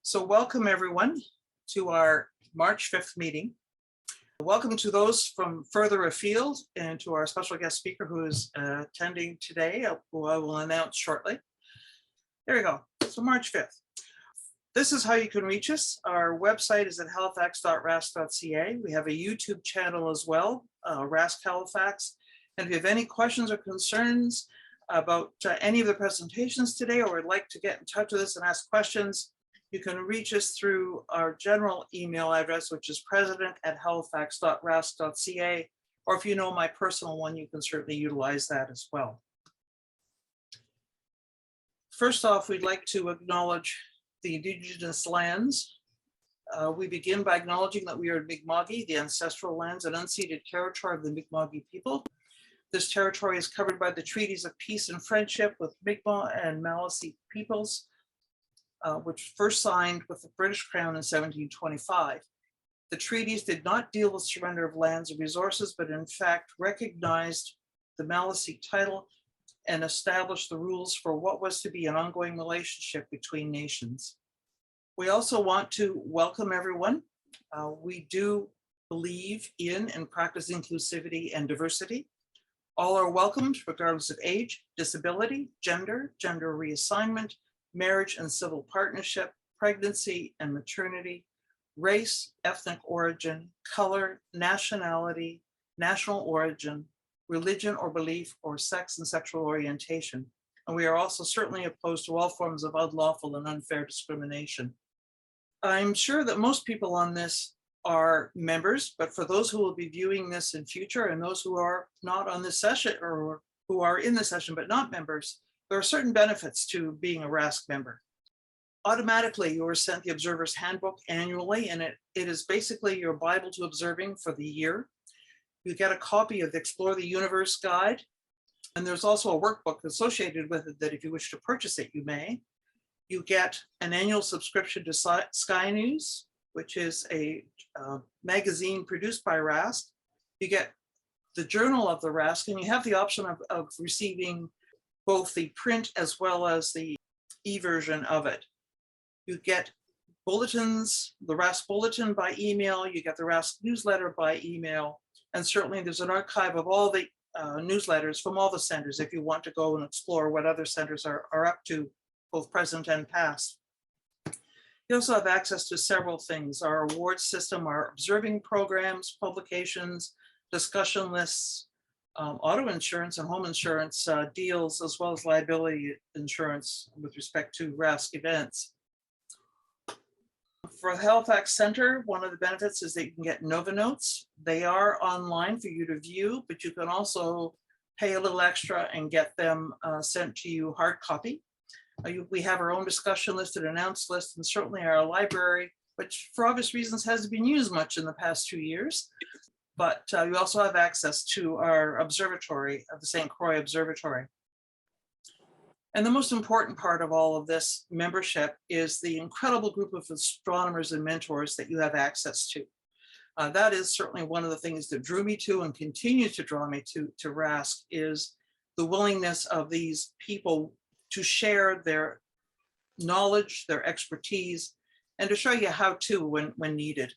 So welcome everyone to our March 5th meeting. Welcome to those from further afield and to our special guest speaker who is attending today, who I will announce shortly. There we go. So March 5th. This is how you can reach us. Our website is at halifax.rasc.ca. We have a YouTube channel as well, RASC Halifax. And if you have any questions or concerns about any of the presentations today, or would like to get in touch with us and ask questions, you can reach us through our general email address, which is president@halifax.rasc.ca. Or if you know my personal one, you can certainly utilize that as well. First off, we'd like to acknowledge the Indigenous lands. We begin by acknowledging that we are in Mi'kmaq, the ancestral lands and unceded territory of the Mi'kmaq people. This territory is covered by the treaties of peace and friendship with Mi'kmaq and Maliseet peoples, which first signed with the British Crown in 1725. The treaties did not deal with surrender of lands and resources, but in fact recognized the Maliseet title and established the rules for what was to be an ongoing relationship between nations. We also want to welcome everyone. We do believe in and practice inclusivity and diversity. All are welcomed regardless of age, disability, gender reassignment, marriage and civil partnership, pregnancy and maternity, race, ethnic origin, color, nationality, national origin, religion or belief, or sex and sexual orientation. And we are also certainly opposed to all forms of unlawful and unfair discrimination. I'm sure that most people on this are members, but for those who will be viewing this in future and those who are not on this session or who are in the session but not members, there are certain benefits to being a RASC member. Automatically, you are sent the Observer's Handbook annually, and it is basically your Bible to observing for the year. You get a copy of the Explore the Universe guide, and there's also a workbook associated with it that if you wish to purchase it, you may. You get an annual subscription to Sky News, which is a magazine produced by RASC. You get the Journal of the RASC, and you have the option of receiving both the print as well as the e-version of it. You get bulletins, the RASC bulletin by email, you get the RASC newsletter by email, and certainly there's an archive of all the newsletters from all the centers if you want to go and explore what other centers are up to, both present and past. You also have access to several things: our awards system, our observing programs, publications, discussion lists, auto insurance and home insurance deals, as well as liability insurance with respect to RASC events. For the Halifax Center, one of the benefits is that you can get Nova Notes. They are online for you to view, but you can also pay a little extra and get them sent to you hard copy. We have our own discussion list and announce list, and certainly our library, which for obvious reasons hasn't been used much in the past 2 years. But you also have access to our observatory, of the St. Croix Observatory. And the most important part of all of this membership is the incredible group of astronomers and mentors that you have access to. That is certainly one of the things that drew me to and continues to draw me to RASC, is the willingness of these people to share their knowledge, their expertise, and to show you how to when needed.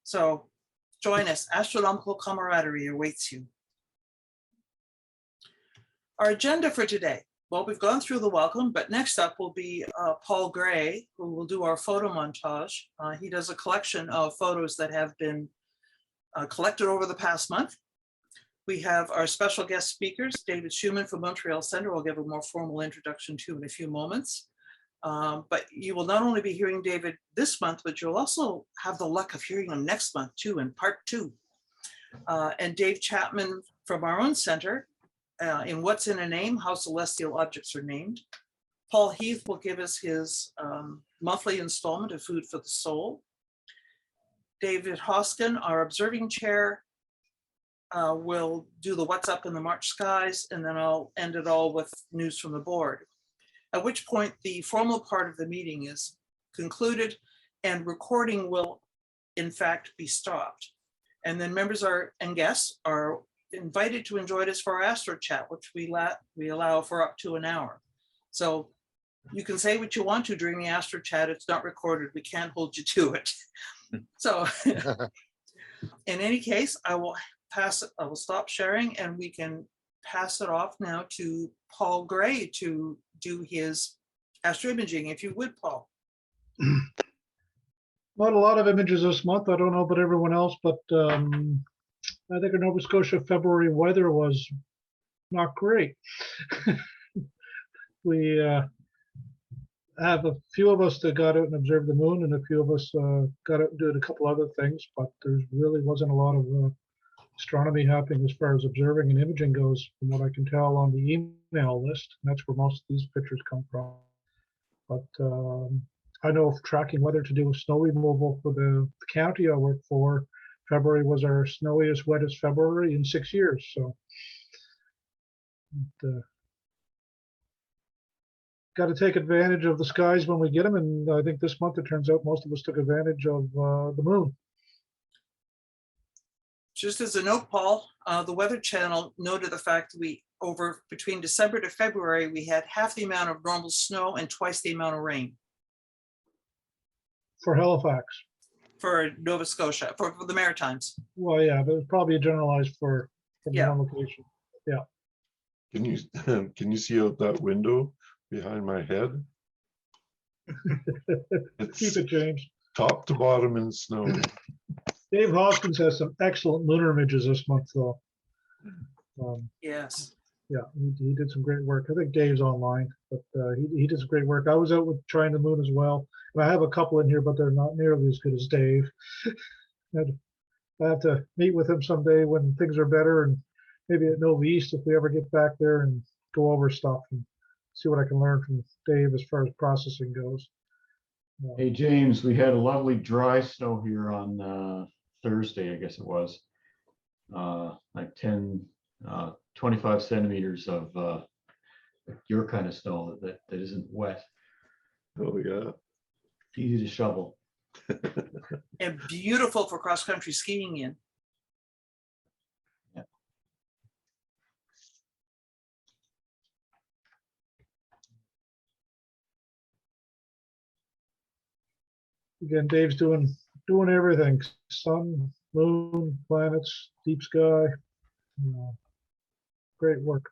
So join us. Astronomical camaraderie awaits you. Our agenda for today. Well, we've gone through the welcome, but next up will be Paul Gray, who will do our photo montage. He does a collection of photos that have been collected over the past month. We have our special guest speakers, David Shuman from Montreal Center. We'll give a more formal introduction to in a few moments. But you will not only be hearing David this month, but you'll also have the luck of hearing him next month too, in part 2. And Dave Chapman from our own center, in What's in a Name, How Celestial Objects Are Named. Paul Heath will give us his monthly installment of Food for the Soul. David Hoskin, our observing chair, will do the What's Up in the March Skies, and then I'll end it all with news from the board. At which point the formal part of the meeting is concluded and recording will in fact be stopped. And then members and guests are invited to join us for our Astro Chat, which we allow for up to an hour. So You can say what you want to during the Astro Chat. It's not recorded. We can't hold you to it. So in any case, I will stop sharing and we can pass it off now to Paul Gray to do his astroimaging, if you would, Paul. Not a lot of images this month. I don't know about everyone else, but I think in Nova Scotia, February weather was not great. We have a few of us that got out and observed the moon, and a few of us got out and did a couple other things, but there really wasn't a lot of astronomy happening as far as observing and imaging goes, from what I can tell on the email list. And that's where most of these pictures come from. But I know of tracking weather to do with snow removal for the county I work for. February was our snowiest, wettest February in 6 years. So got to take advantage of the skies when we get them. And I think this month it turns out most of us took advantage of the moon. Just as a note, Paul, the Weather Channel noted the fact that between December to February, we had half the amount of normal snow and twice the amount of rain. For Halifax. For Nova Scotia, for the Maritimes. Well, yeah, but it's probably generalized for one location. Yeah. Can you see out that window behind my head? Keep it, James. Top to bottom in snow. Dave Hoskins has some excellent lunar images this month, though. Yes. Yeah, he did some great work. I think Dave's online, but he did some great work. I was out with trying the moon as well. And I have a couple in here, but they're not nearly as good as Dave. I have to meet with him someday when things are better, and maybe at Nova East if we ever get back there and go over stuff and see what I can learn from Dave as far as processing goes. Hey, James, we had a lovely dry snow here on Thursday, I guess it was. Like 25 centimeters of your kind of snow that isn't wet. Oh, yeah. Easy to shovel. And beautiful for cross-country skiing in. Yeah. Again, Dave's doing everything: sun, moon, planets, deep sky. Great work.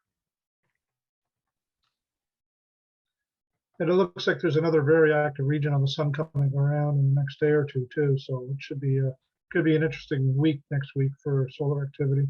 And it looks like there's another very active region on the sun coming around in the next day or two too. So it should be could be an interesting week next week for solar activity.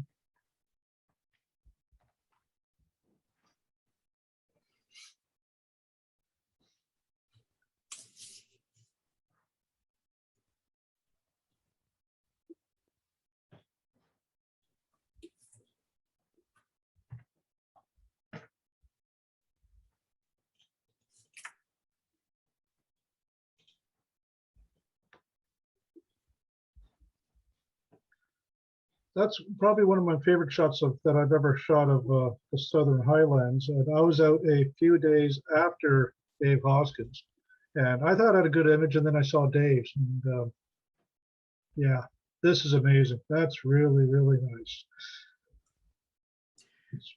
That's probably one of my favorite shots that I've ever shot of the Southern Highlands. And I was out a few days after Dave Hoskins, and I thought I had a good image, and then I saw Dave's, and yeah, this is amazing. That's really, really nice.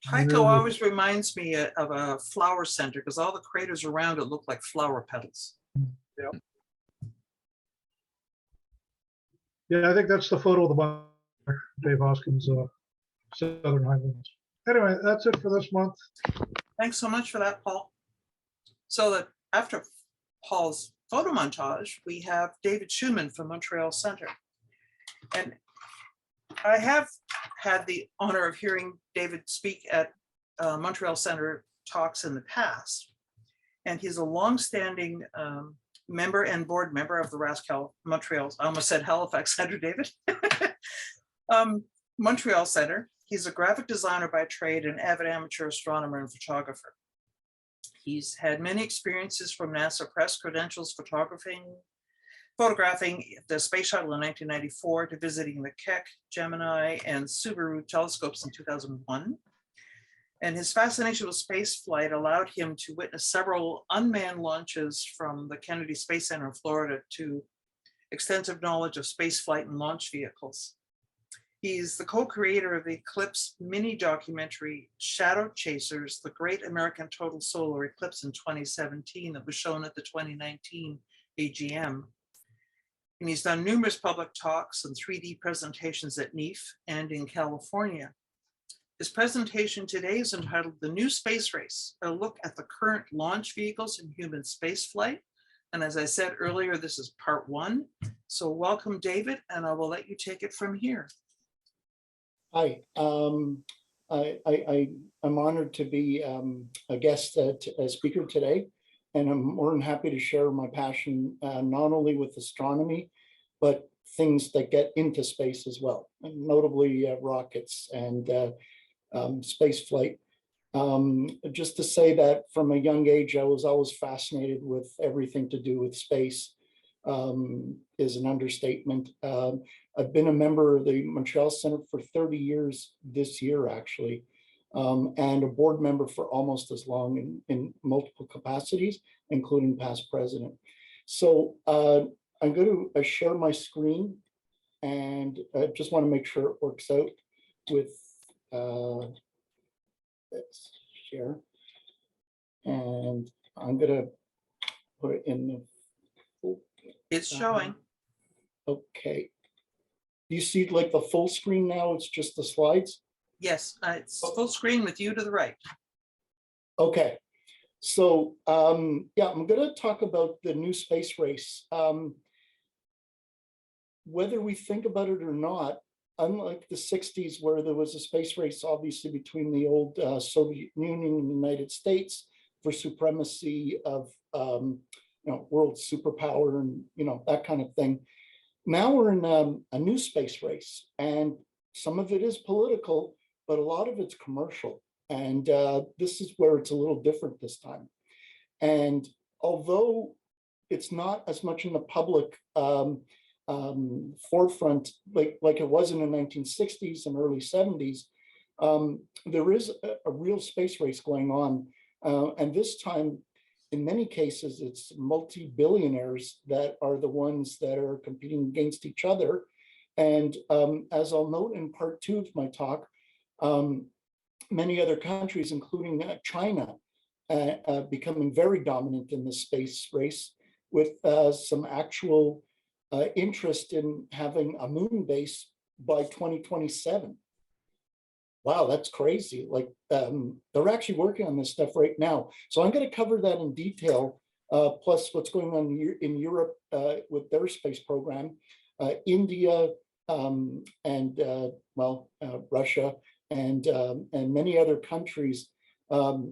Tycho always reminds me of a flower center because all the craters around it look like flower petals. Yeah. Yeah, I think that's the photo of the one. Dave Hoskins, Southern Highlands. Anyway, that's it for this month. Thanks so much for that, Paul. So that after Paul's photo montage, we have David Shuman from Montreal Center. And I have had the honor of hearing David speak at Montreal Center talks in the past. And he's a longstanding member and board member of the RASC Montreal, I almost said Halifax Center, David. Montreal Center. He's a graphic designer by trade and avid amateur astronomer and photographer. He's had many experiences from NASA press credentials photographing the space shuttle in 1994 to visiting the Keck, Gemini, and Subaru telescopes in 2001. And his fascination with spaceflight allowed him to witness several unmanned launches from the Kennedy Space Center in Florida to extensive knowledge of spaceflight and launch vehicles. He's the co-creator of the Eclipse mini documentary Shadow Chasers, the Great American Total Solar Eclipse in 2017 that was shown at the 2019 AGM. And he's done numerous public talks and 3D presentations at NEAF and in California. His presentation today is entitled The New Space Race, a look at the current launch vehicles in human spaceflight. And as I said earlier, this is part 1. So welcome, David, and I will let you take it from here. Hi, I'm honored to be a guest a speaker today, and I'm more than happy to share my passion not only with astronomy, but things that get into space as well, and notably rockets and space flight. Just to say that from a young age, I was always fascinated with everything to do with space. Is an understatement. I've been a member of the Montreal Center for 30 years this year, actually, and a board member for almost as long in multiple capacities, including past president. So I'm going to share my screen, and I just want to make sure it works out with let's share. And I'm going to put it in the It's showing. Okay. Do you see like the full screen now? It's just the slides? Yes, it's full screen with you to the right. Okay. So yeah, I'm going to talk about the new space race. Whether we think about it or not, unlike the 60s where there was a space race obviously between the old Soviet Union and the United States for supremacy of world superpower and that kind of thing. Now we're in a new space race, and some of it is political, but a lot of it's commercial. And this is where it's a little different this time. And although it's not as much in the public forefront like it was in the 1960s and early 70s, there is a real space race going on. And this time, in many cases, it's multi-billionaires that are the ones that are competing against each other. And as I'll note in part 2 of my talk, many other countries, including China, becoming very dominant in the space race with some actual interest in having a moon base by 2027. Wow, that's crazy. Like they're actually working on this stuff right now. So I'm going to cover that in detail, plus what's going on in Europe with their space program, India, and Russia, and many other countries,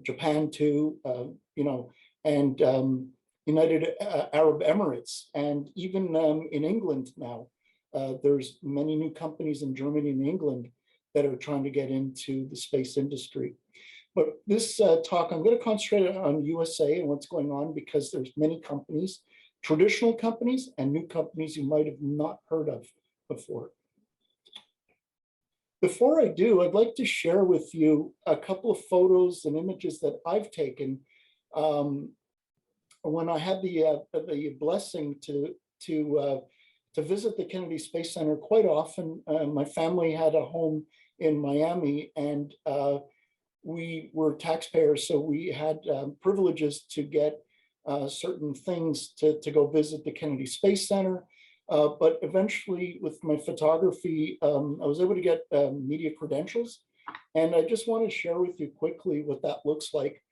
Japan too, and United Arab Emirates, and even in England now, there's many new companies in Germany and England that are trying to get into the space industry. But this talk, I'm going to concentrate on USA and what's going on, because there's many companies, traditional companies and new companies you might have not heard of before. Before I do, I'd like to share with you a couple of photos and images that I've taken when I had the blessing to visit the Kennedy Space Center quite often. My family had a home in Miami, and we were taxpayers, so we had privileges to get certain things to go visit the Kennedy Space Center. But eventually, with my photography, I was able to get media credentials, and I just want to share with you quickly what that looks like.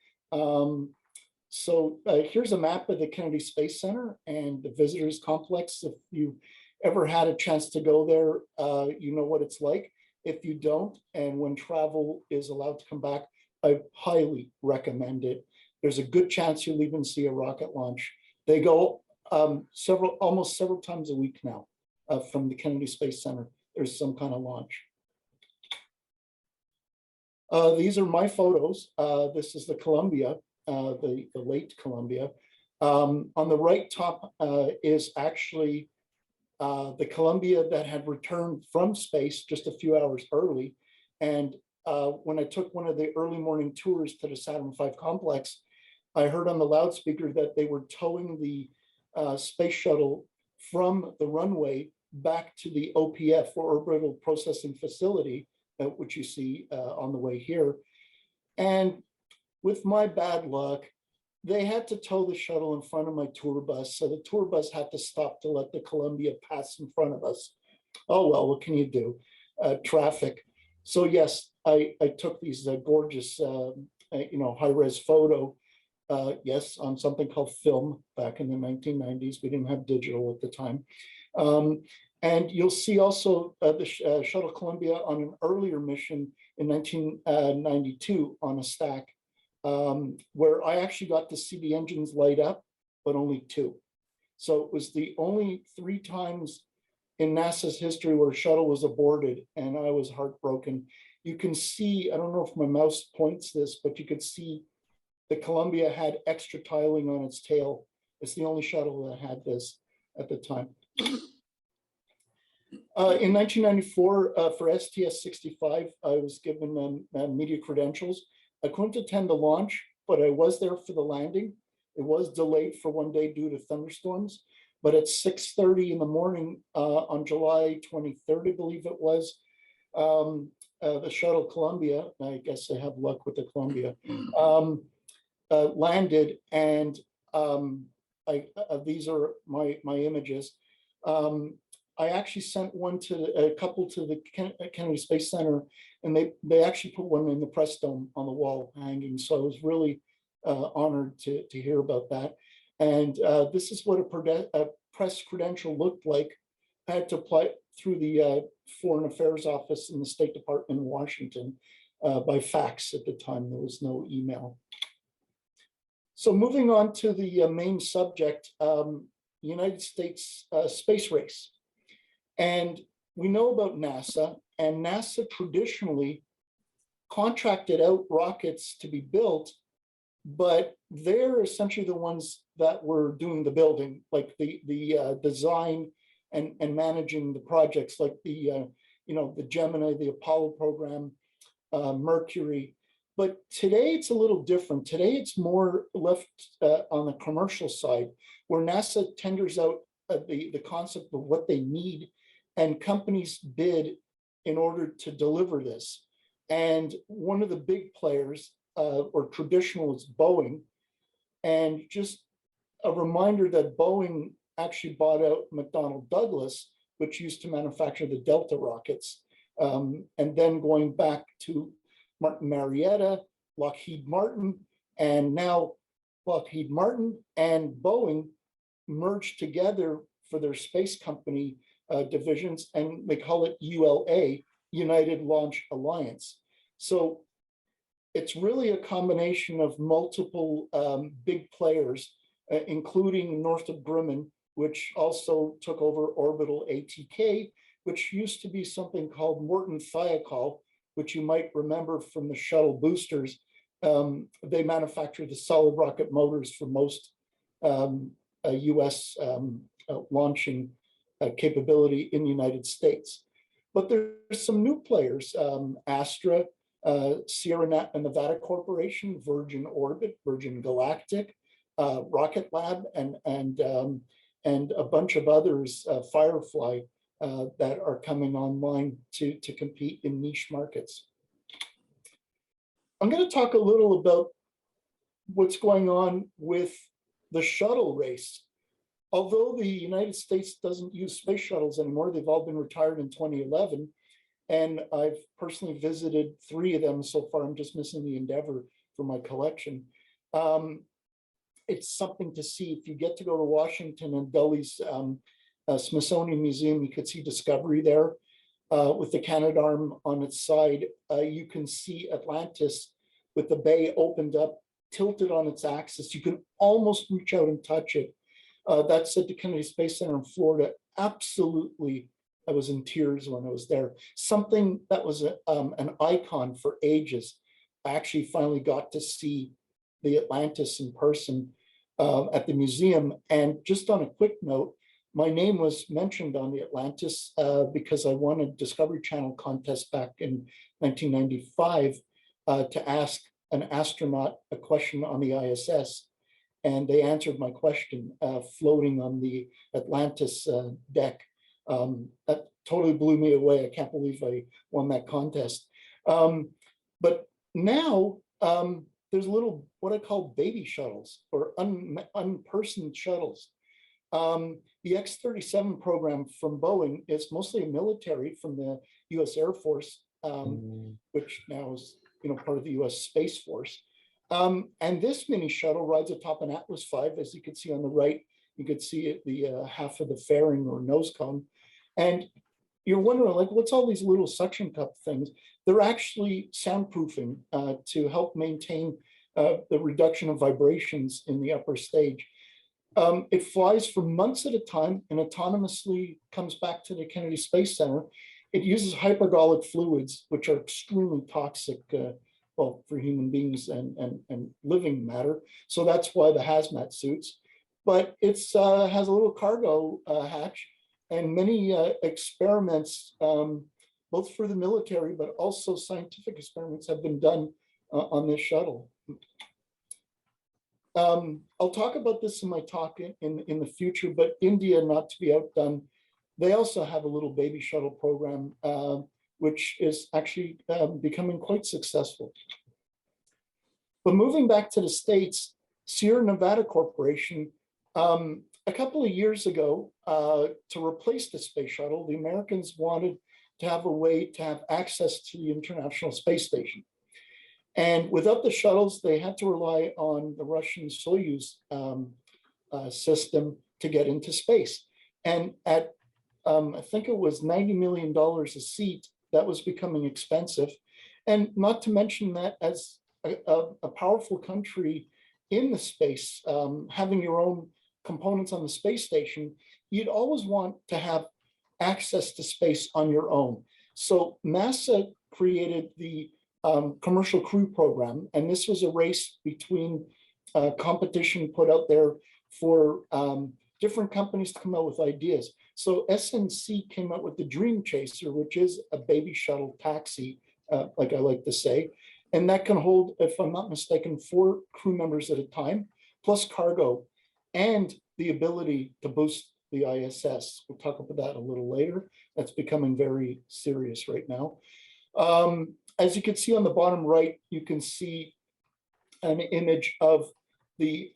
So here's a map of the Kennedy Space Center and the visitors complex. If you ever had a chance to go there, you know what it's like. If you don't, and when travel is allowed to come back, I highly recommend it. There's a good chance you'll even see a rocket launch. They go almost several times a week now from the Kennedy Space Center. There's some kind of launch. These are my photos. This is the Columbia, the late Columbia. On the right top is actually the Columbia that had returned from space just a few hours early. And when I took one of the early morning tours to the Saturn V complex, I heard on the loudspeaker that they were towing the space shuttle from the runway back to the OPF, or Orbital Processing Facility, which you see on the way here. And with my bad luck, they had to tow the shuttle in front of my tour bus. So the tour bus had to stop to let the Columbia pass in front of us. Oh, well, what can you do? Traffic. So yes, I took these gorgeous, high-res photo, yes, on something called film back in the 1990s. We didn't have digital at the time. And you'll see also the Shuttle Columbia on an earlier mission in 1992 on a stack, where I actually got to see the engines light up, but only 2. So it was the only 3 times in NASA's history where a shuttle was aborted, and I was heartbroken. You can see, I don't know if my mouse points this, but you could see the Columbia had extra tiling on its tail. It's the only shuttle that had this at the time. In 1994, for STS-65, I was given media credentials. I couldn't attend the launch, but I was there for the landing. It was delayed for 1 day due to thunderstorms, but at 6:30 in the morning on July 23rd, I believe it was, the shuttle Columbia, I guess I have luck with the Columbia, landed, and these are my images. I actually sent a couple to the Kennedy Space Center, and they actually put one in the press dome on the wall hanging. So I was really honored to hear about that. And this is what a press credential looked like. I had to apply through the Foreign Affairs Office in the State Department in Washington by fax at the time. There was no email. So moving on to the main subject, United States space race. And we know about NASA, and NASA traditionally contracted out rockets to be built, but they're essentially the ones that were doing the building, like the design and managing the projects, like the Gemini, the Apollo program, Mercury. But today it's a little different. Today it's more left on the commercial side, where NASA tenders out the concept of what they need, and companies bid in order to deliver this. And one of the big players, or traditional, is Boeing. And just a reminder that Boeing actually bought out McDonnell Douglas, which used to manufacture the Delta rockets. And then going back to Martin Marietta, Lockheed Martin, and now Lockheed Martin and Boeing merged together for their space company divisions, and they call it ULA, United Launch Alliance. So it's really a combination of multiple big players, including Northrop Grumman, which also took over Orbital ATK, which used to be something called Morton Thiokol, which you might remember from the shuttle boosters. They manufacture the solid rocket motors for most US launching capability in the United States. But there's some new players, Astra, Sierra Nevada Corporation, Virgin Orbit, Virgin Galactic, Rocket Lab, and a bunch of others, Firefly, that are coming online to compete in niche markets. I'm going to talk a little about what's going on with the shuttle race. Although the United States doesn't use space shuttles anymore, they've all been retired in 2011. And I've personally visited 3 of them so far. I'm just missing the Endeavour for my collection. It's something to see. If you get to go to Washington and Dulles Smithsonian Museum, you could see Discovery there with the Canadarm on its side. You can see Atlantis with the bay opened up, tilted on its axis. You can almost reach out and touch it. That's at the Kennedy Space Center in Florida. Absolutely, I was in tears when I was there. Something that was an icon for ages. I actually finally got to see the Atlantis in person at the museum. And just on a quick note, my name was mentioned on the Atlantis because I won a Discovery Channel contest back in 1995 to ask an astronaut a question on the ISS. And they answered my question floating on the Atlantis deck. That totally blew me away. I can't believe I won that contest. But now there's little, what I call baby shuttles or unpersoned shuttles. The X-37 program from Boeing is mostly a military from the US Air Force, which now is part of the US Space Force. And this mini shuttle rides atop an Atlas V, as you can see on the right. You could see it, the half of the fairing or nose cone. And you're wondering, like, what's all these little suction cup things? They're actually soundproofing to help maintain the reduction of vibrations in the upper stage. It flies for months at a time and autonomously comes back to the Kennedy Space Center. It uses hypergolic fluids, which are extremely toxic, well, for human beings and living matter. So that's why the hazmat suits. But it's has a little cargo hatch, and many experiments, both for the military, but also scientific experiments have been done on this shuttle. I'll talk about this in my talk in the future, but India, not to be outdone, they also have a little baby shuttle program, which is actually becoming quite successful. But moving back to the States, Sierra Nevada Corporation, a couple of years ago, to replace the space shuttle, the Americans wanted to have a way to have access to the International Space Station. And without the shuttles, they had to rely on the Russian Soyuz system to get into space. And at, I think it was $90 million a seat, that was becoming expensive. And not to mention that as a powerful country in the space, having your own components on the space station, you'd always want to have access to space on your own. So NASA created the Commercial Crew Program, and this was a race between competition put out there for different companies to come out with ideas. So SNC came out with the Dream Chaser, which is a baby shuttle taxi, like I like to say, and that can hold, if I'm not mistaken, 4 crew members at a time, plus cargo, and the ability to boost the ISS. We'll talk about that a little later. That's becoming very serious right now. As you can see on the bottom right, you can see an image of the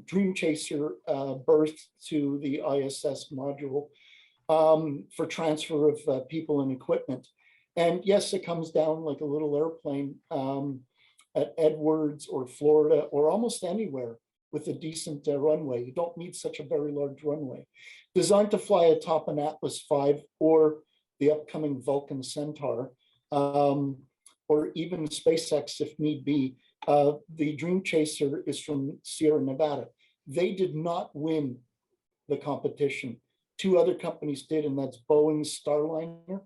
Dream Chaser berth to the ISS module for transfer of people and equipment. And yes, it comes down like a little airplane at Edwards or Florida or almost anywhere with a decent runway. You don't need such a very large runway. Designed to fly atop an Atlas V or the upcoming Vulcan Centaur, or even SpaceX if need be. The Dream Chaser is from Sierra Nevada. They did not win the competition. 2 other companies did, and that's Boeing's Starliner,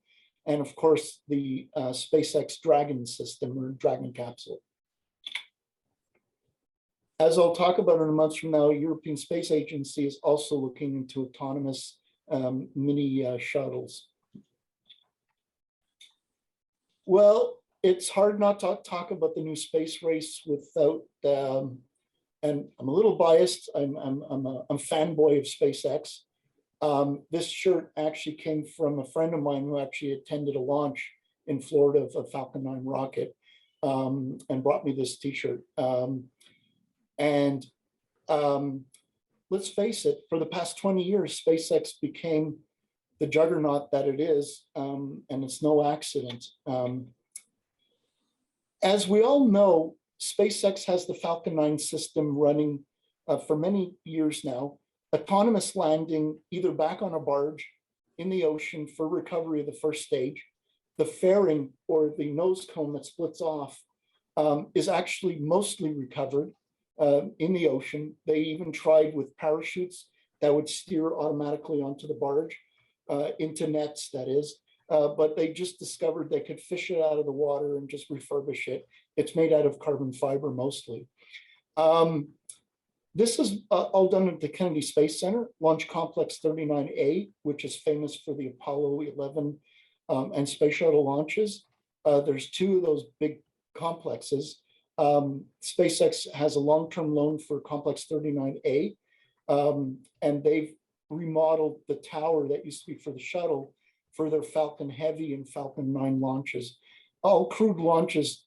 and of course the SpaceX Dragon system or Dragon capsule. As I'll talk about in a month from now, European Space Agency is also looking into autonomous mini shuttles. Well, it's hard not to talk about the new space race without, and I'm a little biased, I'm a fanboy of SpaceX. This shirt actually came from a friend of mine who actually attended a launch in Florida of a Falcon 9 rocket and brought me this t-shirt. Let's face it, for the past 20 years, SpaceX became the juggernaut that it is, and it's no accident. As we all know, SpaceX has the Falcon 9 system running for many years now, autonomous landing either back on a barge in the ocean for recovery of the first stage. The fairing or the nose cone that splits off is actually mostly recovered in the ocean. They even tried with parachutes that would steer automatically onto the barge, into nets, that is. But they just discovered they could fish it out of the water and just refurbish it. It's made out of carbon fiber mostly. This is all done at the Kennedy Space Center, Launch Complex 39A, which is famous for the Apollo 11 and space shuttle launches. There's 2 of those big complexes. SpaceX has a long-term loan for Complex 39A, and they've remodeled the tower that used to be for the shuttle for their Falcon Heavy and Falcon 9 launches. All crewed launches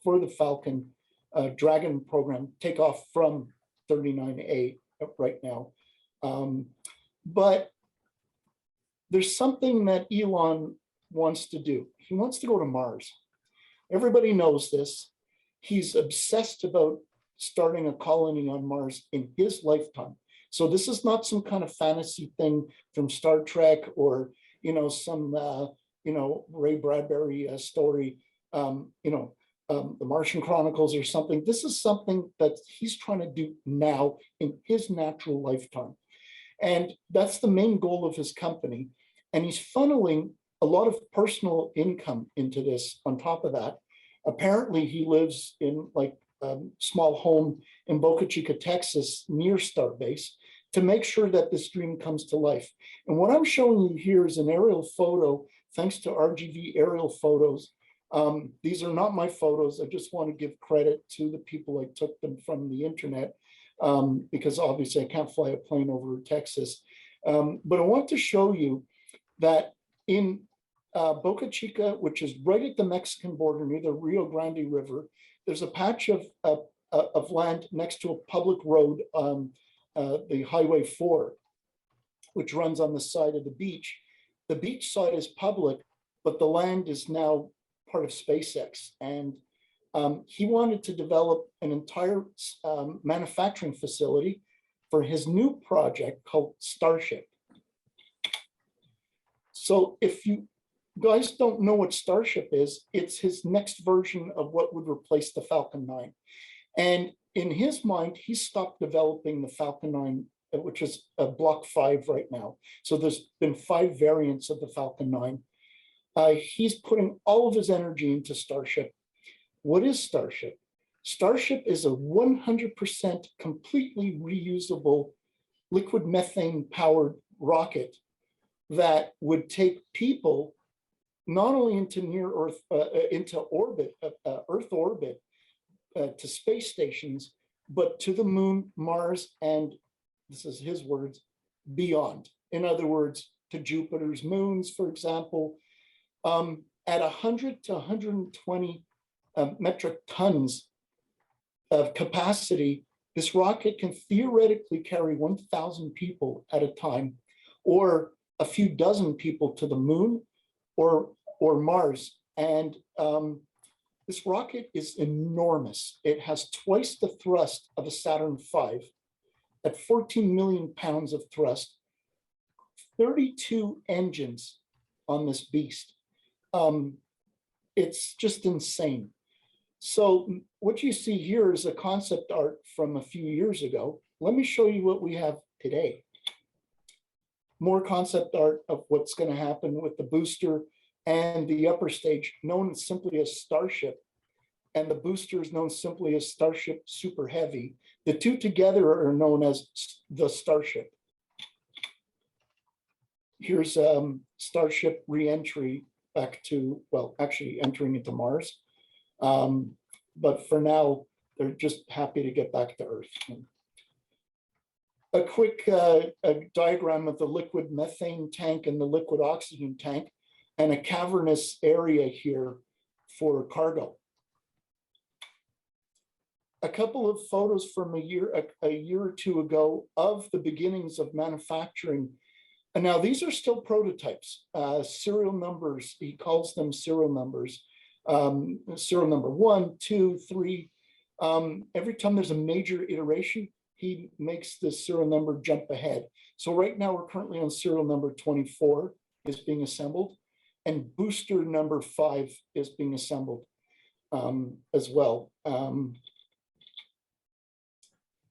for the Falcon Dragon program take off from 39A right now. But there's something that Elon wants to do. He wants to go to Mars. Everybody knows this. He's obsessed about starting a colony on Mars in his lifetime. So this is not some kind of fantasy thing from Star Trek or, you know, some, you know, Ray Bradbury story, you know, the Martian Chronicles or something. This is something that he's trying to do now in his natural lifetime. And that's the main goal of his company. And he's funneling a lot of personal income into this on top of that. Apparently he lives in like a small home in Boca Chica, Texas, near Starbase, to make sure that this dream comes to life. And what I'm showing you here is an aerial photo, thanks to RGV aerial photos. These are not my photos. I just want to give credit to the people I took them from the internet, because obviously I can't fly a plane over Texas. But I want to show you that in Boca Chica, which is right at the Mexican border near the Rio Grande River, there's a patch of land next to a public road, the Highway 4, which runs on the side of the beach. The beach side is public, but the land is now part of SpaceX. And he wanted to develop an entire manufacturing facility for his new project called Starship. So if you guys don't know what Starship is, it's his next version of what would replace the Falcon 9. And in his mind, he stopped developing the Falcon 9, which is a Block 5 right now. So there's been 5 variants of the Falcon 9. He's putting all of his energy into Starship. What is Starship? Starship is a 100% completely reusable liquid methane powered rocket that would take people not only into near Earth, into orbit, Earth orbit, to space stations, but to the moon, Mars, and this is his words, beyond. In other words, to Jupiter's moons, for example, at 100 to 120 metric tons of capacity, this rocket can theoretically carry 1,000 people at a time, or a few dozen people to the moon or Mars. And this rocket is enormous. It has twice the thrust of a Saturn V at 14 million pounds of thrust, 32 engines on this beast. It's just insane. So what you see here is a concept art from a few years ago. Let me show you what we have today. More concept art of what's going to happen with the booster and the upper stage, known simply as Starship, and the booster is known simply as Starship Super Heavy. The two together are known as the Starship. Here's Starship re-entry back to, well, actually entering into Mars. But for now, they're just happy to get back to Earth. A quick diagram of the liquid methane tank and the liquid oxygen tank, and a cavernous area here for cargo. A couple of photos from a year or two ago of the beginnings of manufacturing. And now these are still prototypes, serial numbers. He calls them serial numbers. Serial number 1, 2, 3. Every time there's a major iteration, he makes the serial number jump ahead. So right now we're currently on serial number 24 is being assembled, and booster number 5 is being assembled as well.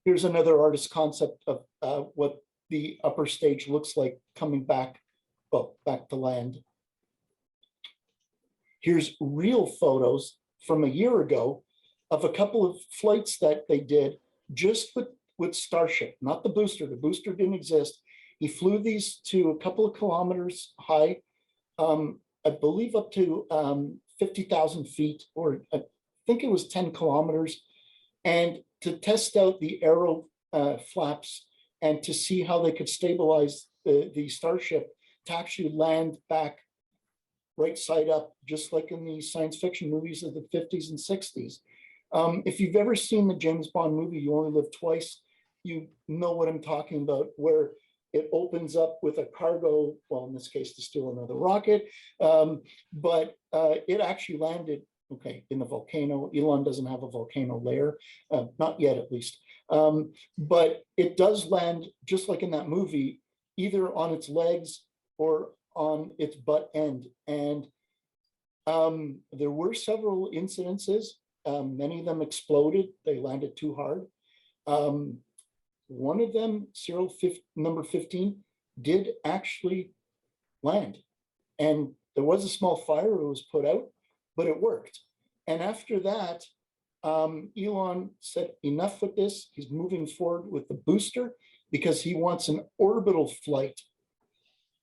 Here's another artist concept of what the upper stage looks like coming back, well, back to land. Here's real photos from a year ago of a couple of flights that they did just with Starship, not the booster. The booster didn't exist. He flew these to a couple of kilometers high, I believe up to 50,000 feet, or I think it was 10 kilometers, and to test out the aero flaps and to see how they could stabilize the Starship to actually land back right side up, just like in the science fiction movies of the 50s and 60s. If you've ever seen the James Bond movie, You Only Live Twice, you know what I'm talking about, where it opens up with a cargo, well, in this case, to steal another rocket, but it actually landed, okay, in the volcano. Elon doesn't have a volcano layer, not yet at least. But it does land, just like in that movie, either on its legs or on its butt end. And there were several incidences. Many of them exploded. They landed too hard. One of them, number 15, did actually land. And there was a small fire that was put out, but it worked. And after that, Elon said, enough with this. He's moving forward with the booster because he wants an orbital flight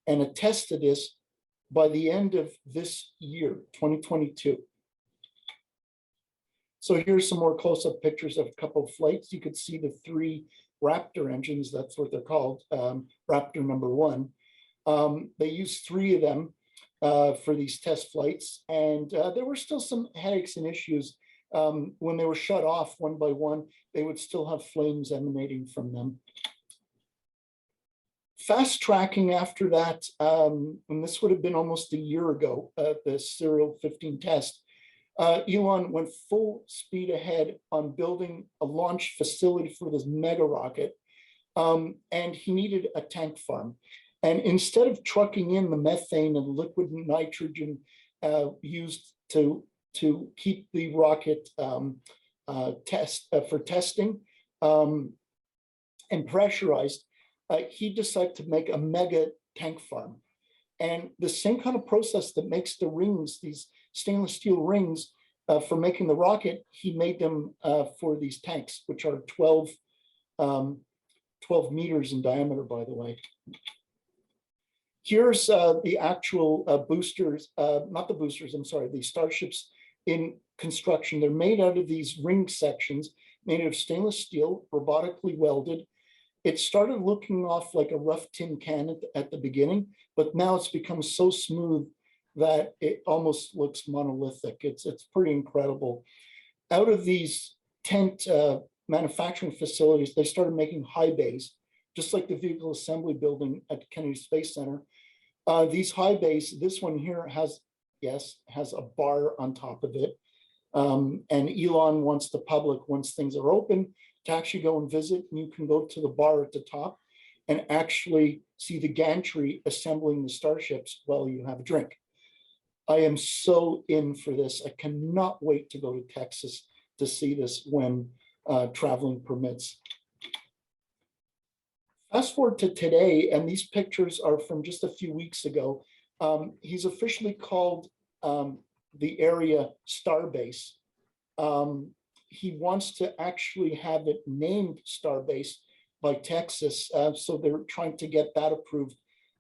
and a test of this by the end of this year, 2022. So here's some more close-up pictures of a couple of flights. You could see the 3 Raptor engines, that's what they're called, Raptor number 1. They used 3 of them for these test flights. And there were still some headaches and issues. When they were shut off one by one, they would still have flames emanating from them. Fast tracking after that, and this would have been almost a year ago, the Serial 15 test, Elon went full speed ahead on building a launch facility for this mega rocket, and he needed a tank farm. And instead of trucking in the methane and liquid nitrogen used to keep the rocket for testing and pressurized, he decided to make a mega tank farm. And the same kind of process that makes the rings, these stainless steel rings for making the rocket, he made them for these tanks, which are 12 meters in diameter, by the way. Here's the actual boosters, not the boosters, I'm sorry, the Starships in construction. They're made out of these ring sections made out of stainless steel, robotically welded. It started looking off like a rough tin can at the beginning, but now it's become so smooth that it almost looks monolithic. It's pretty incredible. Out of these tent manufacturing facilities, they started making high bays, just like the vehicle assembly building at Kennedy Space Center. These high bays, this one here has a bar on top of it. And Elon wants the public, once things are open, to actually go and visit. And you can go to the bar at the top and actually see the gantry assembling the Starships while you have a drink. I am so in for this. I cannot wait to go to Texas to see this when traveling permits. Fast forward to today, and these pictures are from just a few weeks ago. He's officially called the area Starbase. He wants to actually have it named Starbase by Texas, so they're trying to get that approved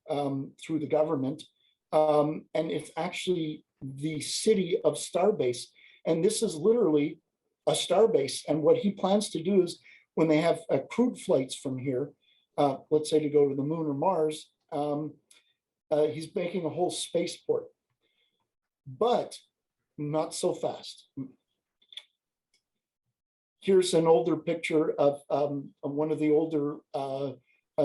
through the government. And it's actually the city of Starbase. And this is literally a starbase. And what he plans to do is when they have crewed flights from here, let's say to go to the moon or Mars, he's making a whole spaceport, but not so fast. Here's an older picture of one of the older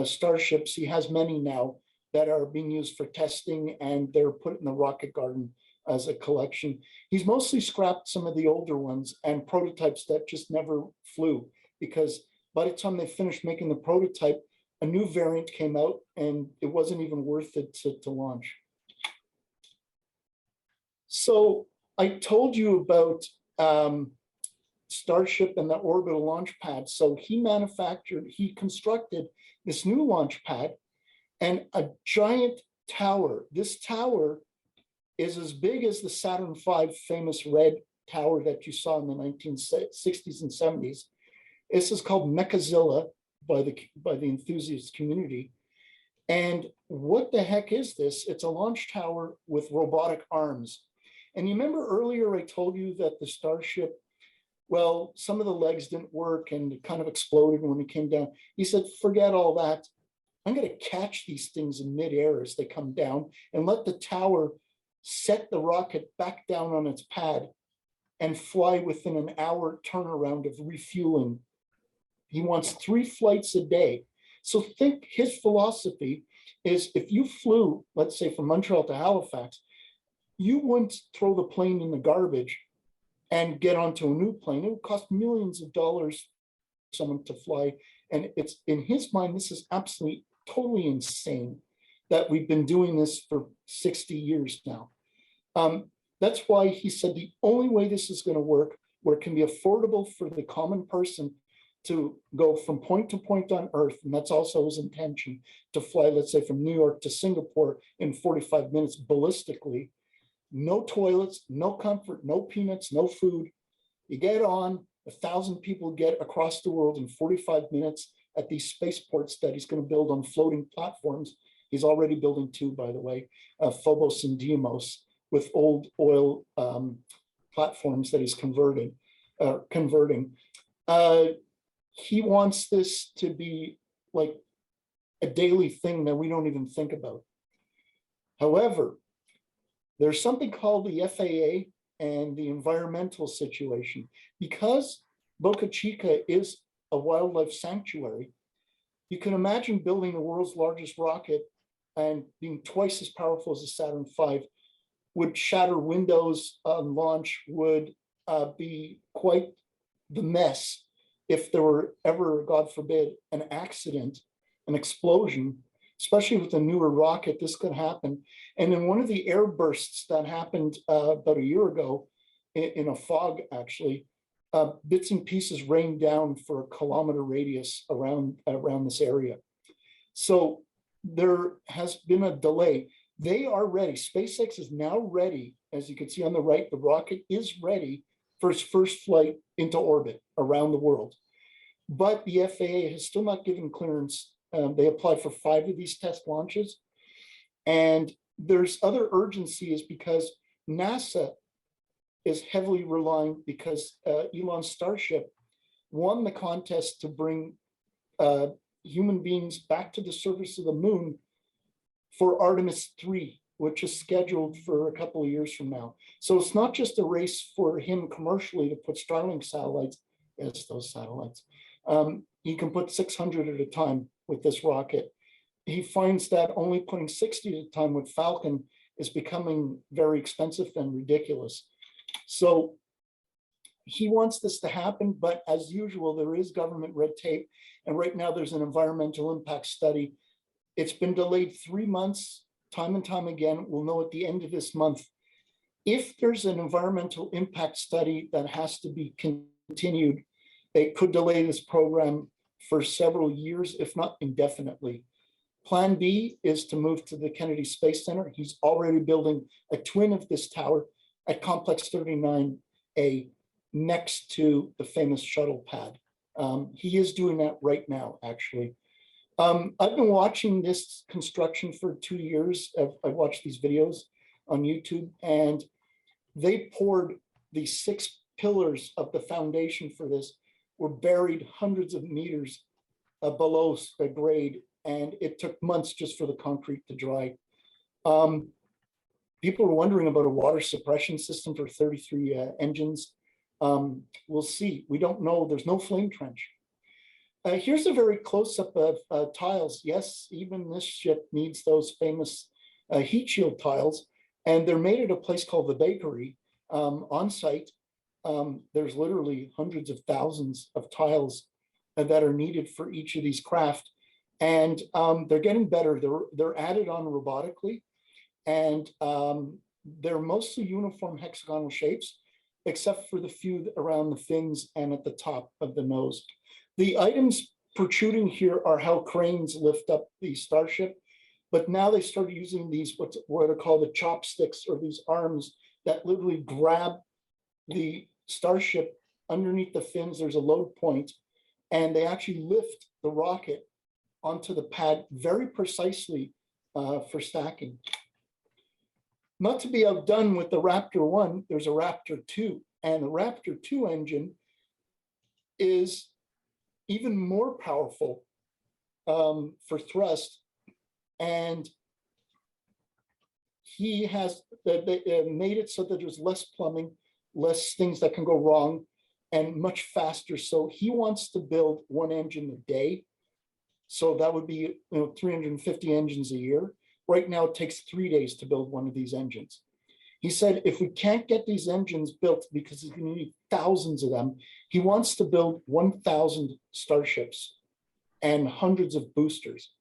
Starships. He has many now that are being used for testing, and they're put in the rocket garden as a collection. He's mostly scrapped some of the older ones and prototypes that just never flew, because by the time they finished making the prototype, a new variant came out and it wasn't even worth it to launch. So I told you about Starship and the orbital launch pad. So he constructed this new launch pad and a giant tower. This tower is as big as the Saturn V famous red tower that you saw in the 1960s and 70s. This is called Mechazilla by the enthusiast community. And what the heck is this? It's a launch tower with robotic arms. And you remember earlier I told you that the Starship well, some of the legs didn't work and it kind of exploded when it came down. He said, forget all that. I'm going to catch these things in midair as they come down and let the tower set the rocket back down on its pad and fly within an hour turnaround of refueling. He wants 3 flights a day. So think his philosophy is if you flew, let's say from Montreal to Halifax, you wouldn't throw the plane in the garbage and get onto a new plane. It would cost millions of dollars for someone to fly. And it's in his mind, this is absolutely, totally insane that we've been doing this for 60 years now. That's why he said the only way this is going to work, where it can be affordable for the common person to go from point to point on Earth, and that's also his intention, to fly, let's say, from New York to Singapore in 45 minutes ballistically. No toilets, no comfort, no peanuts, no food. You get on, 1,000 people get across the world in 45 minutes at these spaceports that he's going to build on floating platforms. He's already building 2, by the way, Phobos and Deimos, with old oil platforms that he's converting. He wants this to be like a daily thing that we don't even think about. However, there's something called the FAA and the environmental situation. Because Boca Chica is a wildlife sanctuary, you can imagine building the world's largest rocket and being twice as powerful as a Saturn V would shatter windows on launch, would be quite the mess if there were ever, God forbid, an accident, an explosion. Especially with a newer rocket, this could happen. And in one of the air bursts that happened about a year ago, in a fog actually, bits and pieces rained down for a kilometer radius around this area. So there has been a delay. They are ready. SpaceX is now ready. As you can see on the right, the rocket is ready for its first flight into orbit around the world. But the FAA has still not given clearance. They applied for 5 of these test launches. And there's other urgency is because NASA is heavily relying, because Elon's Starship won the contest to bring human beings back to the surface of the moon for Artemis 3, which is scheduled for a couple of years from now. So it's not just a race for him commercially to put Starlink satellites, yes, those satellites. He can put 600 at a time with this rocket. He finds that only putting 60 at a time with Falcon is becoming very expensive and ridiculous. So he wants this to happen, but as usual, there is government red tape. And right now there's an environmental impact study. It's been delayed 3 months, time and time again. We'll know at the end of this month. If there's an environmental impact study that has to be continued, it could delay this program for several years, if not indefinitely. Plan B is to move to the Kennedy Space Center. He's already building a twin of this tower at Complex 39A next to the famous shuttle pad. He is doing that right now, actually. I've been watching this construction for 2 years. I've watched these videos on YouTube, and they poured the 6 pillars of the foundation for this were buried hundreds of meters below grade, and it took months just for the concrete to dry. People are wondering about a water suppression system for 33 engines. We'll see. We don't know. There's no flame trench. Here's a very close-up of tiles. Yes, even this ship needs those famous heat shield tiles, and they're made at a place called the Bakery on site. There's literally hundreds of thousands of tiles that are needed for each of these craft, and they're getting better. They're added on robotically, and they're mostly uniform hexagonal shapes, except for the few around the fins and at the top of the nose. The items protruding here are how cranes lift up the Starship, but now they started using these what are called the chopsticks, or these arms that literally grab the Starship underneath the fins. There's a load point, and they actually lift the rocket onto the pad very precisely for stacking. Not to be outdone with the Raptor 1, there's a Raptor 2, and the Raptor 2 engine is even more powerful for thrust, and he has made it so that there's less plumbing, less things that can go wrong, and much faster. So he wants to build one engine a day. So that would be 350 engines a year. Right now, it takes 3 days to build one of these engines. He said, if we can't get these engines built because he's going to need thousands of them, he wants to build 1,000 Starships and hundreds of boosters.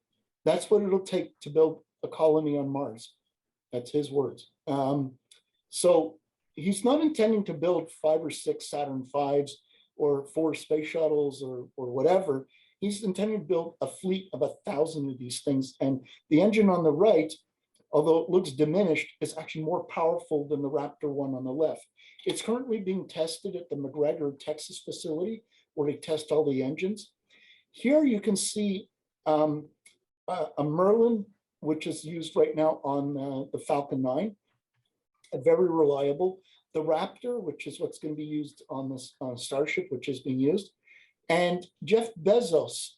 That's what it'll take to build a colony on Mars. That's his words. So he's not intending to build 5 or 6 Saturn V's or 4 space shuttles or whatever. He's intending to build a fleet of 1,000 of these things. And the engine on the right, although it looks diminished, is actually more powerful than the Raptor one on the left. It's currently being tested at the McGregor, Texas facility, where they test all the engines. Here you can see a Merlin, which is used right now on the Falcon 9, very reliable. The Raptor, which is what's going to be used on this Starship, which is being used. And Jeff Bezos'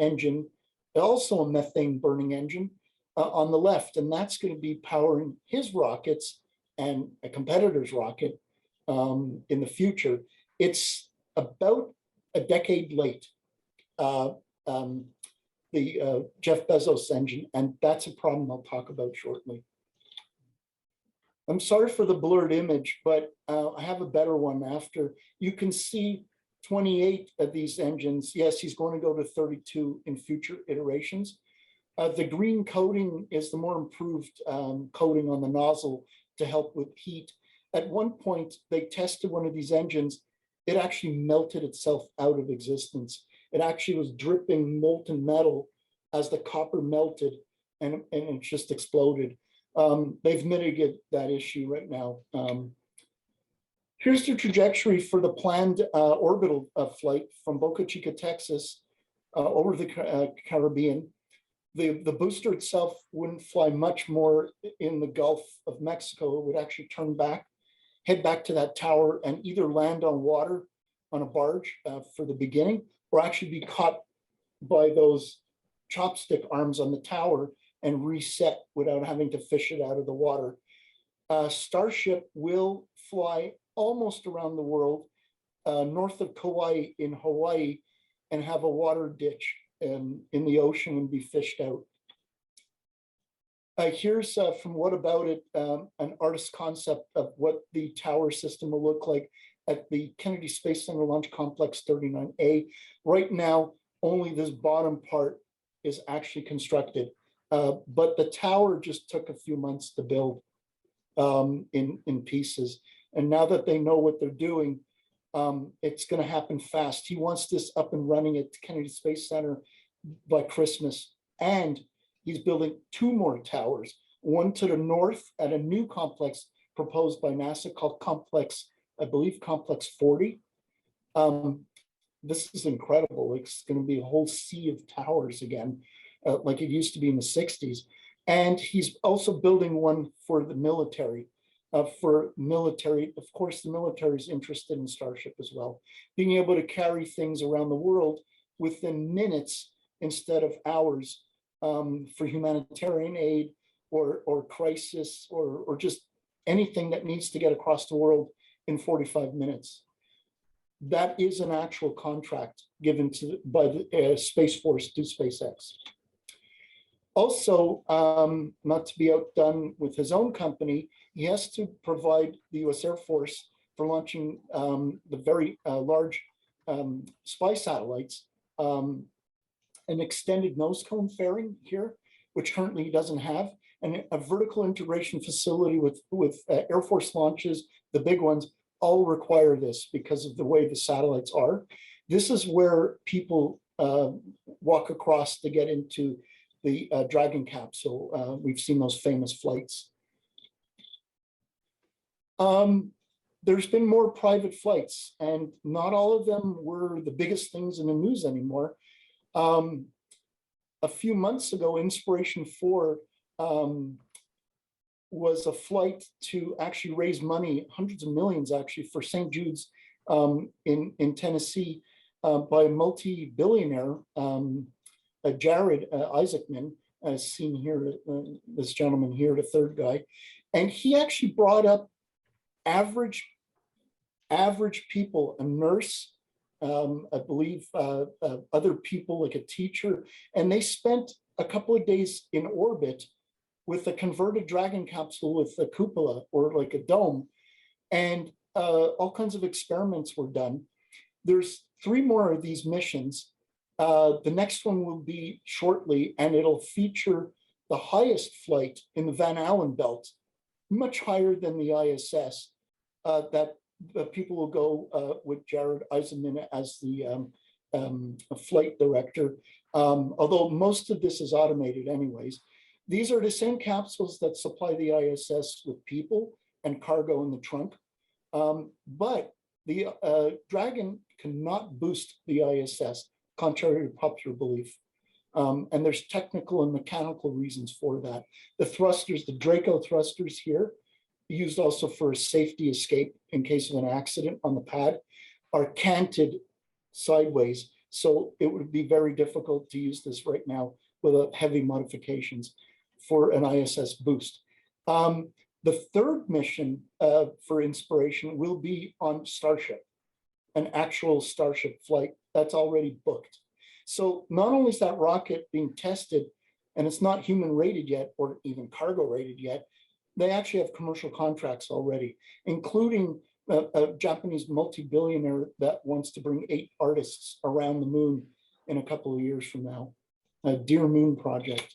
engine, also a methane burning engine, on the left, and that's going to be powering his rockets and a competitor's rocket in the future. It's about a decade late, the Jeff Bezos engine, and that's a problem I'll talk about shortly. I'm sorry for the blurred image, but I have a better one after. You can see 28 of these engines. Yes, he's going to go to 32 in future iterations. The green coating is the more improved coating on the nozzle to help with heat. At one point, they tested one of these engines. It actually melted itself out of existence. It actually was dripping molten metal as the copper melted, and it just exploded. They've mitigated that issue right now. Here's the trajectory for the planned orbital flight from Boca Chica, Texas, over the Caribbean. The booster itself wouldn't fly much more in the Gulf of Mexico. It would actually turn back, head back to that tower, and either land on water on a barge for the beginning, or actually be caught by those chopstick arms on the tower and reset without having to fish it out of the water. Starship will fly almost around the world, north of Kauai in Hawaii, and have a water ditch in the ocean and be fished out. Here's from What About It, an artist's concept of what the tower system will look like at the Kennedy Space Center Launch Complex 39A. Right now, only this bottom part is actually constructed, but the tower just took a few months to build in pieces. And now that they know what they're doing, it's going to happen fast. He wants this up and running at Kennedy Space Center by Christmas. And he's building 2 more towers, one to the north at a new complex proposed by NASA called Complex, I believe, Complex 40. This is incredible. It's going to be a whole sea of towers again, like it used to be in the 60s. And he's also building one for the military. Of course, the military is interested in Starship as well. Being able to carry things around the world within minutes instead of hours for humanitarian aid or crisis or just anything that needs to get across the world in 45 minutes. That is an actual contract given by the Space Force to SpaceX. Also, not to be outdone with his own company, he has to provide the US Air Force for launching the very large spy satellites, an extended nose cone fairing here, which currently he doesn't have, and a vertical integration facility with Air Force launches, the big ones, all require this because of the way the satellites are. This is where people walk across to get into the Dragon capsule. We've seen those famous flights. There's been more private flights, and not all of them were the biggest things in the news anymore. A few months ago, Inspiration 4 was a flight to actually raise money, hundreds of millions actually, for St. Jude's in Tennessee, by a multi-billionaire, Jared Isaacman, as seen here, this gentleman here, the third guy. And he actually brought up average people, a nurse, I believe other people like a teacher, and they spent a couple of days in orbit with a converted Dragon capsule with a cupola or like a dome, and all kinds of experiments were done. There's 3 more of these missions. The next one will be shortly, and it'll feature the highest flight in the Van Allen belt, much higher than the ISS, that people will go with Jared Isaacman as the flight director, although most of this is automated anyways. These are the same capsules that supply the ISS with people and cargo in the trunk, but the Dragon cannot boost the ISS, contrary to popular belief. And there's technical and mechanical reasons for that. The thrusters, the Draco thrusters here, used also for a safety escape in case of an accident on the pad, are canted sideways. So it would be very difficult to use this right now without heavy modifications for an ISS boost. The third mission for inspiration will be on Starship, an actual Starship flight that's already booked. So not only is that rocket being tested, and it's not human rated yet, or even cargo rated yet, they actually have commercial contracts already, including a Japanese multi-billionaire that wants to bring 8 artists around the moon in a couple of years from now, a Dear Moon project.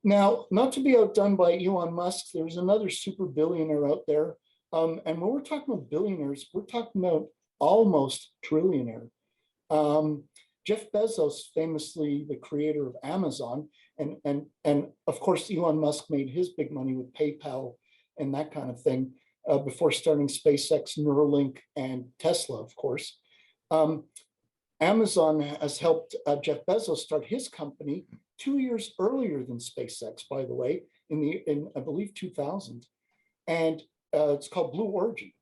Now, not to be outdone by Elon Musk, there's another super billionaire out there. And when we're talking about billionaires, we're talking about almost trillionaire. Jeff Bezos, famously the creator of Amazon, and of course, Elon Musk made his big money with PayPal and that kind of thing before starting SpaceX, Neuralink, and Tesla, of course. Amazon has helped Jeff Bezos start his company 2 years earlier than SpaceX, by the way, in I believe 2000, and it's called Blue Origin.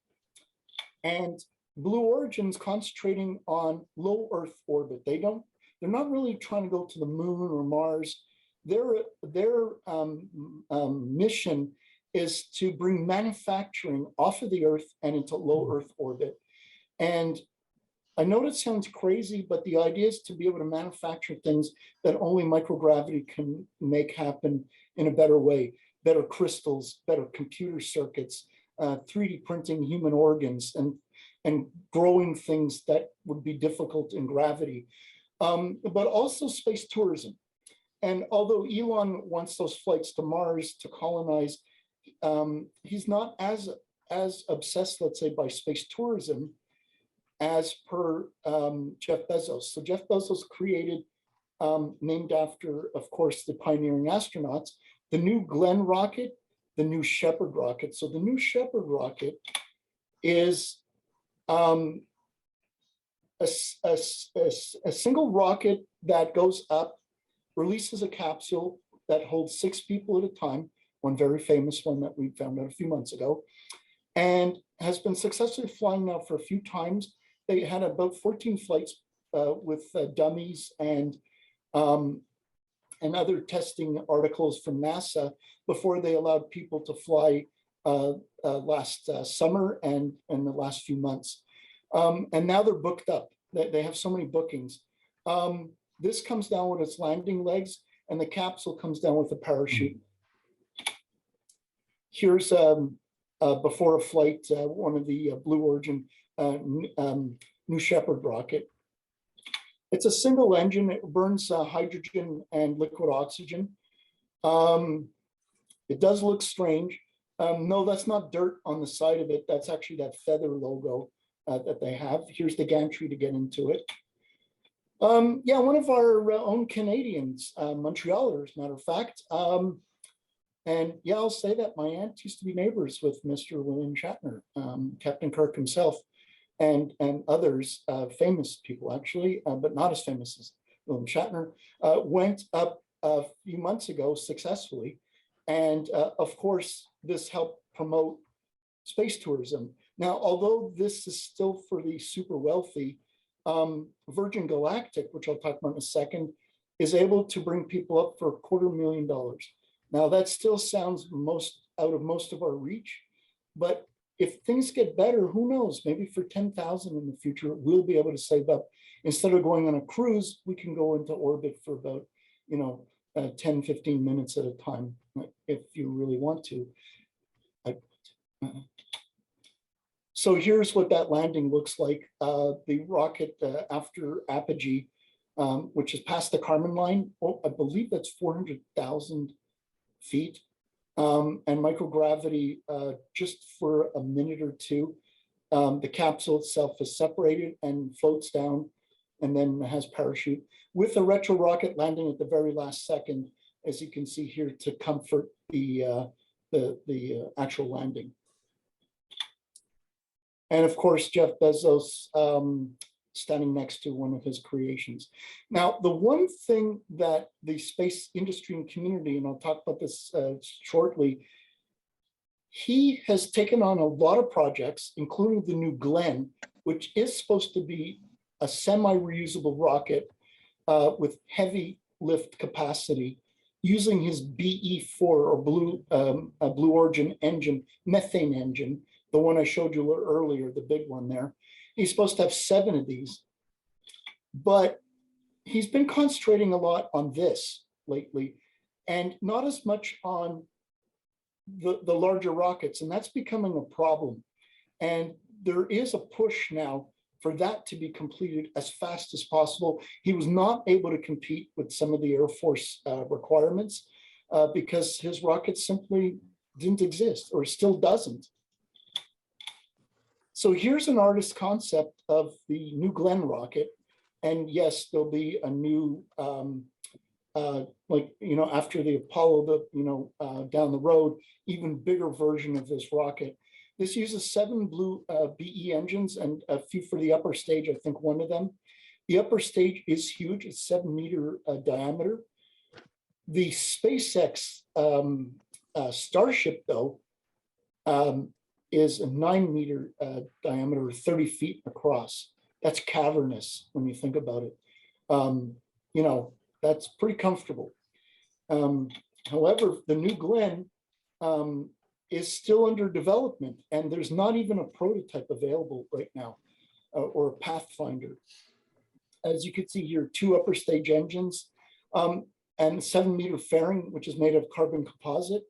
And Blue Origin's concentrating on low Earth orbit. They're not really trying to go to the moon or Mars. Their mission is to bring manufacturing off of the Earth and into low Earth orbit. And I know it sounds crazy, but the idea is to be able to manufacture things that only microgravity can make happen in a better way. Better crystals, better computer circuits, 3D printing human organs, and growing things that would be difficult in gravity, but also space tourism. And although Elon wants those flights to Mars to colonize, he's not as obsessed, let's say, by space tourism as per Jeff Bezos. So Jeff Bezos created, named after, of course, the pioneering astronauts, the New Glenn rocket, the New Shepard rocket. So the New Shepard rocket is a single rocket that goes up, releases a capsule that holds 6 people at a time, one very famous one that we found out a few months ago, and has been successfully flying now for a few times. They had about 14 flights with dummies and other testing articles from NASA before they allowed people to fly last summer and the last few months. And now they're booked up. They have so many bookings. This comes down with its landing legs, and the capsule comes down with a parachute. Here's before a flight, one of the Blue Origin New Shepard rocket. It's a single engine. It burns hydrogen and liquid oxygen. It does look strange. No, that's not dirt on the side of it. That's actually that feather logo that they have. Here's the gantry to get into it. Yeah, one of our own Canadians, Montrealer, as a matter of fact. And yeah, I'll say that my aunt used to be neighbors with Mr. William Shatner, Captain Kirk himself, and others, famous people actually, but not as famous as William Shatner, went up a few months ago successfully. And of course, this helped promote space tourism. Now, although this is still for the super wealthy, Virgin Galactic, which I'll talk about in a second, is able to bring people up for $250,000. Now that still sounds out of most of our reach, but if things get better, who knows? Maybe for 10,000 in the future, we'll be able to save up. Instead of going on a cruise, we can go into orbit for about, 10, 15 minutes at a time, if you really want to. So here's what that landing looks like. The rocket after apogee, which is past the Kármán line, I believe that's 400,000 feet. And microgravity just for a minute or two. The capsule itself is separated and floats down and then has parachute with a retro rocket landing at the very last second, as you can see here, to comfort the actual landing. And of course, Jeff Bezos standing next to one of his creations. Now, the one thing that the space industry and community, and I'll talk about this shortly, he has taken on a lot of projects, including the New Glenn, which is supposed to be a semi-reusable rocket with heavy lift capacity, using his BE4 or Blue Origin engine, methane engine, the one I showed you earlier, the big one there. He's supposed to have 7 of these, but he's been concentrating a lot on this lately and not as much on the larger rockets, and that's becoming a problem. And there is a push now for that to be completed as fast as possible. He was not able to compete with some of the Air Force requirements because his rocket simply didn't exist or still doesn't. So here's an artist concept of the New Glenn rocket. And yes, there'll be a new, after the Apollo, down the road, even bigger version of this rocket. This uses 7 Blue BE engines and a few for the upper stage, I think one of them. The upper stage is huge, it's 7-meter diameter. The SpaceX Starship, though, is a 9-meter diameter, 30 feet across. That's cavernous when you think about it. That's pretty comfortable. However, the New Glenn is still under development, and there's not even a prototype available right now, or a Pathfinder. As you can see here, 2 upper stage engines, and 7-meter fairing, which is made of carbon composite,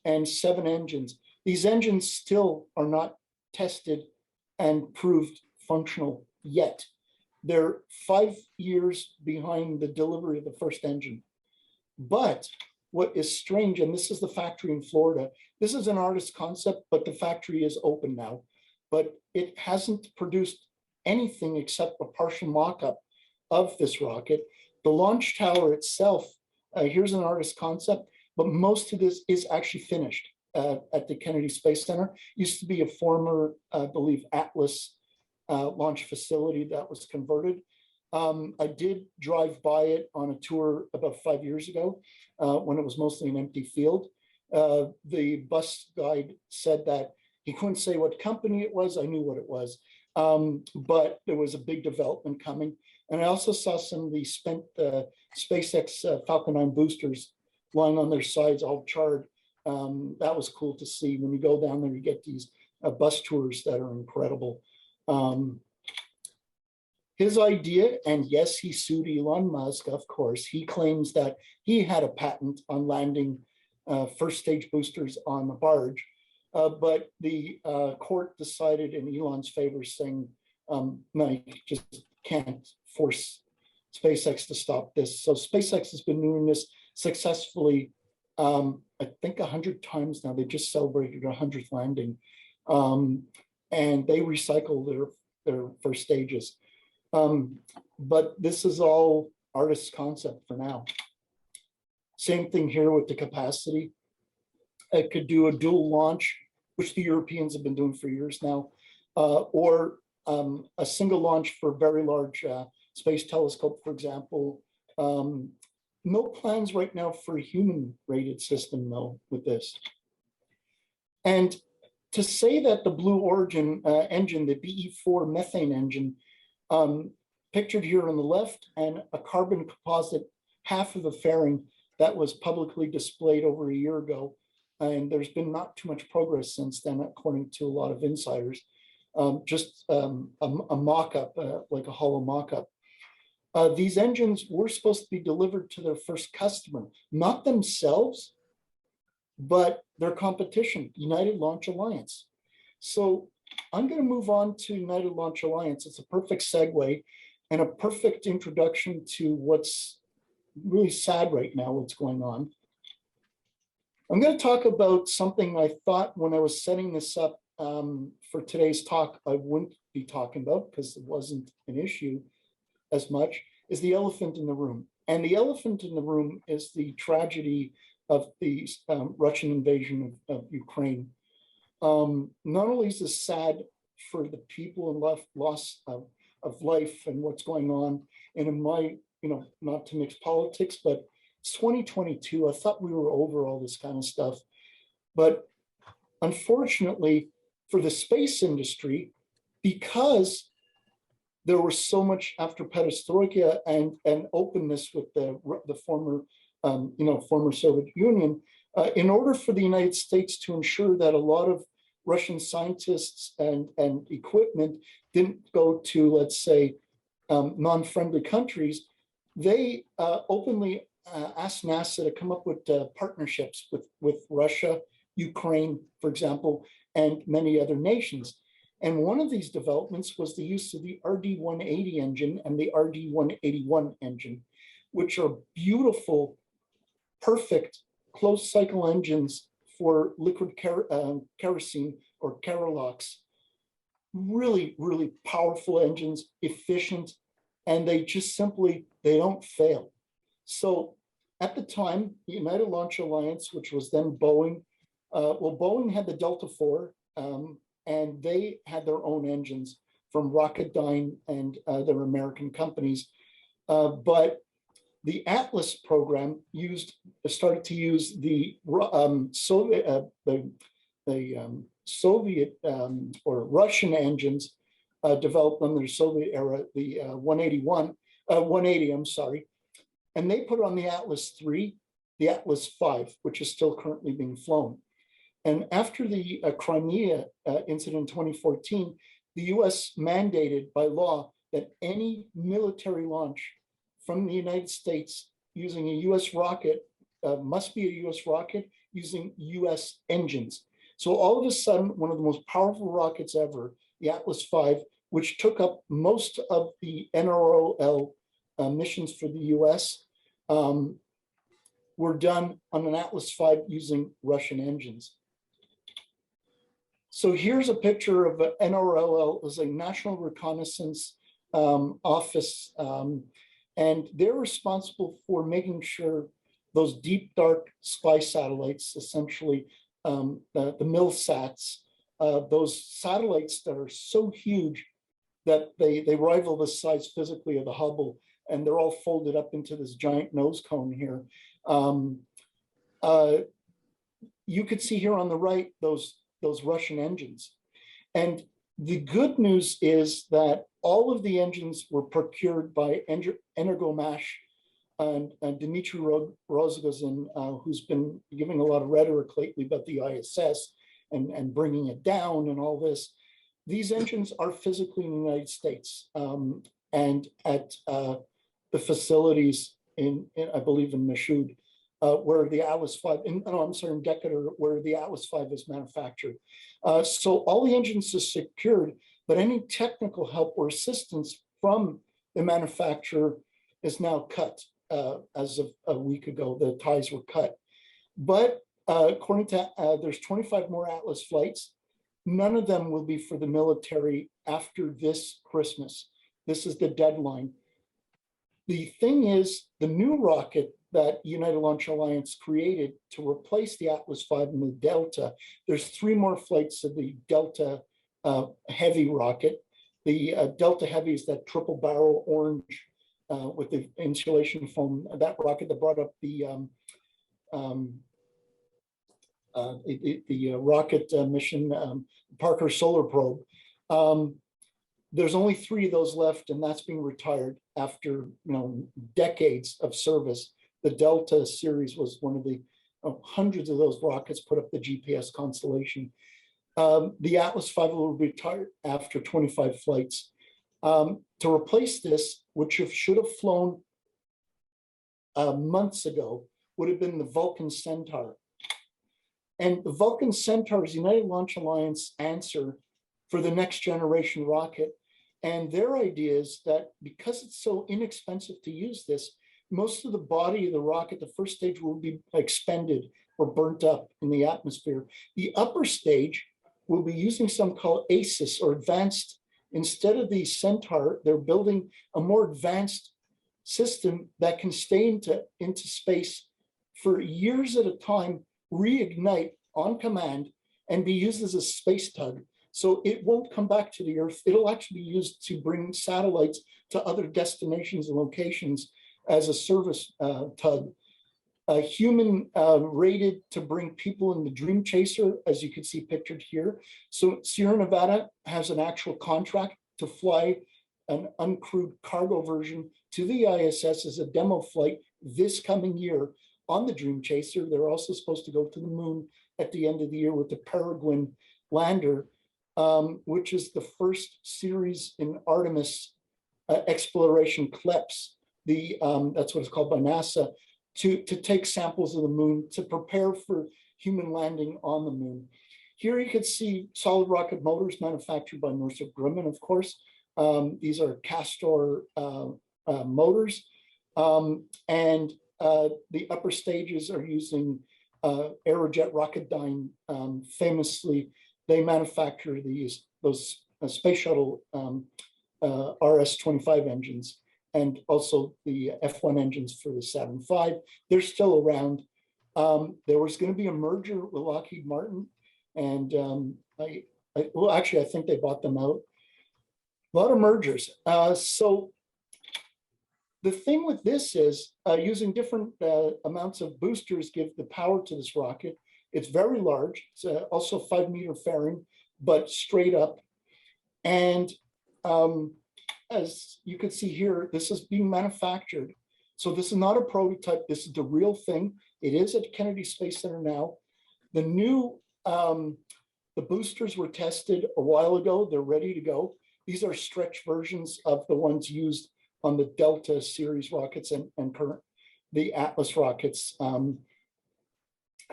and 7 engines. These engines still are not tested and proved functional yet. They're 5 years behind the delivery of the first engine. But what is strange, and this is the factory in Florida, this is an artist concept, but the factory is open now, but it hasn't produced anything except a partial mock-up of this rocket. The launch tower itself, here's an artist concept, but most of this is actually finished at the Kennedy Space Center. Used to be a former, I believe, Atlas launch facility that was converted. I did drive by it on a tour about 5 years ago when it was mostly an empty field. The bus guide said that he couldn't say what company it was. I knew what it was, but there was a big development coming. And I also saw some of the spent SpaceX Falcon 9 boosters lying on their sides, all charred. That was cool to see. When you go down there, you get these bus tours that are incredible. His idea, and yes, he sued Elon Musk, of course. He claims that he had a patent on landing first stage boosters on a barge, but the court decided in Elon's favor, saying, no, you just can't force SpaceX to stop this. So SpaceX has been doing this successfully, I think 100 times now. They just celebrated their 100th landing, and they recycle their first stages. But this is all artist's concept for now. Same thing here with the capacity. It could do a dual launch, which the Europeans have been doing for years now, or a single launch for very large space telescope, for example. No plans right now for a human-rated system, though, with this. And to say that the Blue Origin engine, the BE4 methane engine, pictured here on the left, and a carbon composite, half of the fairing that was publicly displayed over a year ago. And there's been not too much progress since then, according to a lot of insiders. Just a mock-up, like a hollow mock-up. These engines were supposed to be delivered to their first customer, not themselves, but their competition, United Launch Alliance. So I'm going to move on to United Launch Alliance. It's a perfect segue and a perfect introduction to what's really sad right now, what's going on. I'm going to talk about something I thought when I was setting this up for today's talk, I wouldn't be talking about because it wasn't an issue as much, is the elephant in the room. And the elephant in the room is the tragedy of the Russian invasion of Ukraine. Not only is this sad for the people and loss of life and what's going on, and in my, not to mix politics, but it's 2022. I thought we were over all this kind of stuff. But unfortunately, for the space industry, because there was so much after perestroika and openness with the former, former Soviet Union, in order for the United States to ensure that a lot of Russian scientists and equipment didn't go to, let's say, non-friendly countries, they openly asked NASA to come up with partnerships with Russia, Ukraine, for example, and many other nations. And one of these developments was the use of the RD-180 engine and the RD-181 engine, which are beautiful, perfect closed cycle engines for liquid kerosene or Kerolox. Really, really powerful engines, efficient, and they just simply, they don't fail. So at the time, the United Launch Alliance, which was then Boeing, Boeing had the Delta IV, and they had their own engines from Rocketdyne and their American companies. But the Atlas program started to use the Soviet or Russian engines developed under the Soviet era, the 180, I'm sorry. And they put on the Atlas III, the Atlas V, which is still currently being flown. And after the Crimea incident in 2014, the US mandated by law that any military launch from the United States using a US rocket must be a US rocket using US engines. So all of a sudden, one of the most powerful rockets ever, the Atlas V, which took up most of the NROL missions for the US, were done on an Atlas V using Russian engines. So here's a picture of an NROL, as a National Reconnaissance Office, and they're responsible for making sure those deep, dark spy satellites, essentially the MILSATs, those satellites that are so huge that they rival the size physically of the Hubble, and they're all folded up into this giant nose cone here. You could see here on the right those Russian engines. And the good news is that all of the engines were procured by Energomash and Dmitry Rogozin, who's been giving a lot of rhetoric lately about the ISS and bringing it down and all this. These engines are physically in the United States and at the facilities in I believe in Michoud, where the Atlas V, in Decatur, where the Atlas V is manufactured. So all the engines are secured, but any technical help or assistance from the manufacturer is now cut. As of a week ago, the ties were cut. But according to, there's 25 more Atlas flights. None of them will be for the military after this Christmas. This is the deadline. The thing is, the new rocket that United Launch Alliance created to replace the Atlas V and the Delta, there's 3 more flights of the Delta Heavy rocket. The Delta Heavy is that triple barrel orange with the insulation foam, that rocket that brought up the rocket mission Parker Solar Probe. There's only 3 of those left, and that's being retired after decades of service. The Delta series was one of the hundreds of those rockets put up the GPS constellation. The Atlas V will be retired after 25 flights. To replace this, which should have flown months ago, would have been the Vulcan Centaur. And the Vulcan Centaur is United Launch Alliance answer for the next generation rocket. And their idea is that because it's so inexpensive to use this, most of the body of the rocket, the first stage, will be expended or burnt up in the atmosphere. The upper stage will be using something called ACES, or advanced. Instead of the Centaur, they're building a more advanced system that can stay into space for years at a time, reignite on command, and be used as a space tug. So it won't come back to the Earth. It'll actually be used to bring satellites to other destinations and locations as a service tug. A human rated to bring people in the Dream Chaser, as you can see pictured here. So Sierra Nevada has an actual contract to fly an uncrewed cargo version to the ISS as a demo flight this coming year on the Dream Chaser. They're also supposed to go to the moon at the end of the year with the Peregrine lander, which is the first series in Artemis exploration CLEPS. That's what it's called by NASA, to take samples of the moon to prepare for human landing on the moon. Here you can see solid rocket motors manufactured by Northrop Grumman, of course. These are Castor motors. And the upper stages are using Aerojet Rocketdyne. Famously, they manufacture those space shuttle RS-25 engines, and also the F1 engines for the Saturn V. They're still around. There was going to be a merger with Lockheed Martin, and well, actually, I think they bought them out. A lot of mergers. So the thing with this is using different amounts of boosters give the power to this rocket. It's very large. It's also 5 meter fairing, but straight up. And as you can see here, this is being manufactured. So this is not a prototype. This is the real thing. It is at Kennedy Space Center now. The new, the boosters were tested a while ago. They're ready to go. These are stretch versions of the ones used on the Delta series rockets and current, the Atlas rockets,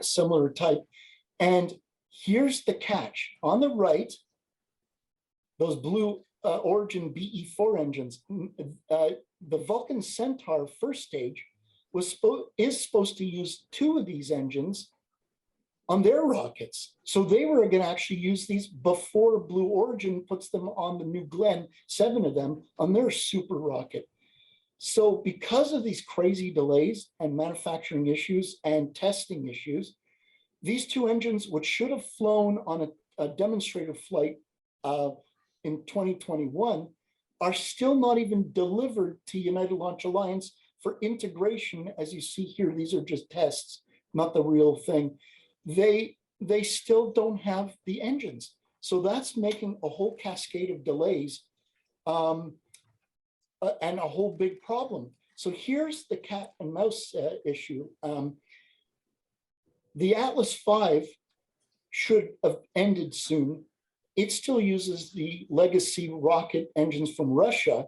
similar type. And here's the catch. On the right, those blue Origin BE-4 engines, the Vulcan Centaur first stage is supposed to use 2 of these engines on their rockets. So they were going to actually use these before Blue Origin puts them on the New Glenn, 7 of them, on their super rocket. So because of these crazy delays and manufacturing issues and testing issues, these 2 engines, which should have flown on a demonstrator flight in 2021, are still not even delivered to United Launch Alliance for integration. As you see here, these are just tests, not the real thing. They still don't have the engines. So that's making a whole cascade of delays and a whole big problem. So here's the cat and mouse issue. The Atlas V should have ended soon. It still uses the legacy rocket engines from Russia.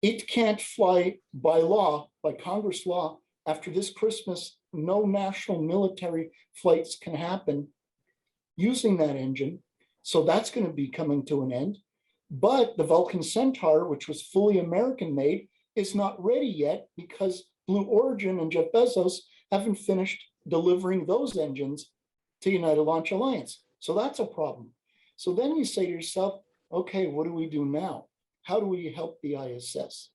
It can't fly by law, by Congress law, after this Christmas. No national military flights can happen using that engine. So that's going to be coming to an end. But the Vulcan Centaur, which was fully American made, is not ready yet because Blue Origin and Jeff Bezos haven't finished delivering those engines to United Launch Alliance. So that's a problem. So then you say to yourself, okay, what do we do now? How do we help the ISS?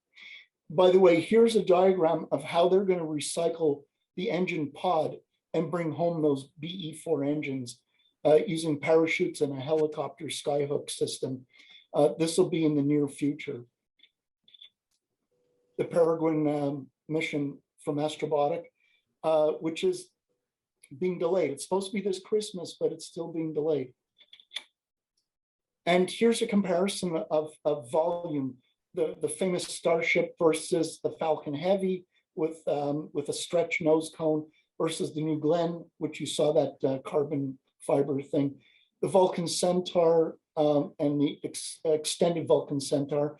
By the way, here's a diagram of how they're going to recycle the engine pod and bring home those BE-4 engines using parachutes and a helicopter skyhook system. This will be in the near future. The Peregrine mission from Astrobotic, which is being delayed. It's supposed to be this Christmas, but it's still being delayed. And here's a comparison of volume. The famous Starship versus the Falcon Heavy with a stretch nose cone versus the New Glenn, which you saw that carbon fiber thing. The Vulcan Centaur and the extended Vulcan Centaur.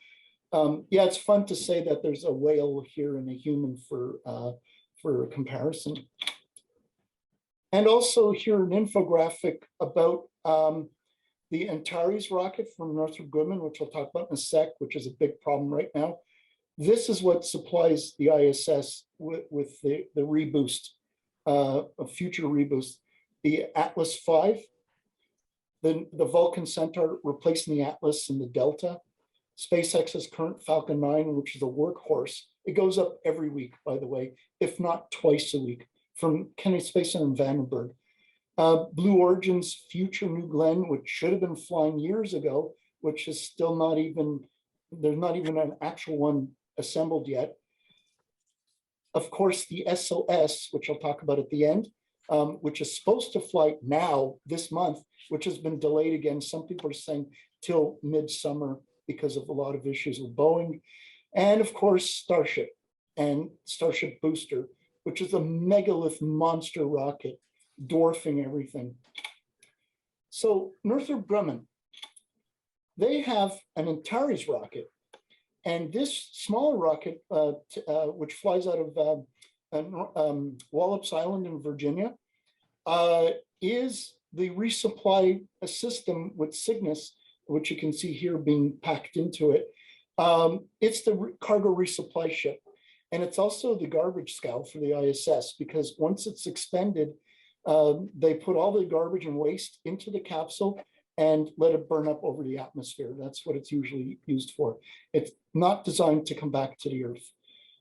Yeah, it's fun to say that there's a whale here and a human for a comparison. And also here an infographic about the Antares rocket from Northrop Grumman, which I'll talk about in a sec, which is a big problem right now. This is what supplies the ISS with the reboost, a future reboost. The Atlas V, the Vulcan Centaur replacing the Atlas and the Delta. SpaceX's current Falcon 9, which is a workhorse. It goes up every week, by the way, if not twice a week, from Kennedy Space Center in Vandenberg. Blue Origin's future New Glenn, which should have been flying years ago, which is still not even, there's not even an actual one assembled yet. Of course, the SOS, which I'll talk about at the end, which is supposed to fly now, this month, which has been delayed again. Some people are saying till midsummer because of a lot of issues with Boeing. And of course, Starship and Starship Booster, which is a megalith monster rocket, dwarfing everything. So Northrop Grumman, they have an Antares rocket. And this smaller rocket, which flies out of Wallops Island in Virginia, is the resupply system with Cygnus, which you can see here being packed into it. It's the cargo resupply ship. And it's also the garbage scow for the ISS, because once it's expended, they put all the garbage and waste into the capsule and let it burn up over the atmosphere. That's what it's usually used for. It's not designed to come back to the Earth,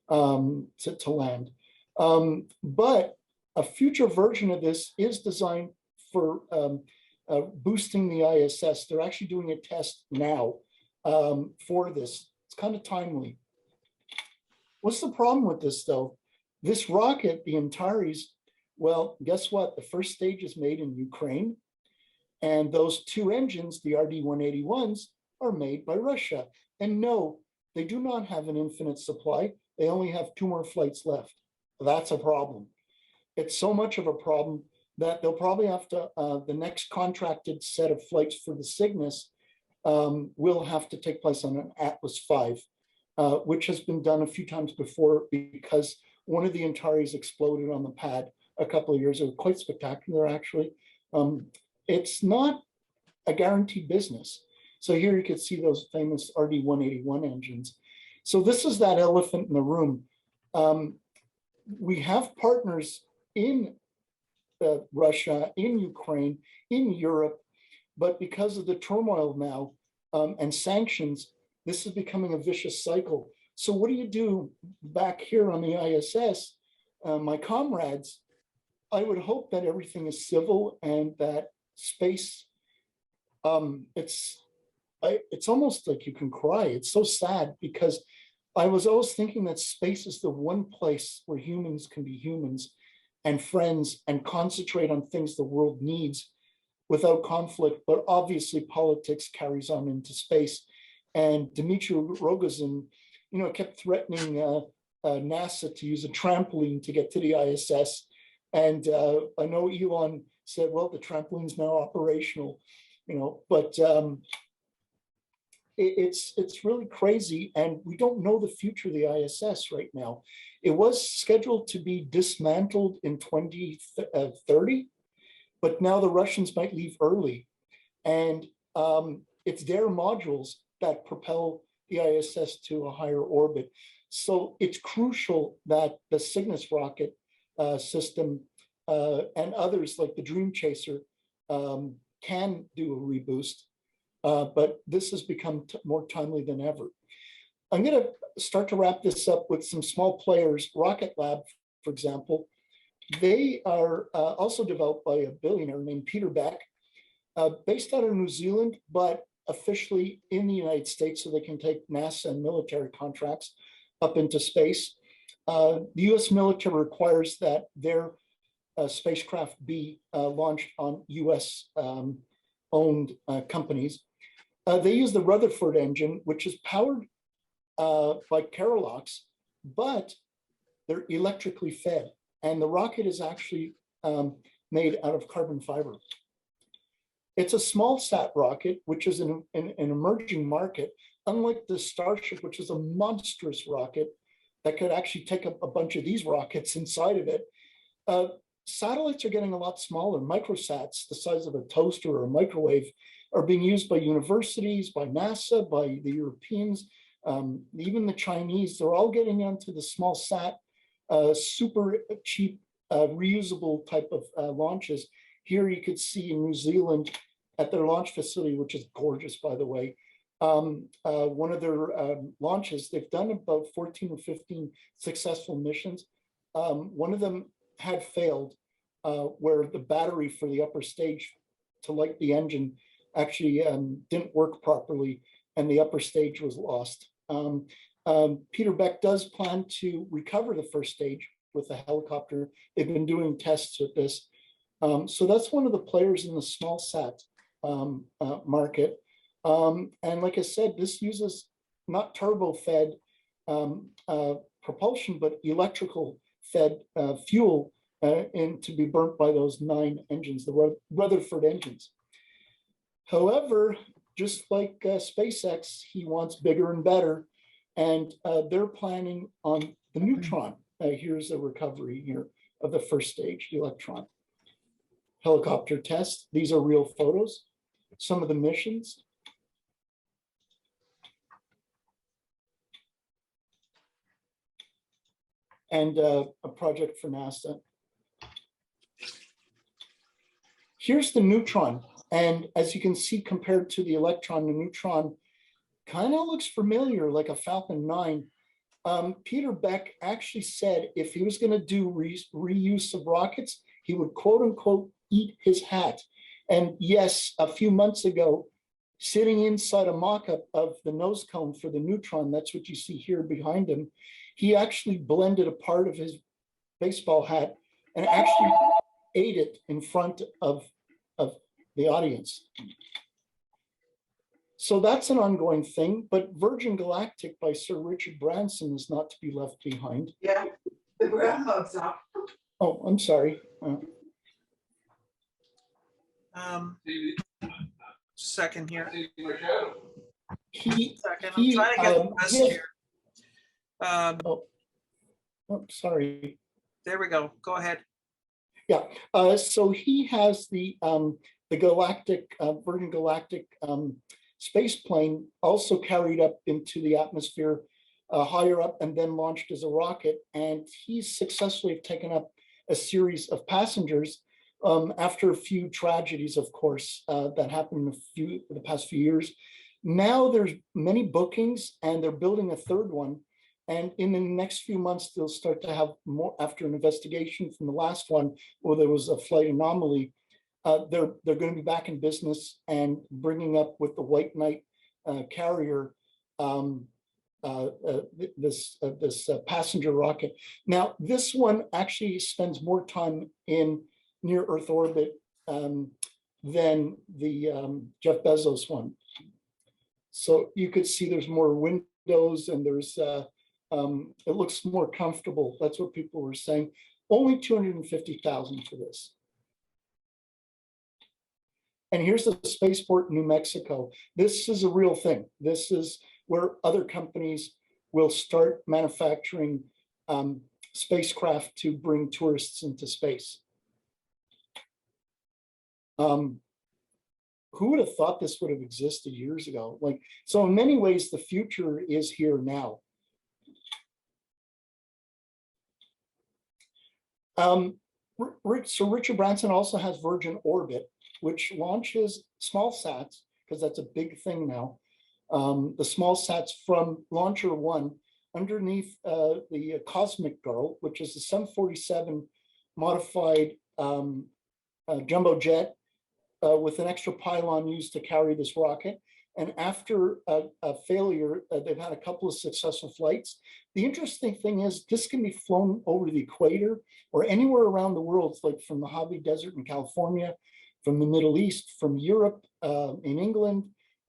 to land. But a future version of this is designed for boosting the ISS. They're actually doing a test now for this. It's kind of timely. What's the problem with this though? This rocket, the Antares, well, guess what? The first stage is made in Ukraine. And those two engines, the RD-181s, are made by Russia. And no, they do not have an infinite supply. They only have 2 more flights left. That's a problem. It's so much of a problem that they'll probably have to, the next contracted set of flights for the Cygnus will have to take place on an Atlas V, which has been done a few times before because one of the Antares exploded on the pad a couple of years ago. Quite spectacular, actually. It's not a guaranteed business. So here you can see those famous RD-181 engines. So this is that elephant in the room. We have partners in Russia, in Ukraine, in Europe, but because of the turmoil now and sanctions, this is becoming a vicious cycle. So what do you do back here on the ISS? My comrades, I would hope that everything is civil and that space, it's almost like you can cry. It's so sad because I was always thinking that space is the one place where humans can be humans and friends and concentrate on things the world needs without conflict. But obviously politics carries on into space. And Dmitry Rogozin, kept threatening NASA to use a trampoline to get to the ISS. And I know Elon said, well, the trampoline's now operational, but it's really crazy. And we don't know the future of the ISS right now. It was scheduled to be dismantled in 2030, but now the Russians might leave early. And it's their modules that propel the ISS to a higher orbit. So it's crucial that the Cygnus rocket system and others like the Dream Chaser can do a reboost, but this has become more timely than ever. I'm going to start to wrap this up with some small players. Rocket Lab, for example, they are also developed by a billionaire named Peter Beck, based out of New Zealand, but officially in the United States, so they can take NASA and military contracts up into space. The US military requires that their spacecraft be launched on US owned companies. They use the Rutherford engine, which is powered by Kerolox, but they're electrically fed. And the rocket is actually made out of carbon fiber. It's a small sat rocket, which is an emerging market, unlike the Starship, which is a monstrous rocket that could actually take up a bunch of these rockets inside of it. Satellites are getting a lot smaller. Microsats, the size of a toaster or a microwave, are being used by universities, by NASA, by the Europeans, even the Chinese. They're all getting onto the small sat, super cheap, reusable type of launches. Here you could see in New Zealand at their launch facility, which is gorgeous, by the way, one of their launches, they've done about 14 or 15 successful missions. One of them had failed, where the battery for the upper stage to light the engine actually didn't work properly, and the upper stage was lost. Peter Beck does plan to recover the first stage with a helicopter. They've been doing tests with this. So that's one of the players in the small sat market. And like I said, this uses not turbo-fed propulsion, but electrical fed fuel and to be burnt by those 9 engines, the Rutherford engines. However, just like SpaceX, he wants bigger and better, and they're planning on the Neutron. Here's a recovery here of the first stage, the Electron. Helicopter test. These are real photos. Some of the missions. And a project for NASA. Here's the Neutron. And as you can see, compared to the Electron, the Neutron kind of looks familiar, like a Falcon 9. Peter Beck actually said if he was going to do reuse of rockets, he would quote unquote eat his hat. And yes, a few months ago, sitting inside a mock-up of the nose cone for the Neutron, that's what you see here behind him, he actually blended a part of his baseball hat and actually ate it in front of the audience. So that's an ongoing thing, but Virgin Galactic by Sir Richard Branson is not to be left behind. Yeah, the groundhog's up. Oh, I'm sorry. Second here. He, Second. I'm he, trying to get the best yes. here. Oh, sorry. There we go. Go ahead. Yeah. So he has the Galactic Virgin Galactic space plane also carried up into the atmosphere higher up and then launched as a rocket. And he's successfully taken up a series of passengers after a few tragedies, of course, that happened in the past few years. Now there's many bookings and they're building a third one. And in the next few months, they'll start to have more after an investigation from the last one where there was a flight anomaly. They're going to be back in business and bringing up with the White Knight carrier this passenger rocket. Now, this one actually spends more time in near Earth orbit than the Jeff Bezos one. So you could see there's more windows and there's it looks more comfortable. That's what people were saying. Only $250,000 for this. And here's the spaceport in New Mexico. This is a real thing. This is where other companies will start manufacturing spacecraft to bring tourists into space. Who would have thought this would have existed years ago? Like, so in many ways, the future is here now. So Richard Branson also has Virgin Orbit, which launches small sats, because that's a big thing now. The small sats from Launcher 1 underneath the Cosmic Girl, which is the 747 modified jumbo jet with an extra pylon used to carry this rocket. And after a failure, they've had a couple of successful flights. The interesting thing is this can be flown over the equator or anywhere around the world, like from the Mojave Desert in California, from the Middle East, from Europe, in England,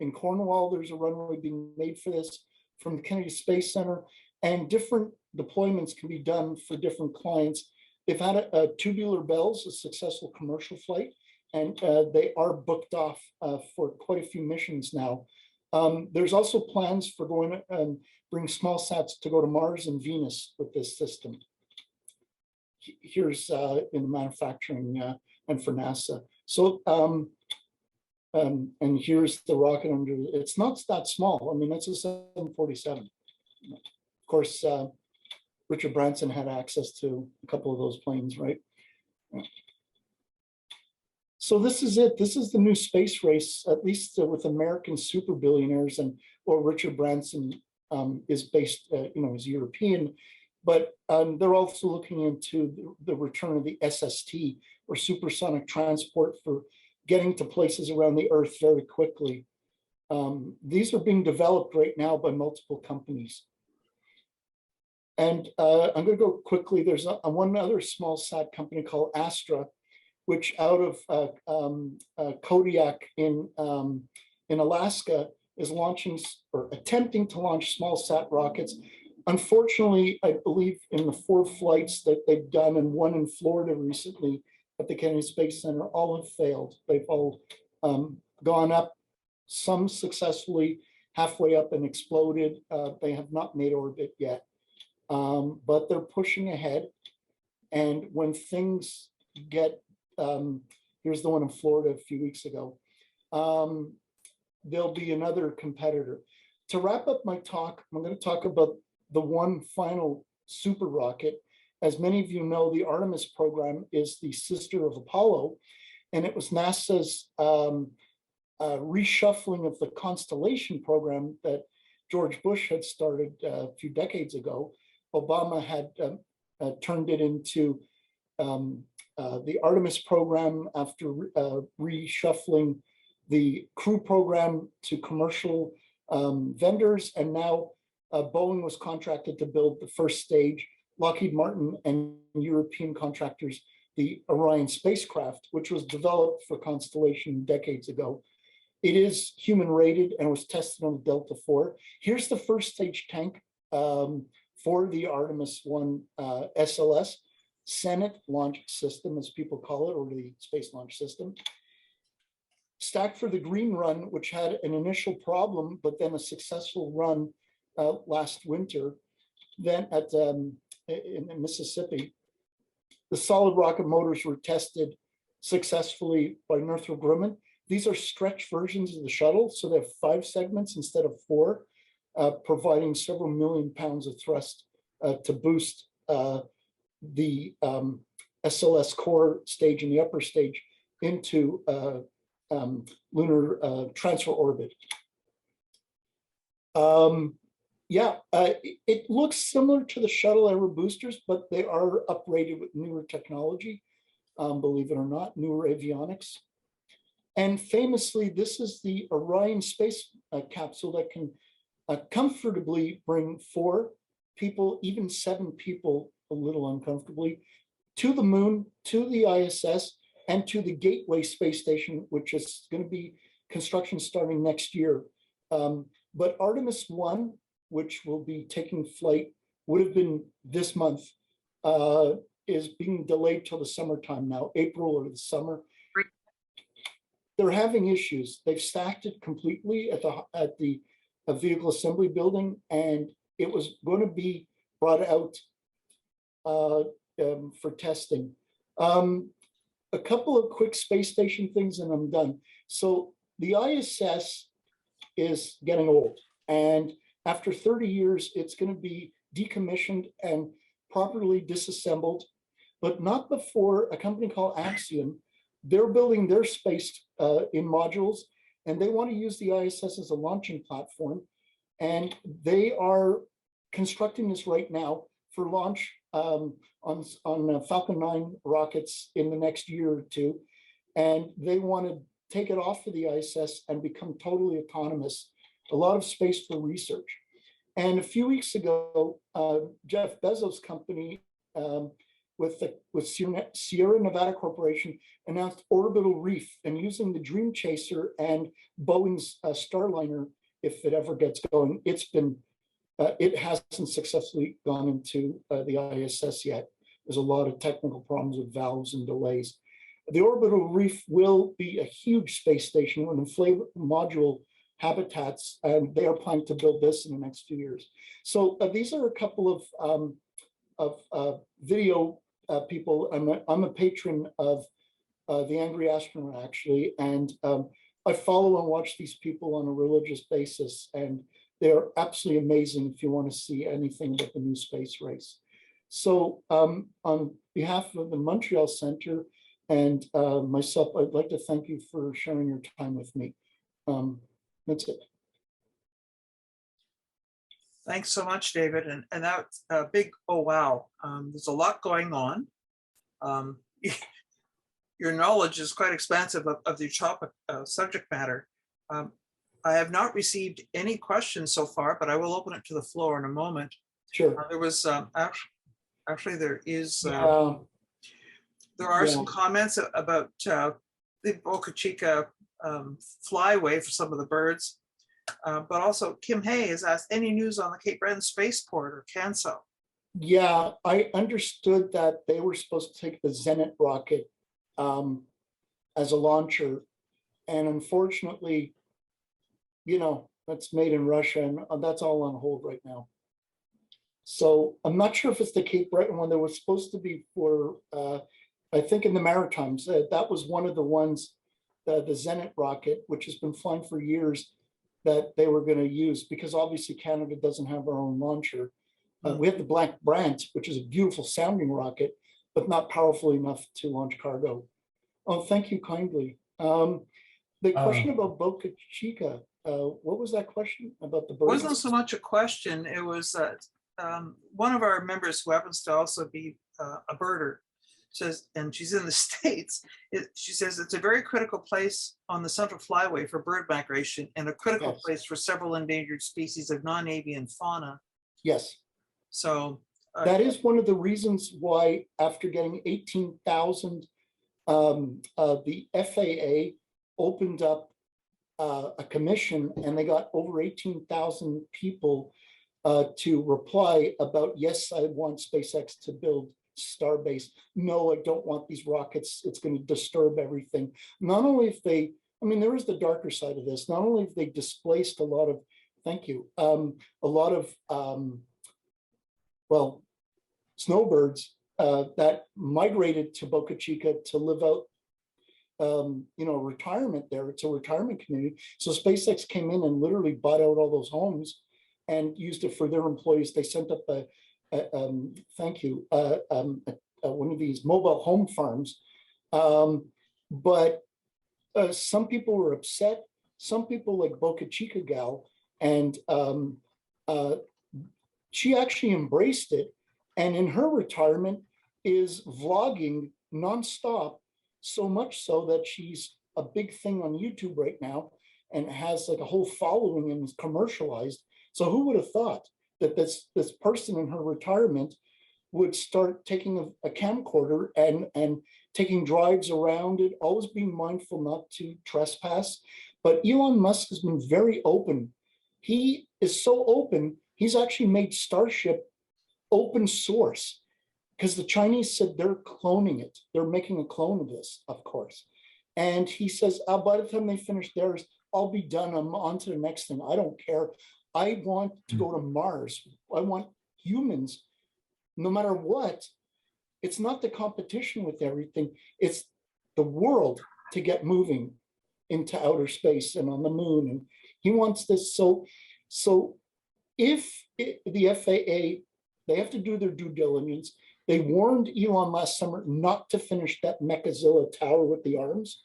In Cornwall, there's a runway being made for this from the Kennedy Space Center, and different deployments can be done for different clients. They've had a Tubular Bells, a successful commercial flight, and they are booked off for quite a few missions now. There's also plans for going to bring small sats to go to Mars and Venus with this system. Here's in the manufacturing and for NASA. So, and here's the rocket under, it's not that small. I mean, that's a 747. Of course, Richard Branson had access to a couple of those planes, right? So this is it. This is the new space race, at least with American super billionaires, and or Richard Branson is based, is European, but they're also looking into the return of the SST, or supersonic transport, for getting to places around the Earth very quickly. These are being developed right now by multiple companies. And I'm going to go quickly. There's one other small sat company called Astra, which out of Kodiak in Alaska is launching or attempting to launch small sat rockets. Unfortunately, I believe in the 4 flights that they've done, and one in Florida recently at the Kennedy Space Center, all have failed. They've all gone up, some successfully halfway up and exploded. They have not made orbit yet, but they're pushing ahead. And when things get, here's the one in Florida a few weeks ago, there'll be another competitor. To wrap up my talk, I'm going to talk about the one final super rocket. As many of you know, the Artemis program is the sister of Apollo, and it was NASA's reshuffling of the Constellation program that George Bush had started a few decades ago. Obama had turned it into the Artemis program after reshuffling the Crew program to commercial vendors, and now Boeing was contracted to build the first stage. Lockheed Martin and European contractors, the Orion spacecraft, which was developed for Constellation decades ago. It is human rated and was tested on Delta IV. Here's the first stage tank for the Artemis 1 SLS, Senate Launch System, as people call it, or the Space Launch System. Stacked for the Green Run, which had an initial problem, but then a successful run last winter. Then at in Mississippi, the solid rocket motors were tested successfully by Northrop Grumman. These are stretch versions of the shuttle, so they have 5 segments instead of 4, providing several million pounds of thrust to boost the SLS core stage and the upper stage into lunar transfer orbit. It looks similar to the shuttle Aero boosters, but they are uprated with newer technology, believe it or not, newer avionics. And famously, this is the Orion space capsule that can comfortably bring 4 people, even 7 people, a little uncomfortably, to the moon, to the ISS, and to the Gateway space station, which is going to be construction starting next year. But Artemis 1, which will be taking flight, would have been this month, is being delayed till the summertime now, April or the summer. They're having issues. They've stacked it completely at the vehicle assembly building, and it was going to be brought out for testing. A couple of quick space station things and I'm done. So the ISS is getting old, and after 30 years, it's going to be decommissioned and properly disassembled, but not before a company called Axiom. They're building their space in modules, and they want to use the ISS as a launching platform. And they are constructing this right now for launch on Falcon 9 rockets in the next year or 2. And they want to take it off of the ISS and become totally autonomous. A lot of space for research. And a few weeks ago, Jeff Bezos' company with Sierra Nevada Corporation announced orbital reef, and using the Dream Chaser and Boeing's Starliner, if it ever gets going, it hasn't successfully gone into the ISS yet. There's a lot of technical problems with valves and delays. The orbital reef will be a huge space station with inflatable module habitats, and they are planning to build this in the next few years. So these are a couple of video people. I'm a patron of the Angry Astronaut, actually, and I follow and watch these people on a religious basis, and they're absolutely amazing if you want to see anything about the new space race. So on behalf of the Montreal Center and myself, I'd like to thank you for sharing your time with me. That's it. Thanks so much, David. And that's a big, oh, wow. There's a lot going on. Your knowledge is quite expansive of the topic, subject matter. I have not received any questions so far, but I will open it to the floor in a moment. Sure. There was actually there is Yeah. there are Yeah. some comments about the Boca Chica flyway for some of the birds, but also Kim Hay has asked, any news on the Cape Breton spaceport or CANSO? Yeah, I understood that they were supposed to take the Zenit rocket as a launcher, and unfortunately, you know, that's made in Russia, and that's all on hold right now. So I'm not sure if it's the Cape Breton one. That was supposed to be for, I think, in the Maritimes. That was one of the ones, the Zenit rocket, which has been flying for years, that they were going to use, because obviously Canada doesn't have our own launcher. We have the Black Brant, which is a beautiful sounding rocket, but not powerful enough to launch cargo. Oh, thank you kindly. The question about Boca Chica, what was that question about the It birds? wasn't so much a question. It was one of our members who happens to also be a birder says, and she's in the States, she says it's a very critical place on the Central Flyway for bird migration, and a critical Yes. place for several endangered species of non-avian fauna. Yes. So That is one of the reasons why, after getting 18,000, the FAA opened up a commission, and they got over 18,000 people to reply about, yes, I want SpaceX to build Starbase. No, I don't want these rockets. It's going to disturb everything. Not only if they, I mean, there is the darker side of this. Not only if they displaced a lot of, thank you, a lot of, well, snowbirds that migrated to Boca Chica to live out, you know, retirement there. It's a retirement community. So SpaceX came in and literally bought out all those homes and used it for their employees. They sent up thank you, one of these mobile home farms. But some people were upset. Some people, like Boca Chica gal, and she actually embraced it, and in her retirement is vlogging nonstop, so much so that she's a big thing on YouTube right now and has like a whole following and is commercialized. So who would have thought that this person in her retirement would start taking a camcorder and taking drives around it, always being mindful not to trespass. But Elon Musk has been very open. He is so open, he's actually made Starship open source, because the Chinese said they're cloning it. They're making a clone of this, of course. And he says, by the time they finish theirs, I'll be done. I'm on to the next thing. I don't care. I want to go to Mars. I want humans, no matter what. It's not the competition with everything. It's the world to get moving into outer space and on the moon. And he wants this. So if the FAA, they have to do their due diligence. They warned Elon last summer not to finish that Mechazilla tower with the arms.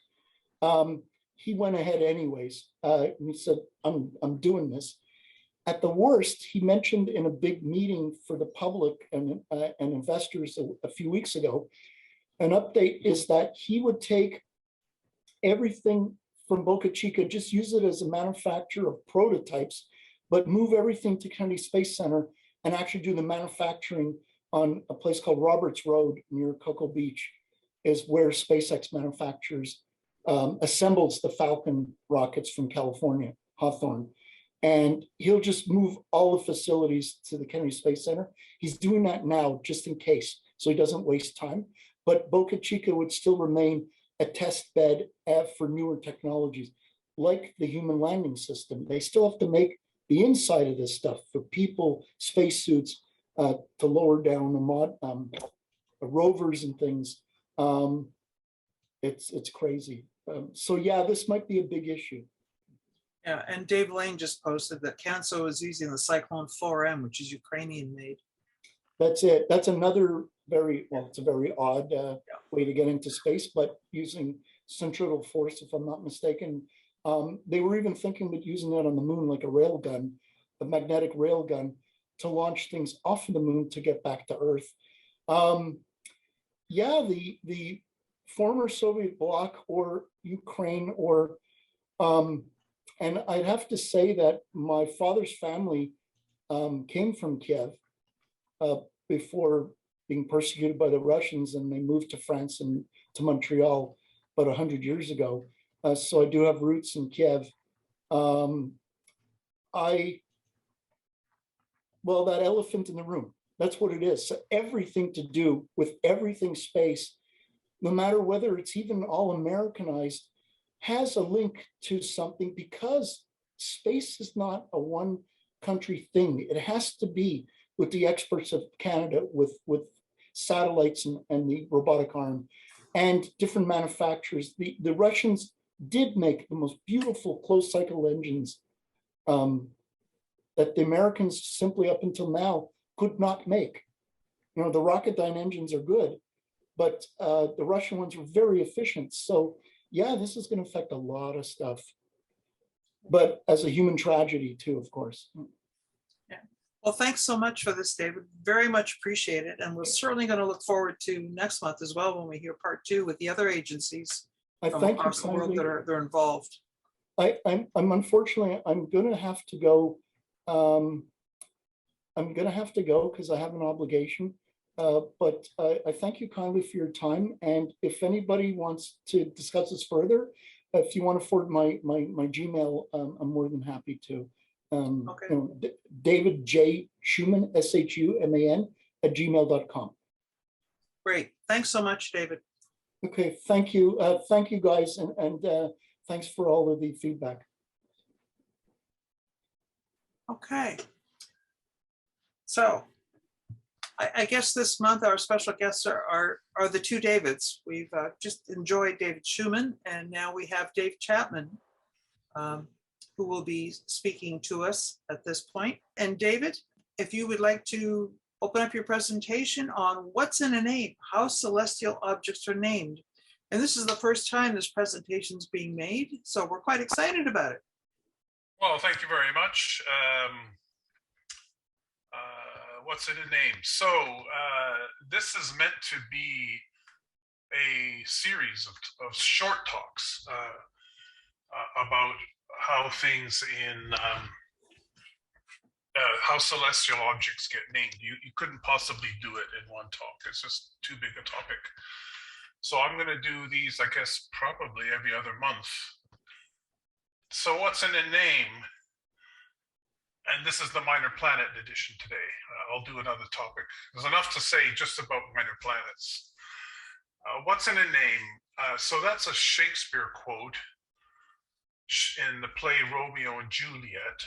He went ahead anyways. And he said, I'm doing this. At the worst, he mentioned in a big meeting for the public and investors a few weeks ago, an update is that he would take everything from Boca Chica, just use it as a manufacturer of prototypes, but move everything to Kennedy Space Center and actually do the manufacturing on a place called Roberts Road near Cocoa Beach is where SpaceX manufactures, assembles the Falcon rockets from California, Hawthorne. And he'll just move all the facilities to the Kennedy Space Center. He's doing that now just in case, so he doesn't waste time. But Boca Chica would still remain a test bed for newer technologies, like the human landing system. They still have to make the inside of this stuff for people, spacesuits, to lower down the rovers and things. It's crazy. So yeah, this might be a big issue. Yeah, and Dave Lane just posted that Canso is using the Cyclone 4M, which is Ukrainian made. That's it. That's another very, well, it's a very odd way to get into space, but using centrifugal force, if I'm not mistaken. They were even thinking about using it on the moon, like a rail gun, a magnetic rail gun, to launch things off of the moon to get back to Earth. Yeah, the former Soviet bloc or Ukraine or, and I'd have to say that my father's family came from Kiev before being persecuted by the Russians, and they moved to France and to Montreal about 100 years ago. So I do have roots in Kiev. Well, that elephant in the room, that's what it is. So everything to do with everything space, no matter whether it's even all Americanized, has a link to something, because space is not a one country thing. It has to be with the experts of Canada, with satellites and the robotic arm and different manufacturers. The Russians did make the most beautiful closed cycle engines that the Americans simply up until now could not make. You know, the Rocketdyne engines are good, but the Russian ones were very efficient. So yeah, this is going to affect a lot of stuff, but as a human tragedy too, of course. Yeah. Well, thanks so much for this, David. Very much appreciate it. And we're certainly going to look forward to next month as well, when we hear part 2 with the other agencies from across the world that are involved. I'm unfortunately, I'm going to have to go. I'm going to have to go because I have an obligation. But I thank you kindly for your time. And if anybody wants to discuss this further, if you want to forward my Gmail, I'm more than happy to. Okay. You know, David J. Shuman, SHUMAN @gmail.com. Great. Thanks so much, David. Okay, thank you. Thank you guys. And thanks for all of the feedback. Okay. So I guess this month our special guests are the 2 Davids. We've just enjoyed David Shuman, and now we have Dave Chapman, who will be speaking to us at this point. And David, if you would like to open up your presentation on what's in a name, how celestial objects are named. And this is the first time this presentation is being made, so we're quite excited about it. Well, thank you very much. What's in a name? So this is meant to be a series of short talks about how things in how celestial objects get named. You couldn't possibly do it in one talk. It's just too big a topic. So I'm going to do these, I guess, probably every other month. So what's in a name? And this is the minor planet edition today. I'll do another topic. There's enough to say just about minor planets. What's in a name? So that's a Shakespeare quote in the play Romeo and Juliet.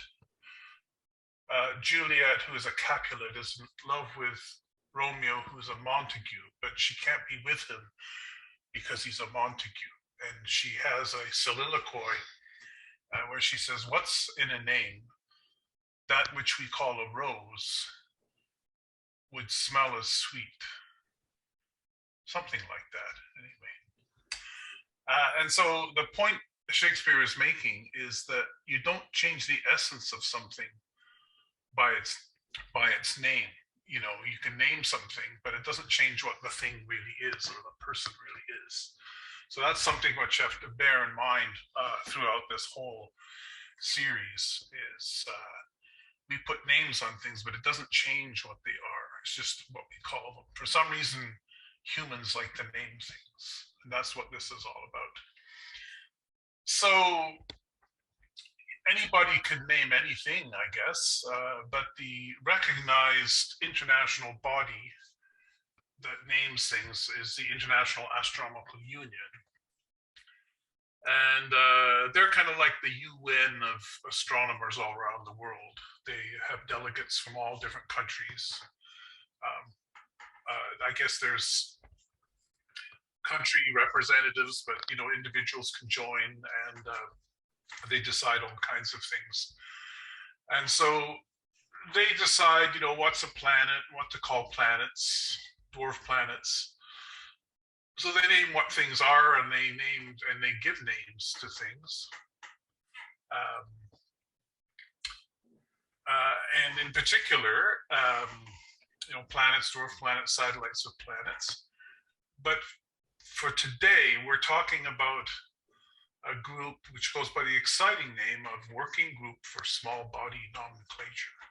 Juliet, who is a Capulet, is in love with Romeo, who's a Montague, but she can't be with him because he's a Montague. And she has a soliloquy where she says, what's in a name? That which we call a rose would smell as sweet. Something like that, anyway. And so the point Shakespeare is making is that you don't change the essence of something by its name. You know, you can name something, but it doesn't change what the thing really is or the person really is. So that's something which you have to bear in mind throughout this whole series is we put names on things, but it doesn't change what they are. It's just what we call them. For some reason, humans like to name things, and that's what this is all about. So anybody could name anything, I guess, but the recognized international body that names things is the International Astronomical Union. And they're kind of like the UN of astronomers all around the world. They have delegates from all different countries. I guess there's country representatives, but individuals can join, and they decide all kinds of things. And so they decide, what's a planet, what to call planets, dwarf planets. So they name what things are, and they give names to things. And in particular, planets, dwarf planets, satellites of planets. But for today, we're talking about a group which goes by the exciting name of Working Group for Small Body Nomenclature.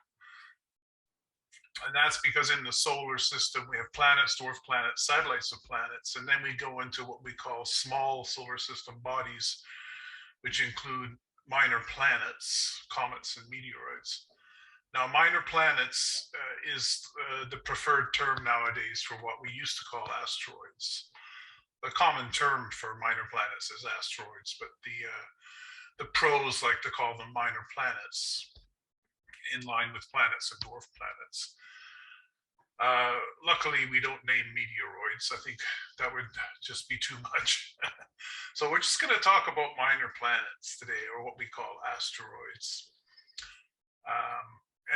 And that's because in the solar system, we have planets, dwarf planets, satellites of planets, and then we go into what we call small solar system bodies, which include minor planets, comets, and meteoroids. Now, minor planets is the preferred term nowadays for what we used to call asteroids. The common term for minor planets is asteroids, but the pros like to call them minor planets, in line with planets and dwarf planets. Luckily, we don't name meteoroids. I think that would just be too much. So we're just going to talk about minor planets today, or what we call asteroids.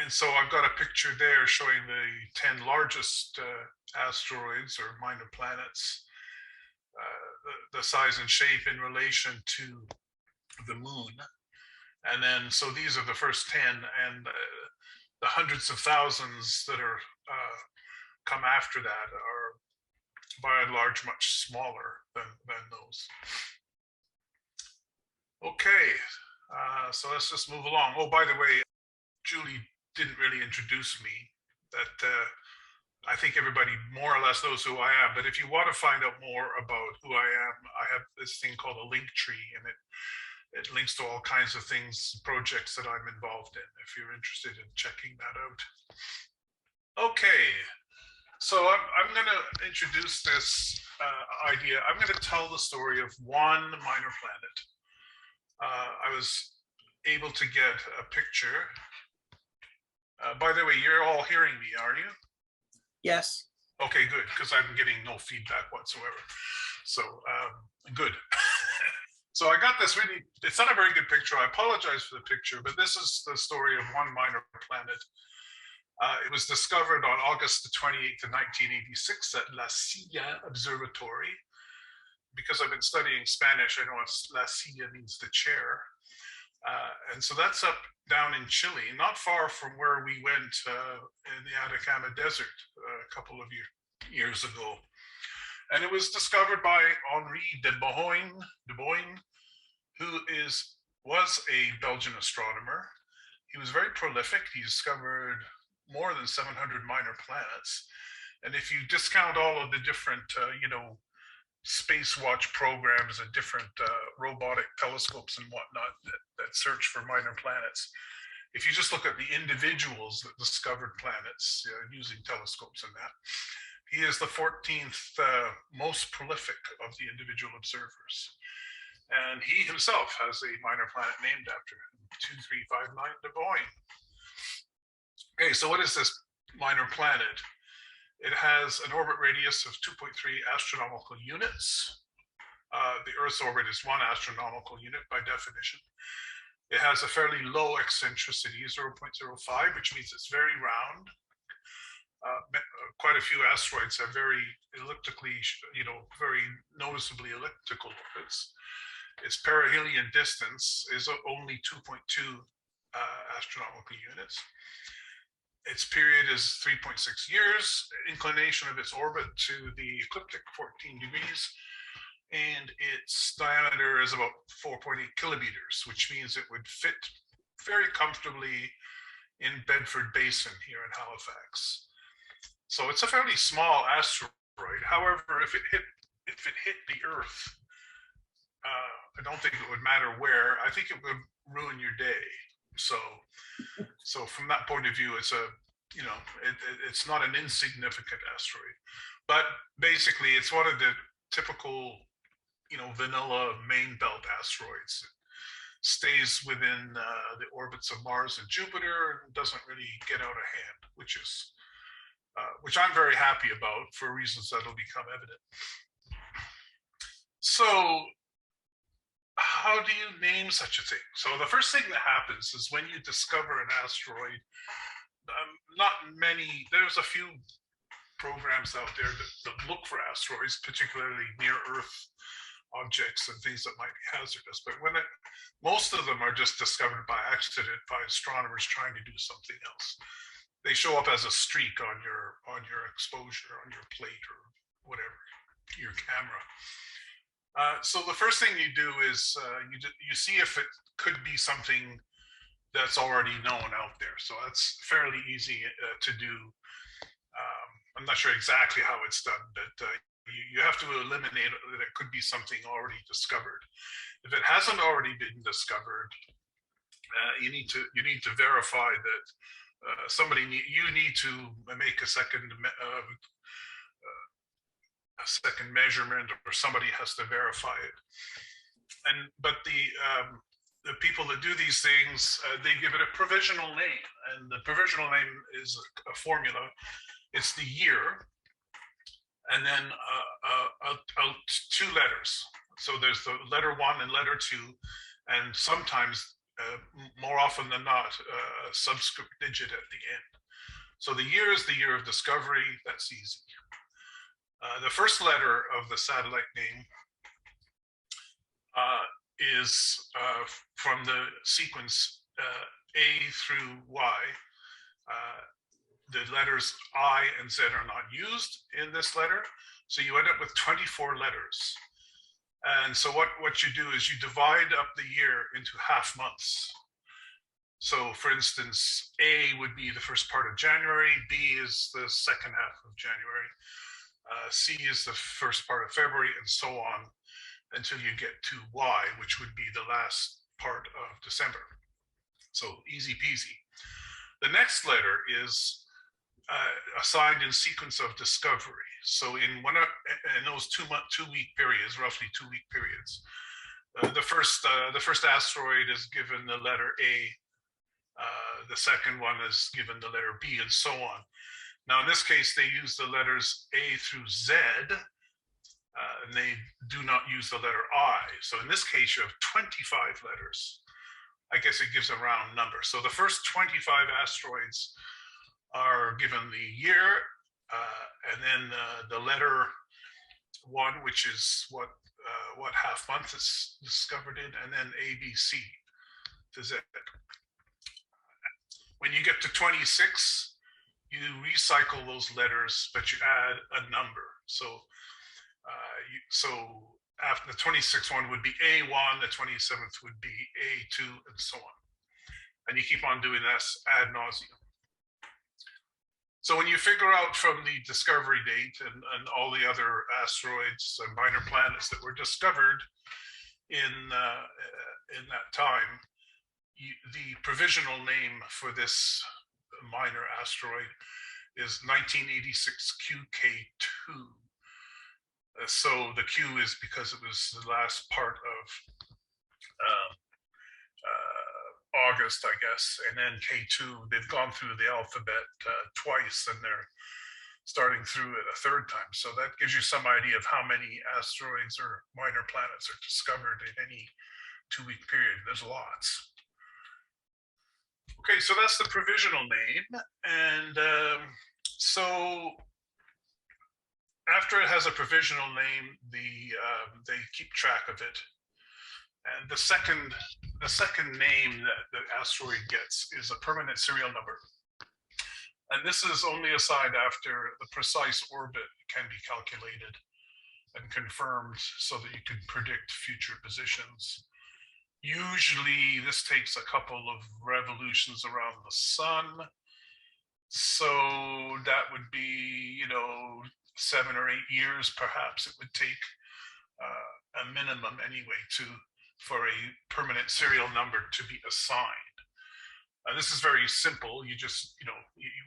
And so I've got a picture there showing the 10 largest asteroids or minor planets, the size and shape in relation to the moon. And then, so these are the first 10, and the hundreds of thousands that are come after that are by and large much smaller than those. Okay, so let's just move along. Oh, by the way, Judy didn't really introduce me. That I think everybody more or less knows who I am, but if you want to find out more about who I am, I have this thing called a link tree, and it links to all kinds of things, projects that I'm involved in, if you're interested in checking that out. Okay, so I'm going to introduce this idea. I'm going to tell the story of one minor planet. I was able to get a picture. By the way, you're all hearing me, are you? Yes. Okay, good, because I'm getting no feedback whatsoever. So good. So I got this really, it's not a very good picture. I apologize for the picture, but this is the story of one minor planet. It was discovered on August the 28th of 1986 at La Silla Observatory. Because I've been studying Spanish, I know what La Silla means the chair. And so that's up down in Chile, not far from where we went in the Atacama Desert a couple of years ago. And it was discovered by Henri de Boyne, who was a Belgian astronomer. He was very prolific. He discovered more than 700 minor planets. And if you discount all of the different, space watch programs and different robotic telescopes and whatnot that search for minor planets, if you just look at the individuals that discovered planets using telescopes and that, he is the 14th most prolific of the individual observers. And he himself has a minor planet named after him, 2359 de Boyne. Okay, so what is this minor planet? It has an orbit radius of 2.3 astronomical units. The Earth's orbit is 1 astronomical unit by definition. It has a fairly low eccentricity, 0.05, which means it's very round. Quite a few asteroids have very elliptically, very noticeably elliptical orbits. Its perihelion distance is only 2.2 astronomical units. Its period is 3.6 years, inclination of its orbit to the ecliptic 14 degrees, and its diameter is about 4.8 kilometers, which means it would fit very comfortably in Bedford Basin here in Halifax. So it's a fairly small asteroid. However, if it hit the Earth, I don't think it would matter where. I think it would ruin your day. So from that point of view, it's it's not an insignificant asteroid, but basically it's one of the typical, vanilla main belt asteroids. It stays within the orbits of Mars and Jupiter and doesn't really get out of hand, which I'm very happy about for reasons that'll become evident. So how do you name such a thing? So the first thing that happens is when you discover an asteroid, there's a few programs out there that look for asteroids, particularly near Earth objects and things that might be hazardous. But most of them are just discovered by accident by astronomers trying to do something else. They show up as a streak on your exposure, on your plate or whatever, your camera. So the first thing you do is you see if it could be something that's already known out there. So that's fairly easy to do. I'm not sure exactly how it's done, but you have to eliminate that it could be something already discovered. If it hasn't already been discovered, you need to verify that you need to make a second measurement, or somebody has to verify it. But the people that do these things, they give it a provisional name, and the provisional name is a formula. It's the year, and then two letters. So there's the letter 1 and letter 2, and sometimes, more often than not, a subscript digit at the end. So the year is the year of discovery. That's easy. The first letter of the satellite name is from the sequence A through Y. The letters I and Z are not used in this letter, so you end up with 24 letters. And so what you do is you divide up the year into half months. So for instance, A would be the first part of January, B is the second half of January, C is the first part of February, and so on until you get to Y, which would be the last part of December. So easy peasy. The next letter is assigned in sequence of discovery. So in those 2 week periods, roughly 2 week periods, the first asteroid is given the letter A, the second one is given the letter B, and so on. Now in this case, they use the letters A through Z, and they do not use the letter I. So in this case, you have 25 letters. I guess it gives a round number. So the first 25 asteroids are given the year, and then the letter 1, which is what half month is discovered in, and then A, B, C to Z. When you get to 26, you recycle those letters, but you add a number. So after the 26th one would be A1, the 27th would be A2, and so on. And you keep on doing this ad nauseum. So when you figure out from the discovery date and all the other asteroids and minor planets that were discovered in that time, the provisional name for this minor asteroid is 1986 QK2. So the Q is because it was the last part of August, I guess, and then K2, they've gone through the alphabet twice, and they're starting through it a third time. So that gives you some idea of how many asteroids or minor planets are discovered in any 2 week period. There's lots. Okay, so that's the provisional name. And so after it has a provisional name, they keep track of it. And the second name that the asteroid gets is a permanent serial number. And this is only assigned after the precise orbit can be calculated and confirmed so that you can predict future positions. Usually this takes a couple of revolutions around the sun. So that would be, 7 or 8 years, perhaps it would take a minimum anyway for a permanent serial number to be assigned. This is very simple. You just,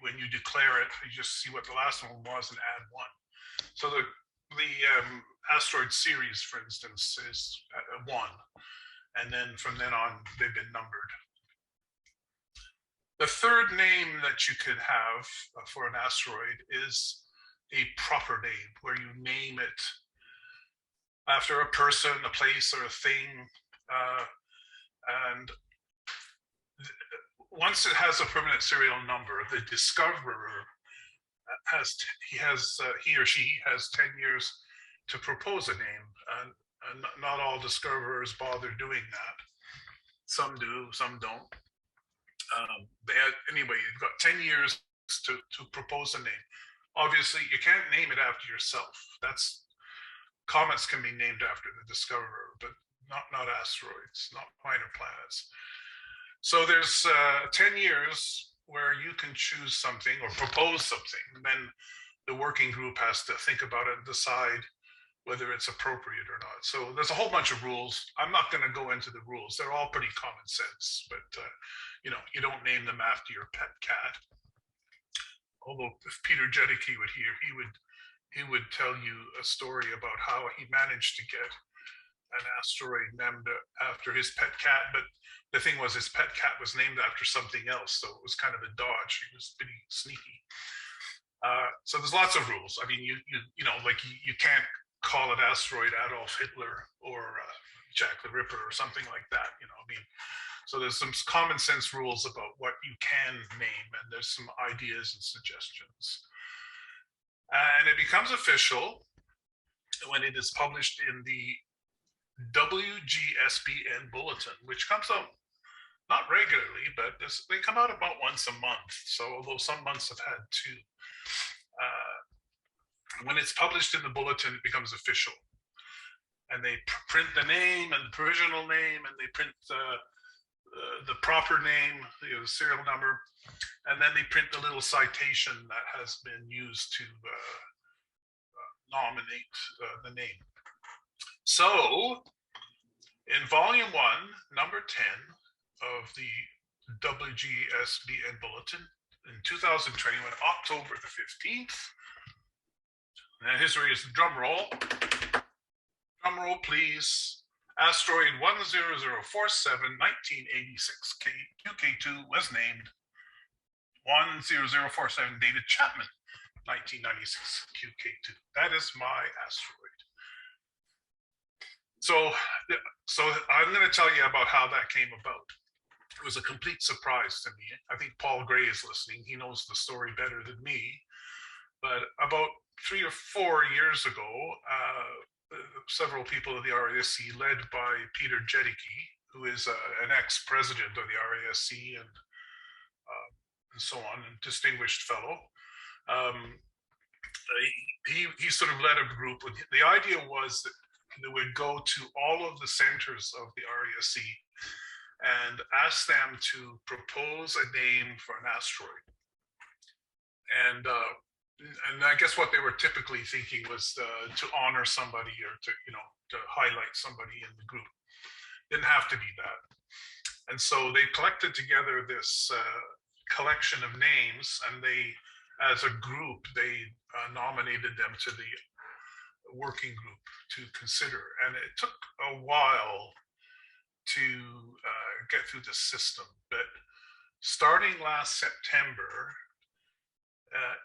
when you declare it, you just see what the last one was and add one. So the asteroid series, for instance, is 1. And then from then on, they've been numbered. The third name that you could have for an asteroid is a proper name, where you name it after a person, a place, or a thing. And once it has a permanent serial number, the discoverer he or she has 10 years to propose a name. And not all discoverers bother doing that. Some do, some don't. Anyway, you've got 10 years to propose a name. Obviously, you can't name it after yourself. Comets can be named after the discoverer, but not asteroids, not minor planets. So there's 10 years where you can choose something or propose something, and then the working group has to think about it and decide whether it's appropriate or not. So there's a whole bunch of rules. I'm not going to go into the rules. They're all pretty common sense, but you don't name them after your pet cat. Although if Peter Jedicke were here, he would tell you a story about how he managed to get an asteroid named after his pet cat, but the thing was his pet cat was named after something else, so it was kind of a dodge. He was pretty sneaky. So there's lots of rules. I mean, you can't call it asteroid Adolf Hitler or Jack the Ripper or something like that. So there's some common sense rules about what you can name, and there's some ideas and suggestions. And it becomes official when it is published in the WGSBN bulletin, which comes out not regularly, but they come out about once a month. So although some months have had 2, when it's published in the bulletin, it becomes official. And they print the name and the provisional name, and they print the proper name, the serial number, and then they print the little citation that has been used to nominate the name. So in volume 1, number 10 of the WGSBN bulletin in 2021, October the 15th, and history is the drum roll. Drum roll, please. Asteroid 10047, 1986 QK2 was named 10047 David Chapman, 1996 QK2. That is my asteroid. So I'm going to tell you about how that came about. It was a complete surprise to me. I think Paul Gray is listening. He knows the story better than me. But about 3 or 4 years ago, several people of the RASC, led by Peter Jedicke, who is an ex-president of the RASC and so on, and distinguished fellow. He sort of led a group. The idea was that they would go to all of the centers of the RASC and ask them to propose a name for an asteroid. And I guess what they were typically thinking was to honor somebody or to highlight somebody in the group. Didn't have to be that. And so they collected together this collection of names, and they, as a group, they nominated them to the working group to consider. And it took a while to get through the system, but starting last September,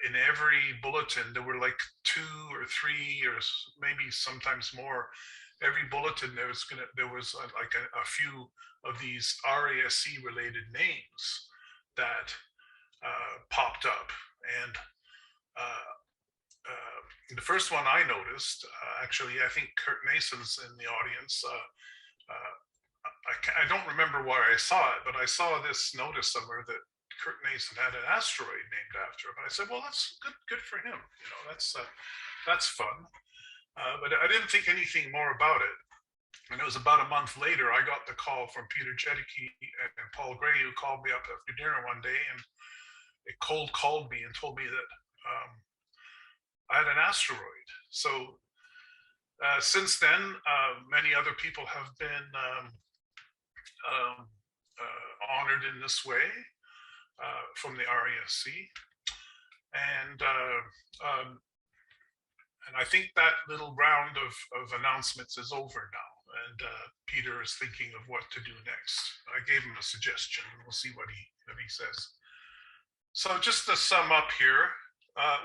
in every bulletin, there were like 2 or 3 or maybe sometimes more. Every bulletin, there was like a few of these RASC related names that popped up. And the first one I noticed, actually, I think Kurt Mason's in the audience. I don't remember where I saw it, but I saw this notice somewhere that Kurt Mason had an asteroid named after him. And I said, well, that's good for him. That's fun. But I didn't think anything more about it. And it was about a month later, I got the call from Peter Jedicke and Paul Gray, who called me up after dinner one day, and they cold called me and told me that I had an asteroid. So since then, many other people have been honored in this way from the RASC. And I think that little round of announcements is over now. And Peter is thinking of what to do next. I gave him a suggestion. We'll see what he says. So just to sum up here,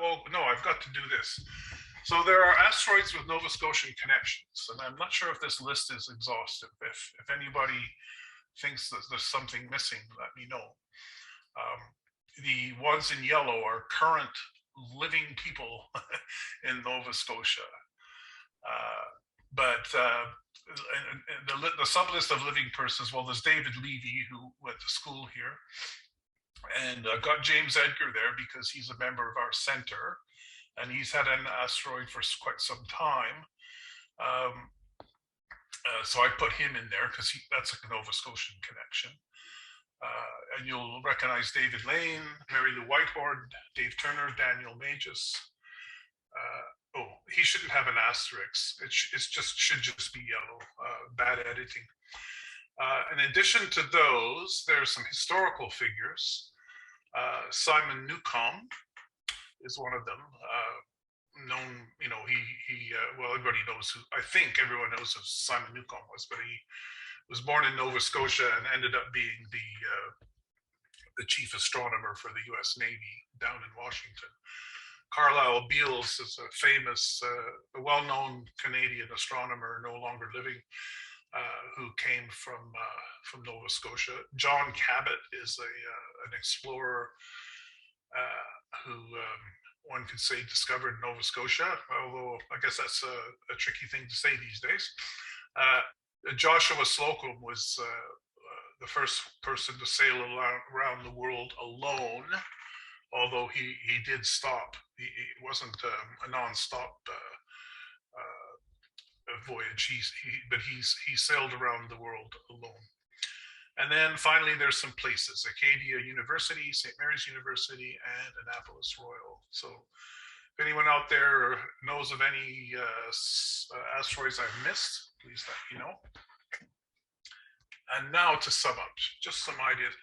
well, no, I've got to do this. So there are asteroids with Nova Scotian connections, and I'm not sure if this list is exhaustive. If anybody thinks that there's something missing, let me know. The ones in yellow are current living people in Nova Scotia. But the sublist of living persons, well, there's David Levy, who went to school here, and got James Edgar there because he's a member of our center, and he's had an asteroid for quite some time. So I put him in there because that's a Nova Scotian connection. And you'll recognize David Lane, Mary Lou Whitehorn, Dave Turner, Daniel Magis. Oh, he shouldn't have an asterisk. It should just be yellow. Bad editing. In addition to those, there's some historical figures. Simon Newcomb is one of them. Known, you know, well, everybody knows who. I think everyone knows who Simon Newcomb was, but he was born in Nova Scotia and ended up being the chief astronomer for the U.S. Navy down in Washington. Carlisle Beals is a famous, well-known Canadian astronomer, no longer living, who came from Nova Scotia. John Cabot is an explorer who one could say discovered Nova Scotia, although I guess that's a tricky thing to say these days. Joshua Slocum was the first person to sail around the world alone, although he did stop. It wasn't a non-stop voyage, but he sailed around the world alone. And then finally, there's some places: Acadia University, St. Mary's University, and Annapolis Royal. So if anyone out there knows of any asteroids I've missed, please let me know. And now to sum up, just some ideas.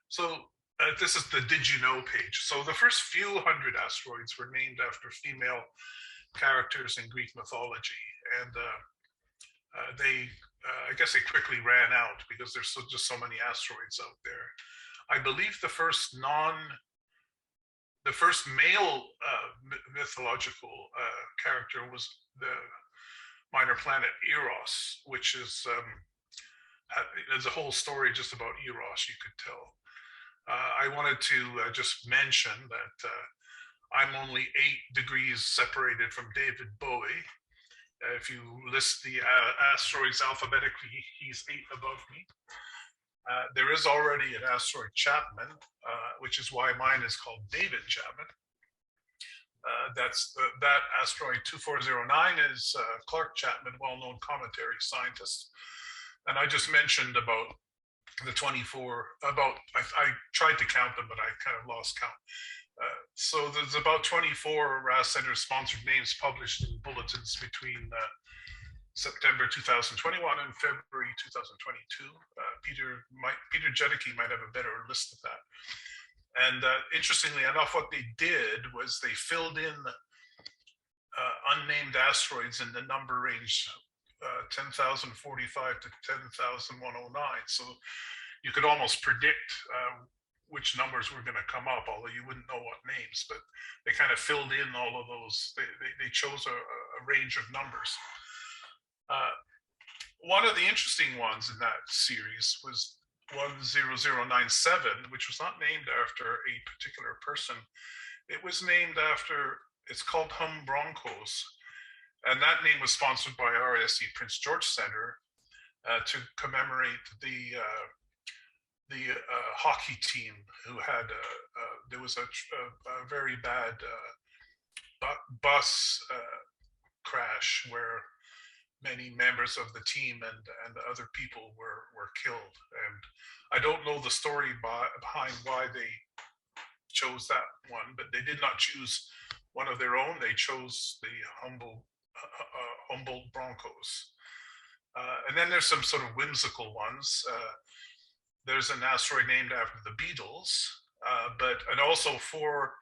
So this is the Did You Know page. So the first few hundred asteroids were named after female characters in Greek mythology. And I guess they quickly ran out because there's just so many asteroids out there. I believe the first male mythological character was the minor planet Eros, which is there's a whole story just about Eros, you could tell. I wanted to just mention that I'm only 8 degrees separated from David Bowie. If you list the asteroids alphabetically, he's 8 above me. There is already an asteroid Chapman, which is why mine is called David Chapman. That asteroid 2409 is Clark Chapman, well-known cometary scientist. And I just mentioned about the 24, I tried to count them, but I kind of lost count. So there's about 24 RASC Center sponsored names published in bulletins between September 2021 and February 2022. Peter Jedicke might have a better list of that. And interestingly enough, what they did was they filled in unnamed asteroids in the number range 10,045 to 10,109. So you could almost predict which numbers were going to come up, although you wouldn't know what names, but they kind of filled in all of those. They chose a range of numbers. One of the interesting ones in that series was 10097, which was not named after a particular person. It was named after, it's called Hum Broncos, and that name was sponsored by RASC Prince George Center to commemorate the hockey team who had there was a very bad bus crash where many members of the team and other people were killed. And I don't know the story behind why they chose that one, but they did not choose one of their own. They chose the Humboldt Broncos. And then there's some sort of whimsical ones. There's an asteroid named after the Beatles, and also 4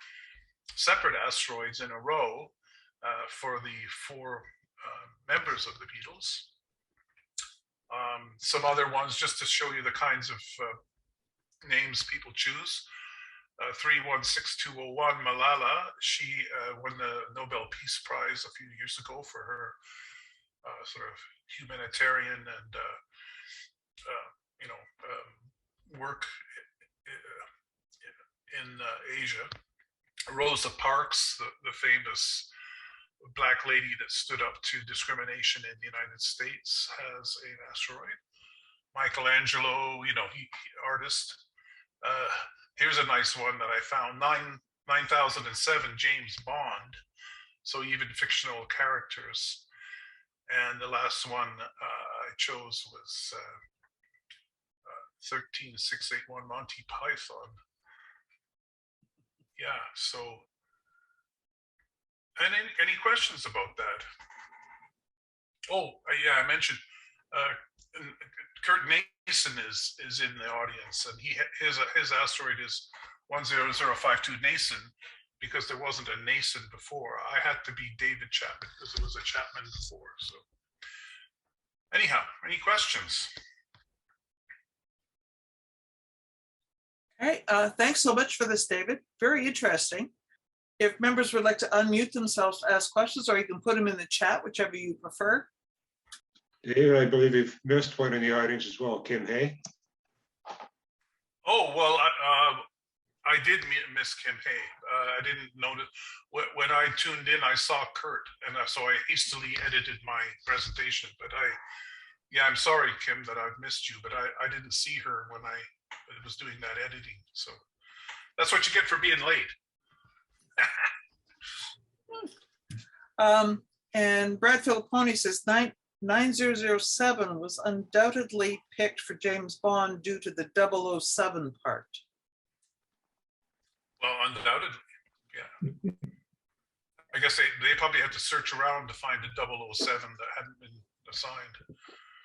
separate asteroids in a row for the 4 members of the Beatles. Some other ones, just to show you the kinds of names people choose. 316201, Malala, she won the Nobel Peace Prize a few years ago for her sort of humanitarian and work in Asia. Rosa Parks, the famous Black lady that stood up to discrimination in the United States, has an asteroid. Michelangelo, artist. Here's a nice one that I found, 9007, James Bond. So even fictional characters. And the last one I chose was 13681, Monty Python. Yeah, so, and any questions about that? Oh, yeah, I mentioned Kurt Nason is in the audience, and his asteroid is 10052 Nason, because there wasn't a Nason before. I had to be David Chapman because it was a Chapman before. So anyhow, any questions? All right, thanks so much for this, David. Very interesting. If members would like to unmute themselves to ask questions, or you can put them in the chat, whichever you prefer. Dave, I believe you've missed one in the audience as well, Kim Hay. Oh, well, I did miss Kim Hay. I didn't notice. When I tuned in, I saw Kurt, and so I hastily edited my presentation. But I'm sorry, Kim, that I've missed you, but I didn't see her when I was doing that editing. So that's what you get for being late. And Brad Filipponi says 9007 was undoubtedly picked for James Bond due to the 007 part. Well, undoubtedly, yeah. I guess they probably had to search around to find a 007 that hadn't been assigned.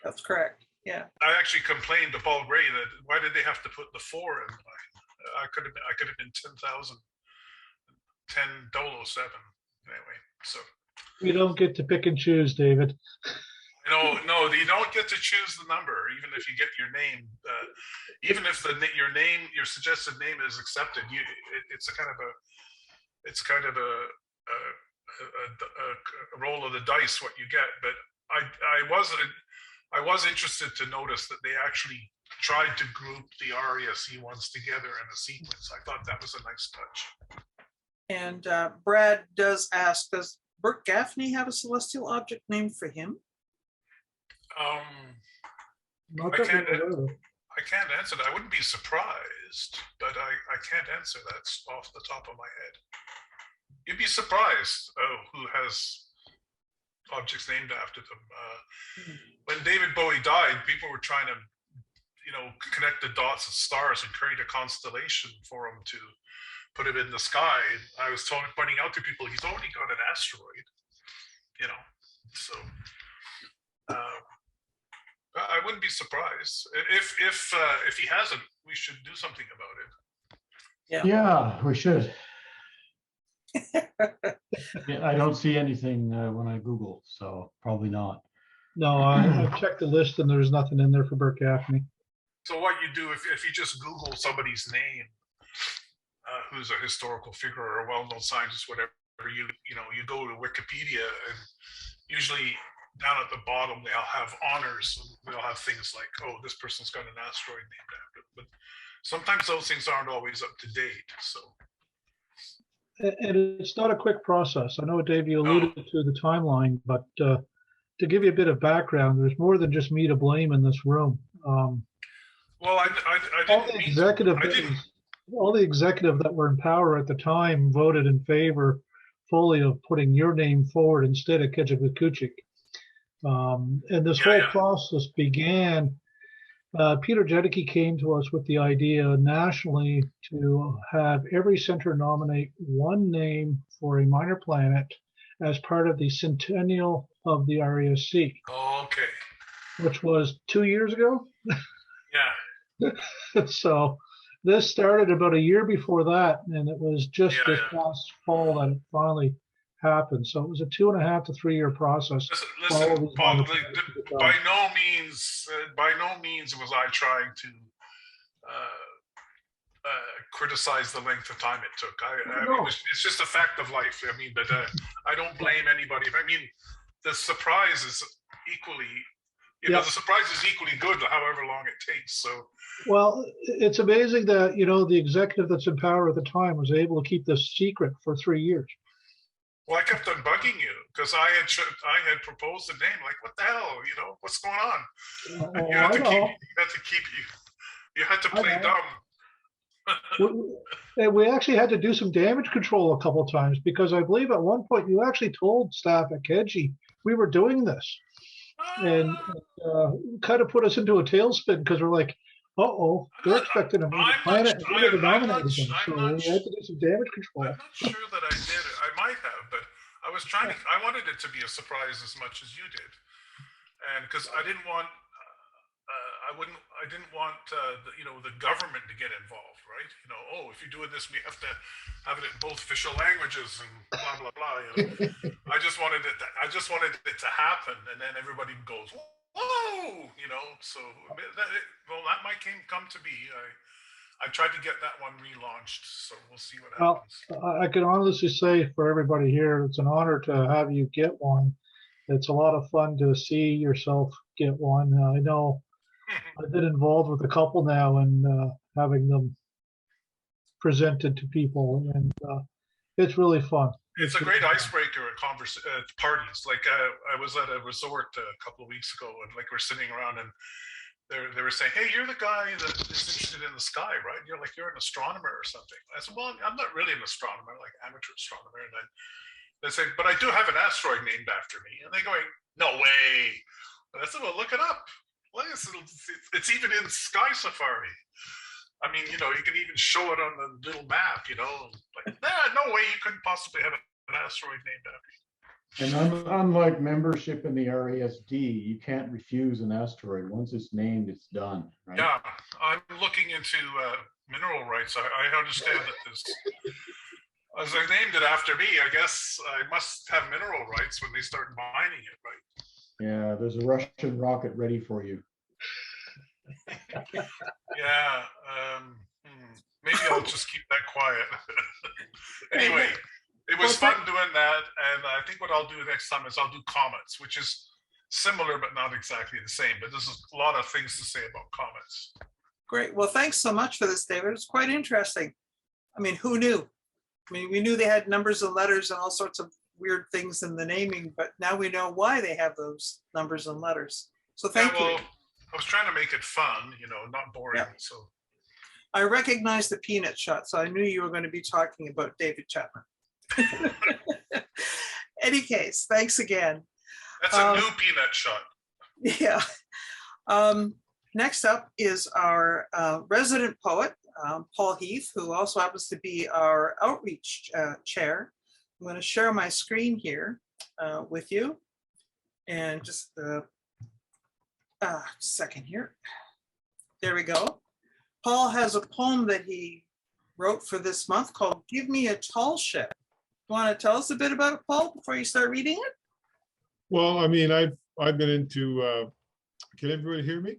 That's correct. Yeah. I actually complained to Paul Gray that why did they have to put the 4 in mine? I could have been 10,000, 10,007 anyway. So You don't get to pick and choose, David. no, you don't get to choose the number, even if you get your name. Even if your suggested name is accepted, it's kind of a roll of the dice what you get. But I was interested to notice that they actually tried to group the RASC ones together in a sequence. I thought that was a nice touch. And Brad does ask, does Burt Gaffney have a celestial object named for him? Not I that can't, we're aware of. I can't answer that. I wouldn't be surprised, but I can't answer that off the top of my head. You'd be surprised who has objects named after them. When David Bowie died, people were trying to, connect the dots of stars and create a constellation for him to put him in the sky. I was pointing out to people, he's already got an asteroid, so I wouldn't be surprised if he hasn't. We should do something about it. Yeah, we should. Yeah, I don't see anything when I Google, so probably not. No, I checked the list and there's nothing in there for Burt Gaffney. So what you do if you just Google somebody's name, who's a historical figure or a well-known scientist, whatever, you go to Wikipedia, and usually down at the bottom they'll have honors. They'll have things like, oh, this person's got an asteroid named after it. But sometimes those things aren't always up to date. So. And it's not a quick process. I know, Dave, you alluded to the timeline, but to give you a bit of background, there's more than just me to blame in this room. Well, I all the executive that were in power at the time voted in favor fully of putting your name forward instead of Kejikuchik. And this whole process began, Peter Jedicke came to us with the idea nationally to have every center nominate one name for a minor planet as part of the centennial of the RASC, Okay. which was 2 years ago. Yeah. So this started about a year before that, and it was just this past fall that it finally happened. So it was a 2.5 to 3 year process. Listen, Paul, by no means was I trying to criticize the length of time it took. I mean, it's just a fact of life. I mean, but I don't blame anybody. I mean, the surprise is equally, the surprise is equally good, however long it takes. So, well, it's amazing that, the executive that's in power at the time was able to keep this secret for 3 years. well, I kept on bugging you because I had proposed a name. Like, what the hell? What's going on? You had to play dumb. And we actually had to do some damage control a couple of times, because I believe at one point you actually told staff at Keji we were doing this, and kind of put us into a tailspin, because we're like, they're expecting a major planet, and we never nominated them, so we had to do some damage control. I'm not sure that I did it. I might have, but I was trying to. I wanted it to be a surprise as much as you did, and because I didn't want. I didn't want the government to get involved, right? If you're doing this, we have to have it in both official languages and blah blah blah. I just wanted it to happen, and then everybody goes, whoa, So that might come to be. I tried to get that one relaunched, so we'll see what happens. Well, I can honestly say for everybody here, it's an honor to have you get one. It's a lot of fun to see yourself get one. I know I've been involved with a couple now, and having them presented to people, and it's really fun. It's a great icebreaker at parties. Like I was at a resort a couple of weeks ago, and we're sitting around, and they were saying, "Hey, you're the guy that is interested in the sky, right? You're an astronomer or something." I said, "Well, I'm not really an astronomer, like amateur astronomer." And then they say, "But I do have an asteroid named after me." And they're going, "No way!" And I said, "Well, look it up. It's even in Sky Safari. I mean, you can even show it on the little map, no way you couldn't possibly have an asteroid named after you." And unlike membership in the RASD, you can't refuse an asteroid. Once it's named, it's done, right? Yeah, I'm looking into mineral rights. I understand that this, as they named it after me, I guess I must have mineral rights when they start mining it, right? Yeah, there's a Russian rocket ready for you. Yeah, maybe I'll just keep that quiet. Anyway, it was fun doing that, and I think what I'll do next time is I'll do comets, which is similar but not exactly the same. But there's a lot of things to say about comets. Great. Well, thanks so much for this, David. It's quite interesting. I mean, who knew? I mean, we knew they had numbers and letters and all sorts of weird things in the naming, but now we know why they have those numbers and letters. So thank you. I was trying to make it fun, not boring. Yeah. So I recognized the peanut shot, so I knew you were going to be talking about David Chapman. Any case, thanks again. That's a new peanut shot. Yeah. Next up is our resident poet, Paul Heath, who also happens to be our outreach chair. I'm going to share my screen here with you, and just a second here. There we go. Paul has a poem that he wrote for this month called "Give Me a Tall Ship." You want to tell us a bit about it, Paul, before you start reading it? Well, I mean, I've been into. Can everybody hear me?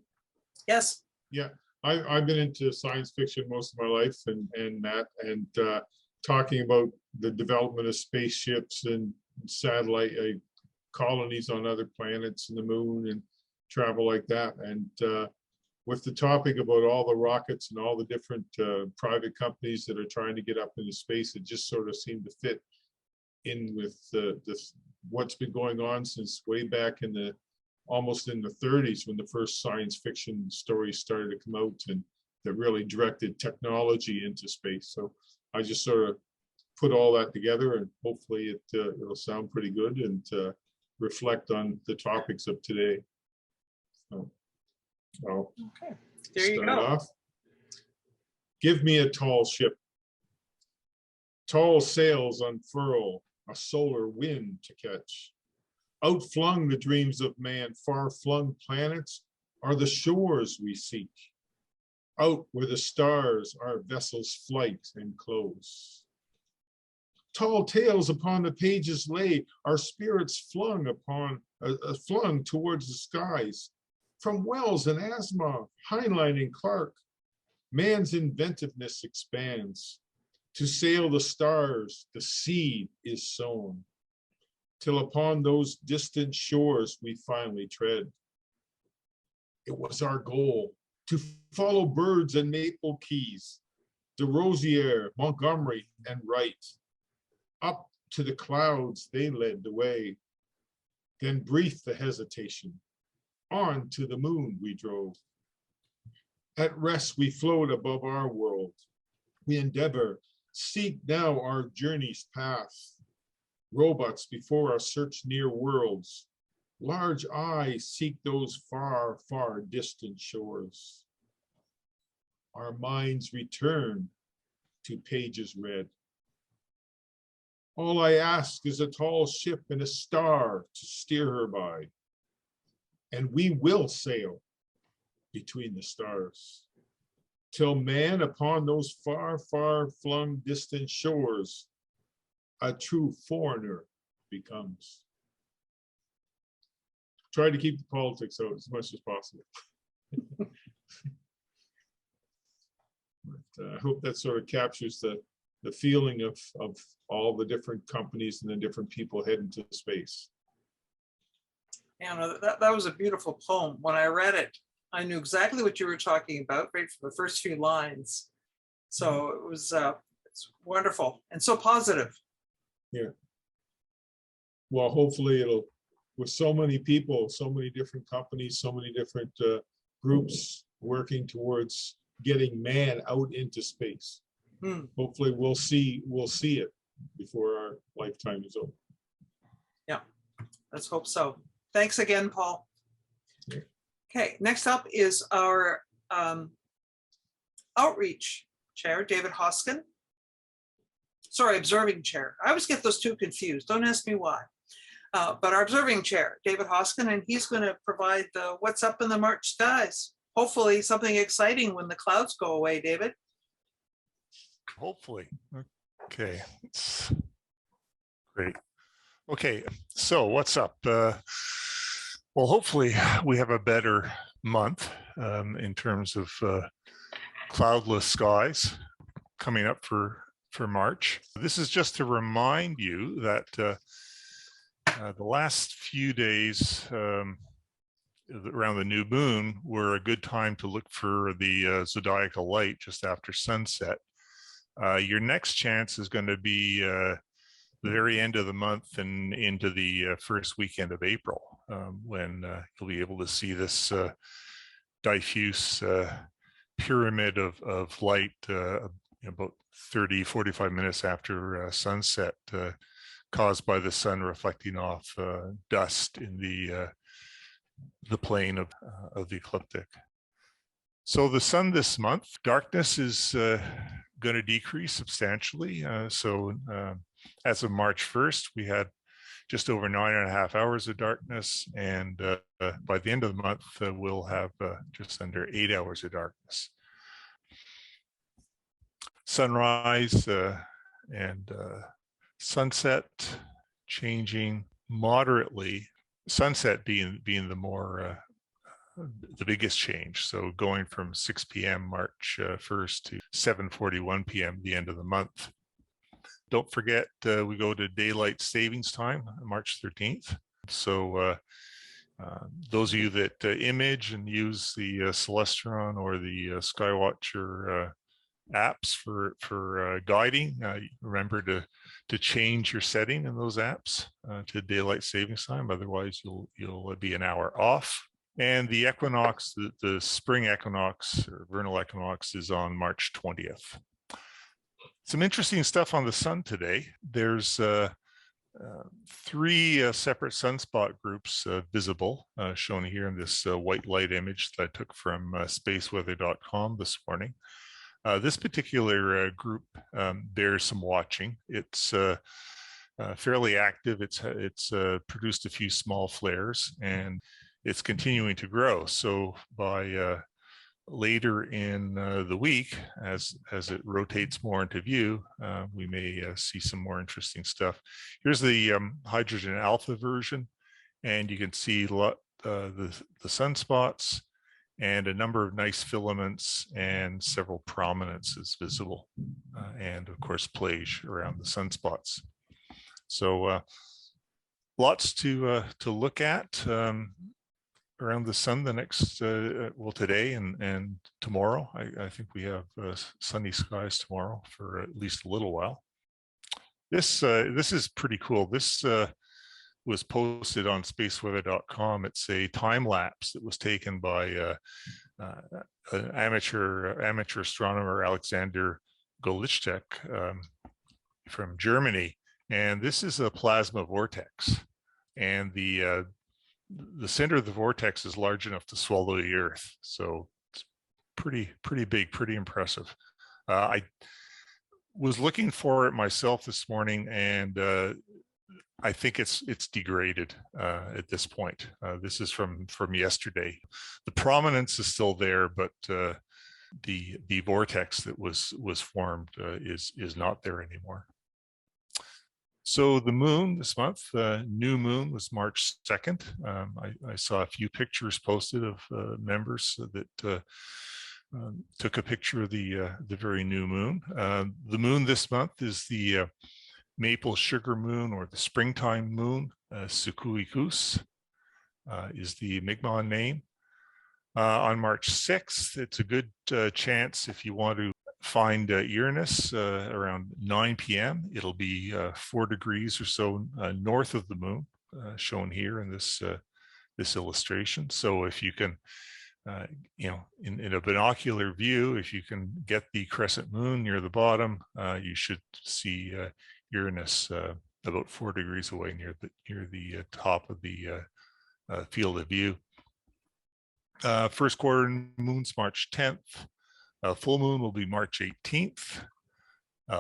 Yes. Yeah, I've been into science fiction most of my life, and talking about the development of spaceships and satellite colonies on other planets and the moon and travel like that. And with the topic about all the rockets and all the different private companies that are trying to get up into space, it just sort of seemed to fit in with what's been going on since way back in almost in the 30s, when the first science fiction stories started to come out and that really directed technology into space. So I just sort of put all that together, and hopefully it'll sound pretty good. And reflect on the topics of today. So, I'll Okay, there you start go. off. Give me a tall ship. Tall sails unfurl, a solar wind to catch. Outflung the dreams of man, far-flung planets are the shores we seek. Out where the stars our vessel's flight enclose. Tall tales upon the pages lay, our spirits flung flung towards the skies. From Wells and Asimov, Heinlein and Clark, man's inventiveness expands. To sail the stars, the seed is sown, till upon those distant shores we finally tread. It was our goal to follow birds and maple keys, de Rosier, Montgomery, and Wright. Up to the clouds they led the way. Then brief the hesitation. On to the moon we drove. At rest we float above our world. We endeavor, seek now our journey's path. Robots before us search near worlds. Large eyes seek those far, far distant shores. Our minds return to pages read. All I ask is a tall ship and a star to steer her by. And we will sail between the stars, till man upon those far, far flung distant shores, a true foreigner becomes. Try to keep the politics out as much as possible. But I hope that sort of captures the feeling of all the different companies and the different people heading to space. And that was a beautiful poem. When I read it, I knew exactly what you were talking about right from the first few lines. So it was it's wonderful and so positive. Yeah. Well, hopefully it'll, with so many people, so many different companies, so many different groups working towards getting man out into space. Hopefully we'll see it before our lifetime is over. Yeah, let's hope so. Thanks again, Paul. Yeah. Okay, next up is our outreach chair, David Hoskin. Sorry, observing chair. I always get those two confused. Don't ask me why. But our observing chair, David Hoskin, and he's going to provide the what's up in the March skies. Hopefully something exciting when the clouds go away, David. Hopefully. Okay, it's great. Okay, so what's up? Well, hopefully we have a better month in terms of cloudless skies coming up for March. This is just to remind you that the last few days around the new moon were a good time to look for the zodiacal light just after sunset. Your next chance is going to be the very end of the month and into the first weekend of April, when you'll be able to see this diffuse pyramid of light about 30-45 minutes after sunset, caused by the sun reflecting off dust in the plane of the ecliptic. So the sun this month, darkness is going to decrease substantially. So as of March 1st, we had just over 9.5 hours of darkness, and by the end of the month, we'll have just under 8 hours of darkness. Sunrise and sunset changing moderately. Sunset being the more the biggest change. So going from 6 p.m. March 1st to 7:41 p.m. the end of the month. Don't forget, we go to daylight savings time, March 13th. So those of you that image and use the Celestron or the Skywatcher apps for guiding, remember to change your setting in those apps to daylight savings time. Otherwise, you'll be an hour off. And the equinox, the spring equinox or vernal equinox, is on March 20th. Some interesting stuff on the sun today. There's three separate sunspot groups visible, shown here in this white light image that I took from spaceweather.com this morning. This particular group bears some watching. It's fairly active. It's produced a few small flares, and it's continuing to grow. So by later in the week, as it rotates more into view, we may see some more interesting stuff. Here's the hydrogen alpha version, and you can see the sunspots and a number of nice filaments and several prominences visible, and of course plage around the sunspots. So lots to look at around the sun the next, well, today and tomorrow. I think we have sunny skies tomorrow for at least a little while. This is pretty cool. This was posted on spaceweather.com. It's a time lapse that was taken by an amateur astronomer, Alexander Golichtek, from Germany. And this is a plasma vortex. And the center of the vortex is large enough to swallow the Earth. So it's pretty big, pretty impressive. I was looking for it myself this morning, and I think it's degraded at this point. This is from yesterday. The prominence is still there, but the vortex that was formed is not there anymore. So the moon this month, new moon, was March 2nd. I saw a few pictures posted of members that took a picture of the very new moon. The moon this month is the maple sugar moon, or the springtime moon. Sukuikus is the Mi'kmaq name. On March 6th, it's a good chance if you want to find Uranus around 9 p.m. It'll be 4 degrees or so north of the moon, shown here in this illustration. So if you can, in a binocular view, if you can get the crescent moon near the bottom, you should see Uranus about 4 degrees away near the top of the field of view. First quarter moon's March 10th. Full moon will be March 18th.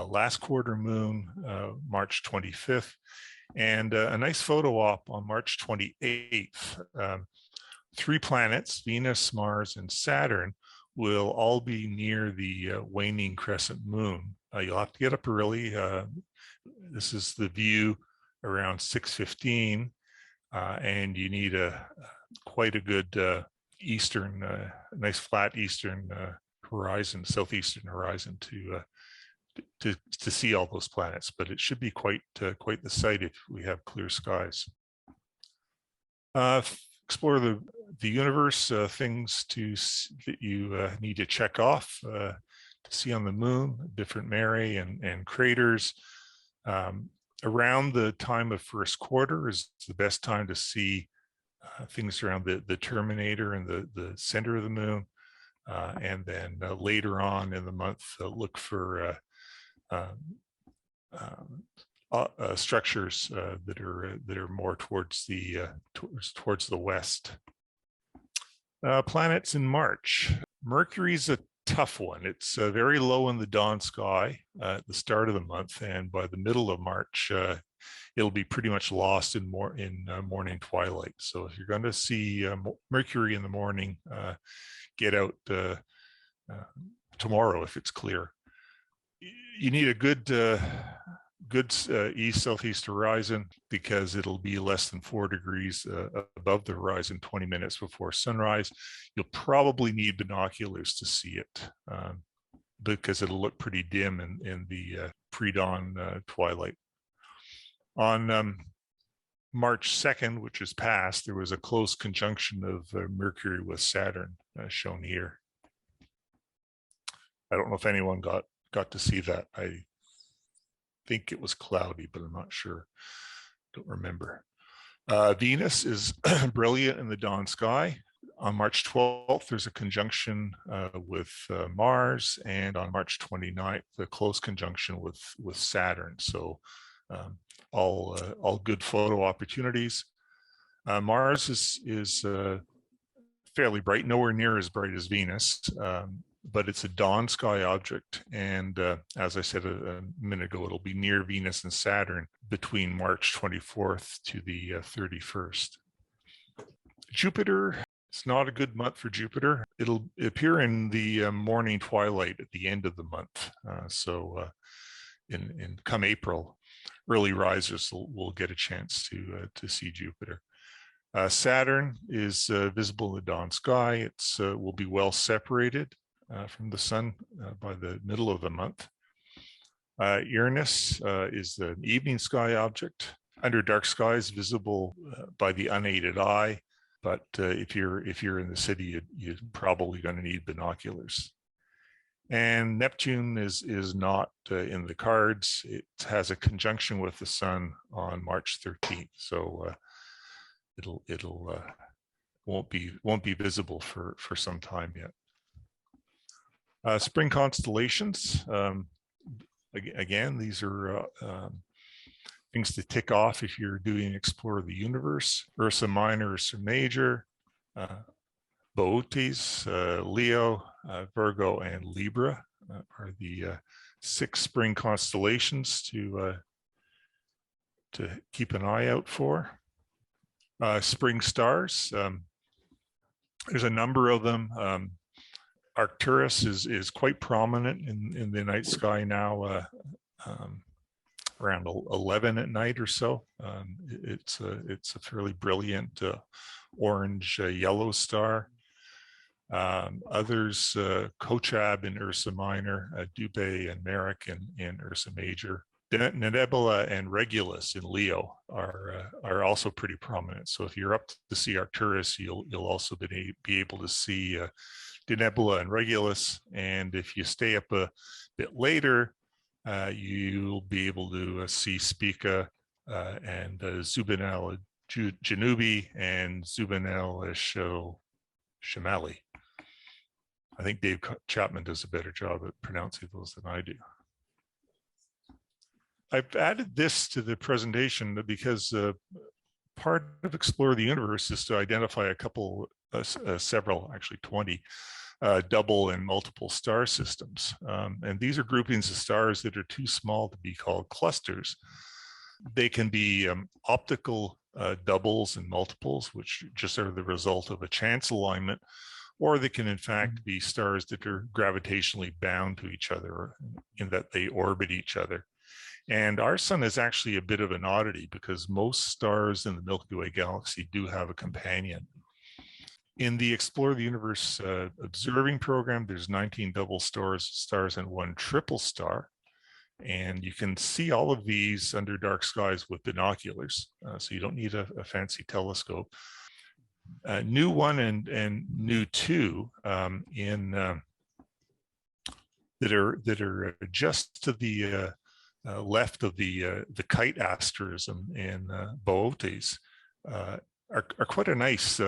Last quarter moon, March 25th. And a nice photo op on March 28th. 3 planets, Venus, Mars, and Saturn, will all be near the waning crescent moon. You'll have to get up early. This is the view around 6:15, and you need quite a good eastern, nice flat eastern horizon, southeastern horizon to see all those planets. But it should be quite the sight if we have clear skies. Explore the universe, things that you need to check off to see on the moon, different mare and craters. Around the time of first quarter is the best time to see things around the terminator and the center of the moon. And then later on in the month, look for structures that are more towards the west. Planets in March. Mercury's a tough one. It's very low in the dawn sky at the start of the month, and by the middle of March, it'll be pretty much lost in morning twilight. So if you're going to see Mercury in the morning, get out tomorrow if it's clear. You need a good east-southeast horizon, because it'll be less than 4 degrees above the horizon 20 minutes before sunrise. You'll probably need binoculars to see it, because it'll look pretty dim in the pre-dawn twilight. On March 2nd, which is past, there was a close conjunction of Mercury with Saturn, shown here. I don't know if anyone got to see that. I think it was cloudy, but I'm not sure. Don't remember. Venus is brilliant in the dawn sky. On March 12th, there's a conjunction with Mars, and on March 29th, a close conjunction with Saturn. So all good photo opportunities. Mars is fairly bright, nowhere near as bright as Venus, but it's a dawn sky object. And as I said a minute ago, it'll be near Venus and Saturn between March 24th to the 31st. Jupiter, it's not a good month for Jupiter. It'll appear in the morning twilight at the end of the month. In come April, early risers will get a chance to see Jupiter. Saturn is visible in the dawn sky. It's will be well separated from the sun by the middle of the month. Uranus is an evening sky object under dark skies, visible by the unaided eye. But if you're in the city, you're probably going to need binoculars. And Neptune is not in the cards. It has a conjunction with the sun on March 13th, so it'll won't be visible for some time yet. Spring constellations. Again, these are things to tick off if you're doing Explore the Universe. Ursa Minor, Ursa Major, Bootes, Leo, Virgo, and Libra are the 6 spring constellations to keep an eye out for. Spring stars, there's a number of them. Arcturus is quite prominent in the night sky now, around 11 at night or so. It's a fairly brilliant orange yellow star. Others, Kochab in Ursa Minor, Dubhe and Merak in Ursa Major. Nebula and Regulus in Leo are also pretty prominent. So if you're up to see Arcturus, you'll also be able to see Nebula and Regulus. And if you stay up a bit later, you'll be able to see Spica and Zubanel Janubi and Zubanel Shimali. I think Dave Chapman does a better job at pronouncing those than I do. I've added this to the presentation because part of Explore the Universe is to identify a couple, several, actually 20, double and multiple star systems. And these are groupings of stars that are too small to be called clusters. They can be optical doubles and multiples, which just are the result of a chance alignment, or they can in fact be stars that are gravitationally bound to each other in that they orbit each other. And our sun is actually a bit of an oddity because most stars in the Milky Way galaxy do have a companion. In the Explore the Universe observing program, there's 19 double stars and 1 triple star. And you can see all of these under dark skies with binoculars. So you don't need a fancy telescope. New 1 and new 2 that are just to the left of the kite asterism in Bootes are quite a nice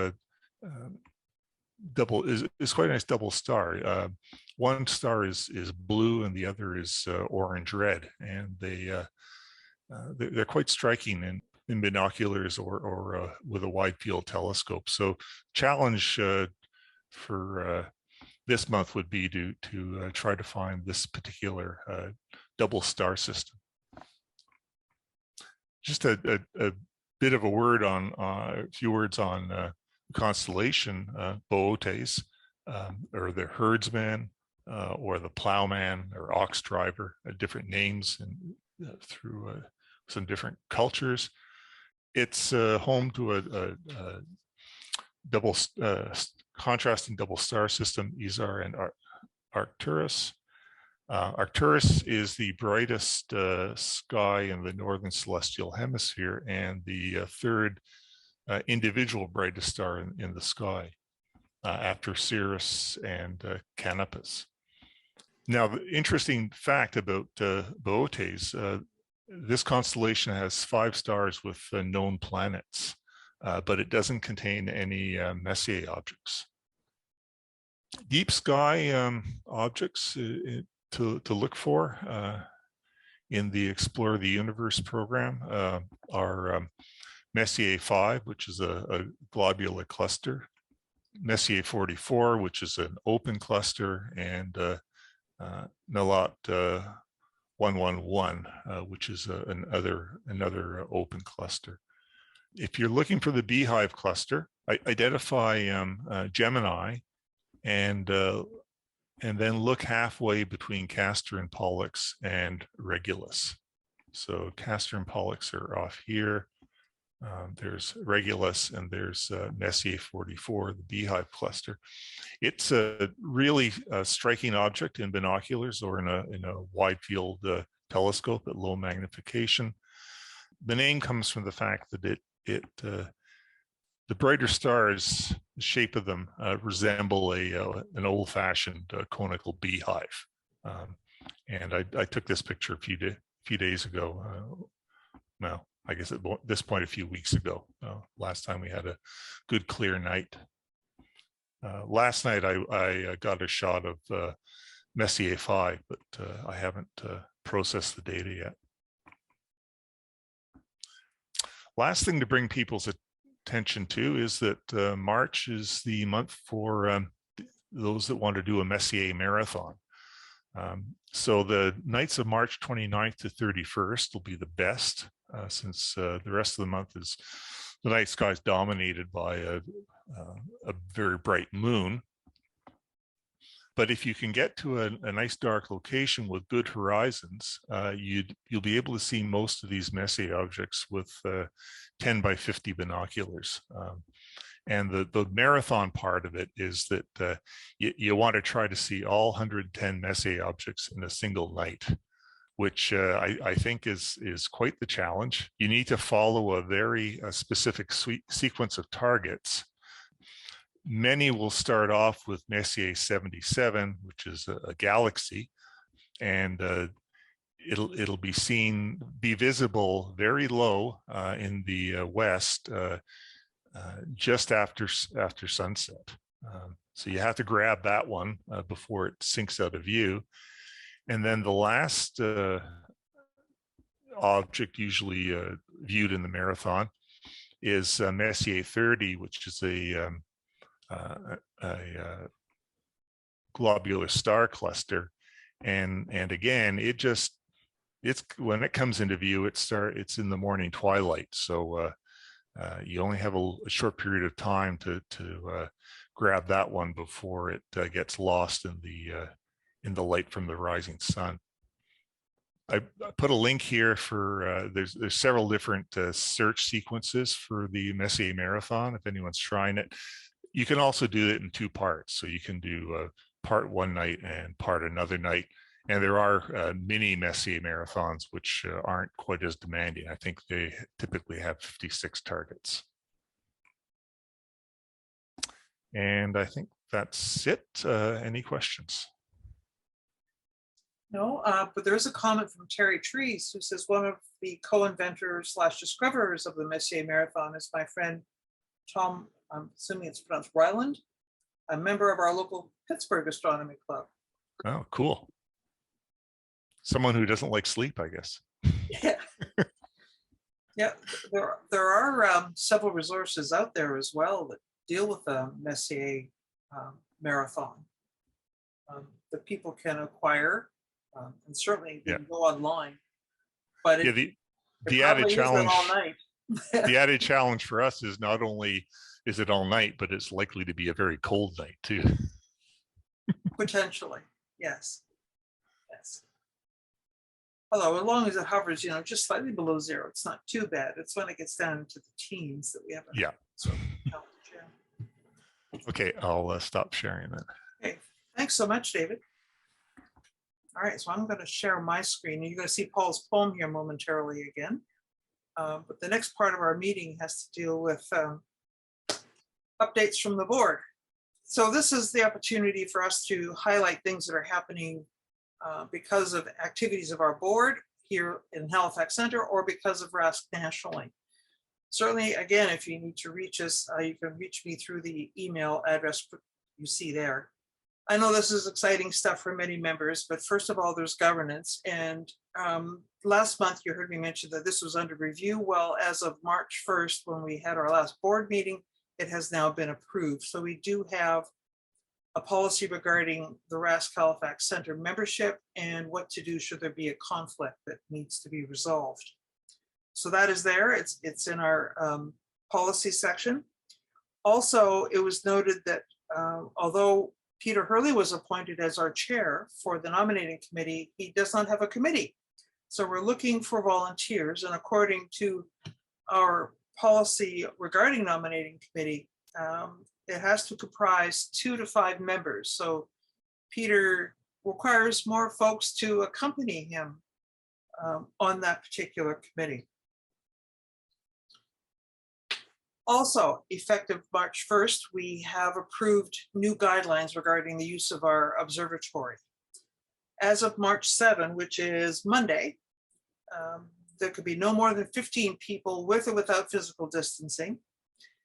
quite a nice double star. One star is blue and the other is orange red, and they're quite striking in binoculars or with a wide field telescope. So challenge for this month would be to try to find this particular double star system. Just a bit of a word on a few words on constellation Bootes, or the herdsman, or the plowman or ox driver, different names and through some different cultures. It's home to a double contrasting double star system, Isar and Arcturus. Arcturus is the brightest sky in the northern celestial hemisphere and the third individual brightest star in the sky after Sirius and Canopus. Now, the interesting fact about Bootes, this constellation has 5 stars with known planets, but it doesn't contain any Messier objects. Deep sky objects to look for in the Explore the Universe program are Messier 5, which is a globular cluster, Messier 44, which is an open cluster, and Nalat 111, which is another open cluster. If you're looking for the beehive cluster, identify Gemini and then look halfway between Castor and Pollux and Regulus. So Castor and Pollux are off here. There's Regulus and there's Messier 44, the beehive cluster. It's a really striking object in binoculars or in a wide field telescope at low magnification. The name comes from the fact that the brighter stars, the shape of them resemble an old-fashioned conical beehive. And I took this picture a few days ago. Well, I guess at this point, a few weeks ago. Last time we had a good clear night. Last night I got a shot of Messier 5, but I haven't processed the data yet. Last thing to bring people's attention to is that March is the month for those that want to do a Messier marathon. So the nights of March 29th to 31st will be the best, since the rest of the month is the night sky is dominated by a very bright moon. But if you can get to a nice dark location with good horizons, you'll be able to see most of these Messier objects with 10 by 50 binoculars. And the marathon part of it is that you want to try to see all 110 Messier objects in a single night, which I think is quite the challenge. You need to follow a very specific sequence of targets. Many will start off with Messier 77, which is a galaxy, and it'll be visible very low in the west just after sunset. So you have to grab that one before it sinks out of view. And then the last object usually viewed in the marathon is Messier 30, which is a globular star cluster, and again it's when it comes into view it's in the morning twilight, so you only have a short period of time to grab that one before it gets lost in the light from the rising sun. I put a link here for there's several different search sequences for the Messier marathon if anyone's trying it. You can also do it in two parts. So you can do part one night and part another night. And there are mini Messier marathons, which aren't quite as demanding. I think they typically have 56 targets. And I think that's it. Any questions? No, but there is a comment from Terry Trees, who says one of the co-inventors / discoverers of the Messier marathon is my friend Tom, I'm assuming it's pronounced Ryland, a member of our local Pittsburgh Astronomy Club. Oh, cool. Someone who doesn't like sleep, I guess. Yeah. Yeah, there are several resources out there as well that deal with the Messier marathon that people can acquire, and certainly they can go online. But yeah, the added challenge all night. The added challenge for us is not only is it all night, but it's likely to be a very cold night too. Potentially, yes, yes. Although as long as it hovers, just slightly below zero, it's not too bad. It's when it gets down into the teens that we have a sort of challenge. Yeah. Okay, I'll stop sharing that. Okay, thanks so much, David. All right, so I'm going to share my screen. You're going to see Paul's poem here momentarily again. But the next part of our meeting has to deal with updates from the board. So this is the opportunity for us to highlight things that are happening because of activities of our board here in Halifax Center or because of RASC nationally. Certainly, again, if you need to reach us, you can reach me through the email address you see there. I know this is exciting stuff for many members, but first of all, there's governance. And last month, you heard me mention that this was under review. Well, as of March 1st, when we had our last board meeting, it has now been approved. So we do have a policy regarding the RASC Halifax Center membership and what to do should there be a conflict that needs to be resolved. So that is there. It's in our policy section. Also, it was noted that although Peter Hurley was appointed as our chair for the nominating committee, he does not have a committee. So we're looking for volunteers, and according to our policy regarding nominating committee, it has to comprise 2 to 5 members. So Peter requires more folks to accompany him on that particular committee. Also, effective March 1st, we have approved new guidelines regarding the use of our observatory. As of March 7, which is Monday, there could be no more than 15 people with or without physical distancing,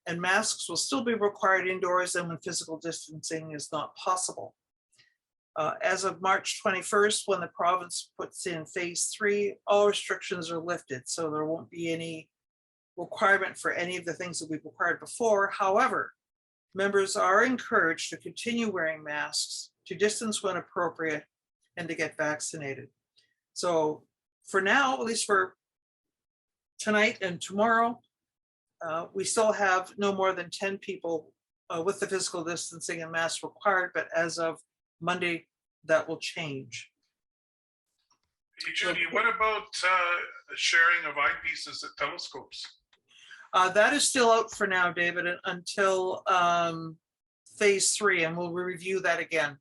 and masks will still be required indoors and when physical distancing is not possible. As of March 21st, when the province puts in phase 3, all restrictions are lifted, so there won't be any requirement for any of the things that we've required before. However, members are encouraged to continue wearing masks, to distance when appropriate, and to get vaccinated. So for now, at least for tonight and tomorrow, we still have no more than 10 people with the physical distancing and masks required, but as of Monday, that will change. Hey, Judy, what about sharing of eyepieces at telescopes? That is still out for now, David, until phase 3, and we'll review that again.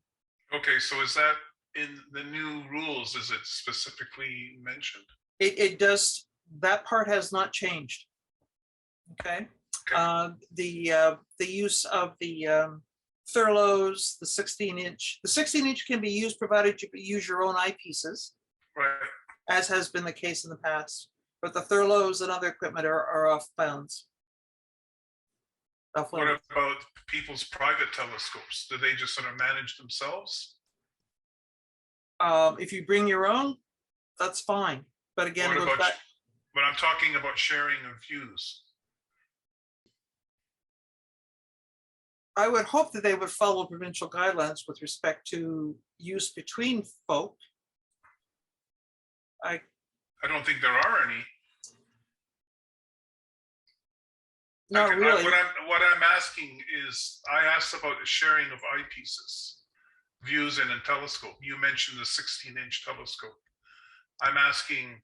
Okay, so is that in the new rules? Is it specifically mentioned? It does, that part has not changed. Okay. The use of the Thurlows, the 16-inch. The 16-inch can be used provided you use your own eyepieces, Right. as has been the case in the past. But the Thurlows and other equipment are off bounds. What about people's private telescopes? Do they just sort of manage themselves? If you bring your own, that's fine. But again, What we're about, back, but I'm talking about sharing of views. I would hope that they would follow provincial guidelines with respect to use between folk. I don't think there are any. Not really. What I'm asking is, I asked about the sharing of eyepieces, views in a telescope. You mentioned the 16-inch telescope. I'm asking,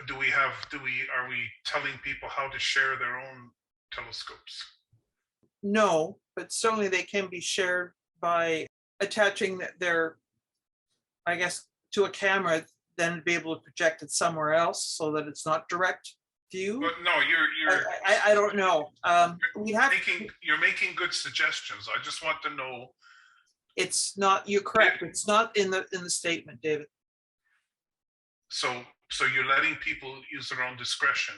are we telling people how to share their own telescopes? No, but certainly they can be shared by attaching their, I guess, to a camera, then be able to project it somewhere else so that it's not direct view. But no, I don't know. You're making good suggestions. I just want to know. It's not, you're correct. It's not in the statement, David. So you're letting people use their own discretion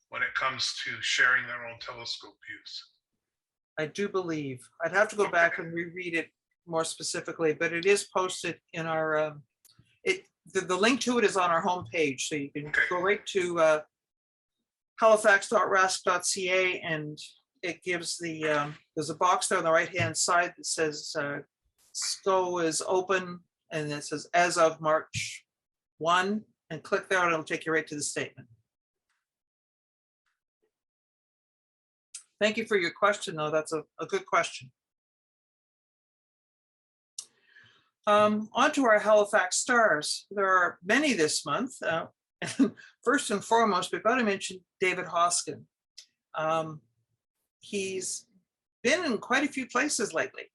when it comes to sharing their own telescope views. I do believe. I'd have to go back and reread it more specifically, but it is posted in our, the link to it is on our homepage, so you can go right to halifax.rasc.ca, and it gives the, there's a box there on the right-hand side that says SCO is open, and it says as of March 1, and click there and it'll take you right to the statement. Thank you for your question, though. That's a good question. On to our Halifax stars. There are many this month. First and foremost, we've got to mention David Hoskin. He's been in quite a few places lately.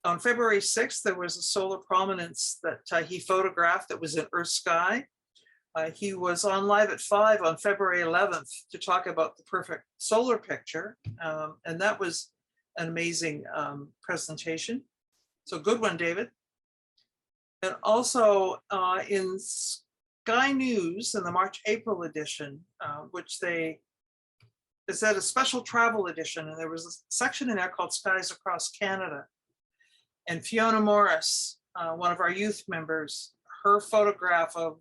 On February 6th, there was a solar prominence that he photographed that was in Earth sky. He was on Live at 5 on February 11th to talk about the perfect solar picture. And that was an amazing presentation. So good one, David. And also in Sky News in the March-April edition, which is at a special travel edition, and there was a section in there called Skies Across Canada. And Fiona Morris, one of our youth members, her photograph of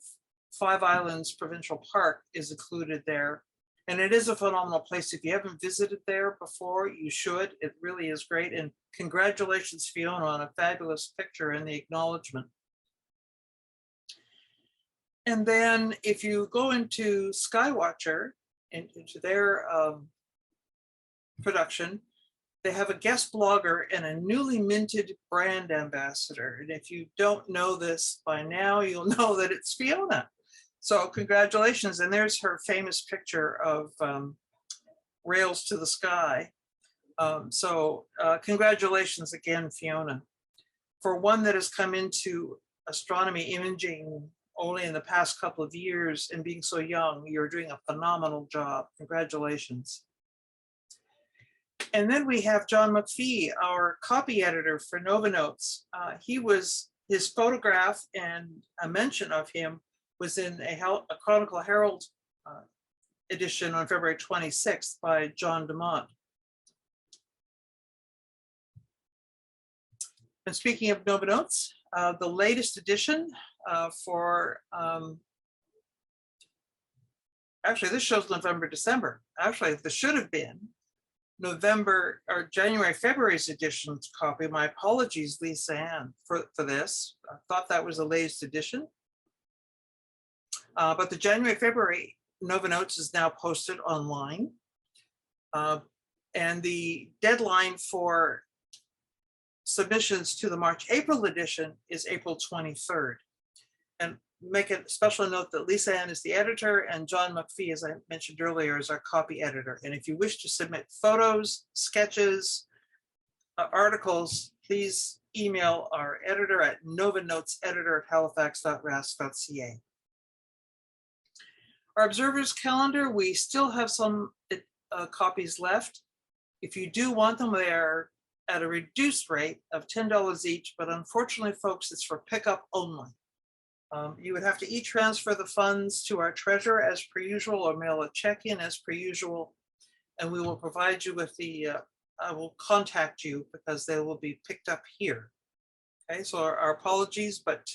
Five Islands Provincial Park is included there. And it is a phenomenal place. If you haven't visited there before, you should. It really is great. And congratulations, Fiona, on a fabulous picture and the acknowledgement. And then if you go into Skywatcher, into their production, they have a guest blogger and a newly minted brand ambassador. And if you don't know this by now, you'll know that it's Fiona. So congratulations. And there's her famous picture of Rails to the Sky. Congratulations again, Fiona. For one that has come into astronomy imaging only in the past couple of years and being so young, you're doing a phenomenal job. Congratulations. And then we have John McPhee, our copy editor for Nova Notes. His photograph and a mention of him was in a Chronicle Herald edition on February 26th by John DeMont. And speaking of Nova Notes, the latest edition actually this shows November, December. Actually, this should have been November or January, February's edition's copy. My apologies, Lisa Ann, for this. I thought that was the latest edition. But the January, February Nova Notes is now posted online. And the deadline for submissions to the March, April edition is April 23rd. And make a special note that Lisa Ann is the editor and John McPhee, as I mentioned earlier, is our copy editor. And if you wish to submit photos, sketches, articles, please email our editor at novanoteseditor@halifax.rasc.ca. Our observers calendar, we still have some copies left. If you do want them, they are at a reduced rate of $10 each, but unfortunately, folks, it's for pickup only. You would have to e-transfer the funds to our treasurer as per usual, or mail a check in as per usual, and we will provide you with I will contact you because they will be picked up here. Okay, so our apologies, but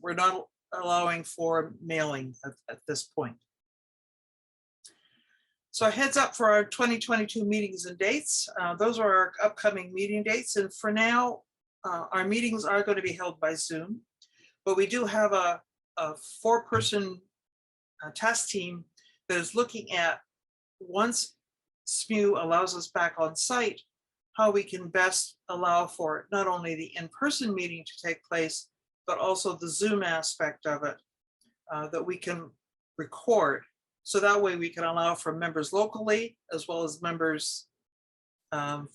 we're not allowing for mailing at this point. So heads up for our 2022 meetings and dates. Those are our upcoming meeting dates. And for now, our meetings are going to be held by Zoom, but we do have a 4-person task team that is looking at, once SMU allows us back on site, how we can best allow for not only the in-person meeting to take place, but also the Zoom aspect of it that we can record. So that way we can allow for members locally as well as members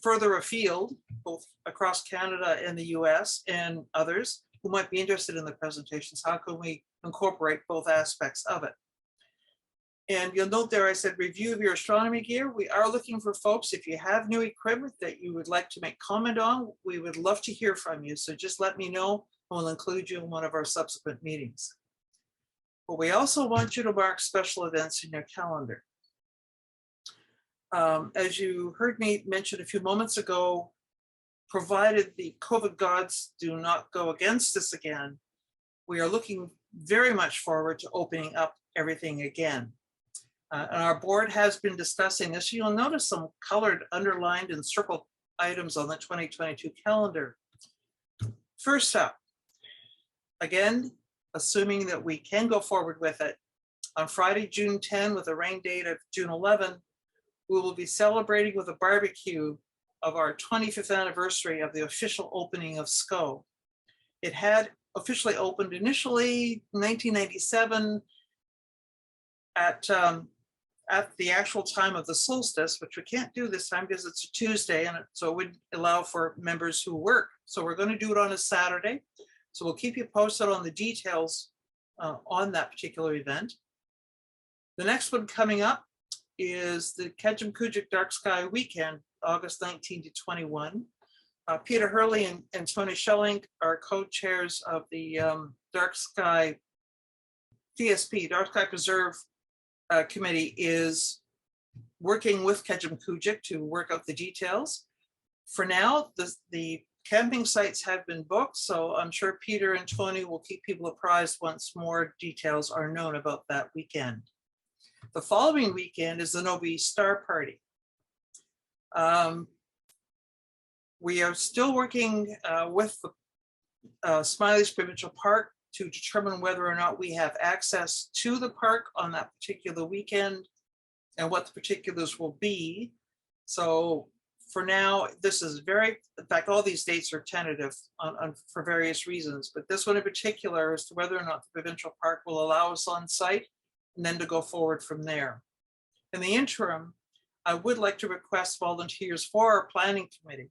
further afield, both across Canada and the US and others who might be interested in the presentations. How can we incorporate both aspects of it? And you'll note there I said review of your astronomy gear. We are looking for folks. If you have new equipment that you would like to make comment on, we would love to hear from you. So just let me know and we'll include you in one of our subsequent meetings. But we also want you to mark special events in your calendar. As you heard me mention a few moments ago, provided the COVID gods do not go against us again, we are looking very much forward to opening up everything again. And our board has been discussing this. You'll notice some colored, underlined, and circled items on the 2022 calendar. First up, again, assuming that we can go forward with it, on Friday, June 10, with a rain date of June 11, we will be celebrating with a barbecue of our 25th anniversary of the official opening of SCO. It had officially opened initially in 1997 at the actual time of the solstice, which we can't do this time because it's a Tuesday, and so it would allow for members who work. So we're going to do it on a Saturday. So we'll keep you posted on the details on that particular event. The next one coming up is the Ketchum-Kujuk Dark Sky Weekend, August 19 to 21. Peter Hurley and Tony Schelling are co-chairs of the Dark Sky DSP, Dark Sky Preserve Committee, is working with Ketchum-Kujuk to work out the details. For now, the camping sites have been booked, so I'm sure Peter and Tony will keep people apprised once more details are known about that weekend. The following weekend is the Novi Star Party. We are still working with the Smiley's Provincial Park to determine whether or not we have access to the park on that particular weekend and what the particulars will be. So for now, this is in fact, all these dates are tentative for various reasons, but this one in particular as to whether or not the provincial park will allow us on site and then to go forward from there. In the interim, I would like to request volunteers for our planning committee.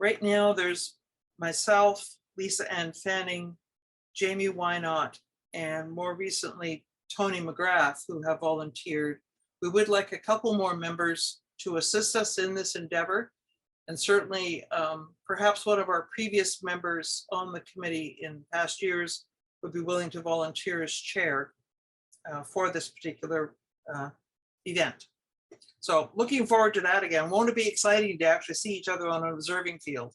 Right now, there's myself, Lisa Ann Fanning, Jamie Wynot, and more recently, Tony McGrath, who have volunteered. We would like a couple more members to assist us in this endeavor. And certainly, perhaps one of our previous members on the committee in past years would be willing to volunteer as chair for this particular event. So looking forward to that again. Won't it be exciting to actually see each other on an observing field?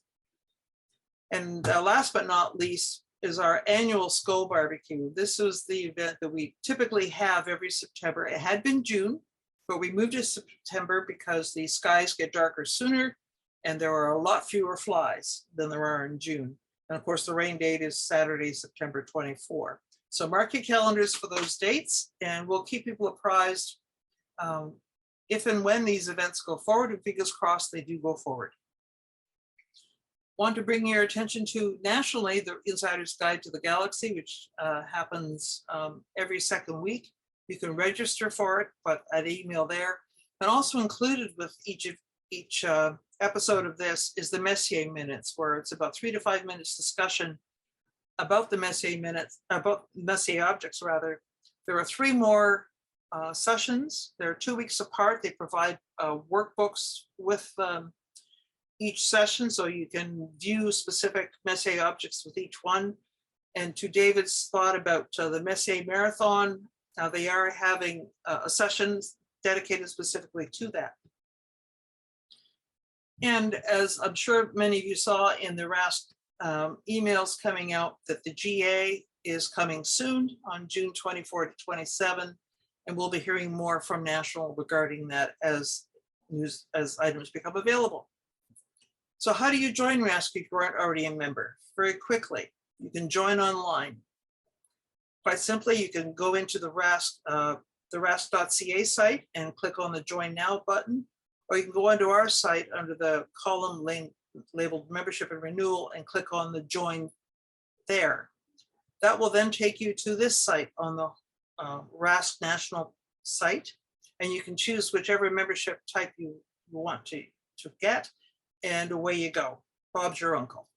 And last but not least is our annual Skull Barbecue. This was the event that we typically have every September. It had been June, but we moved to September because the skies get darker sooner and there are a lot fewer flies than there are in June. And of course, the rain date is Saturday, September 24. So mark your calendars for those dates and we'll keep people apprised if and when these events go forward, and fingers crossed they do go forward. Want to bring your attention to nationally the Insider's Guide to the Galaxy, which happens every second week. You can register for it, but I'd email there. And also included with each episode of this is the Messier Minutes, where it's about 3 to 5 minutes discussion about the Messier Minutes, about Messier objects rather. There are 3 more sessions. They're 2 weeks apart. They provide workbooks with each session, so you can view specific Messier objects with each one. And to David's thought about the Messier Marathon, they are having a session dedicated specifically to that. And as I'm sure many of you saw in the RASC emails coming out, that the GA is coming soon on June 24 to 27, and we'll be hearing more from National regarding that as items become available. So how do you join RASC if you aren't already a member? Very quickly, you can join online. Quite simply, you can go into the RASC.ca site and click on the Join Now button, or you can go onto our site under the column labeled Membership and Renewal and click on the Join there. That will then take you to this site on the RASC National site, and you can choose whichever membership type you want to get, and away you go. Bob's your uncle.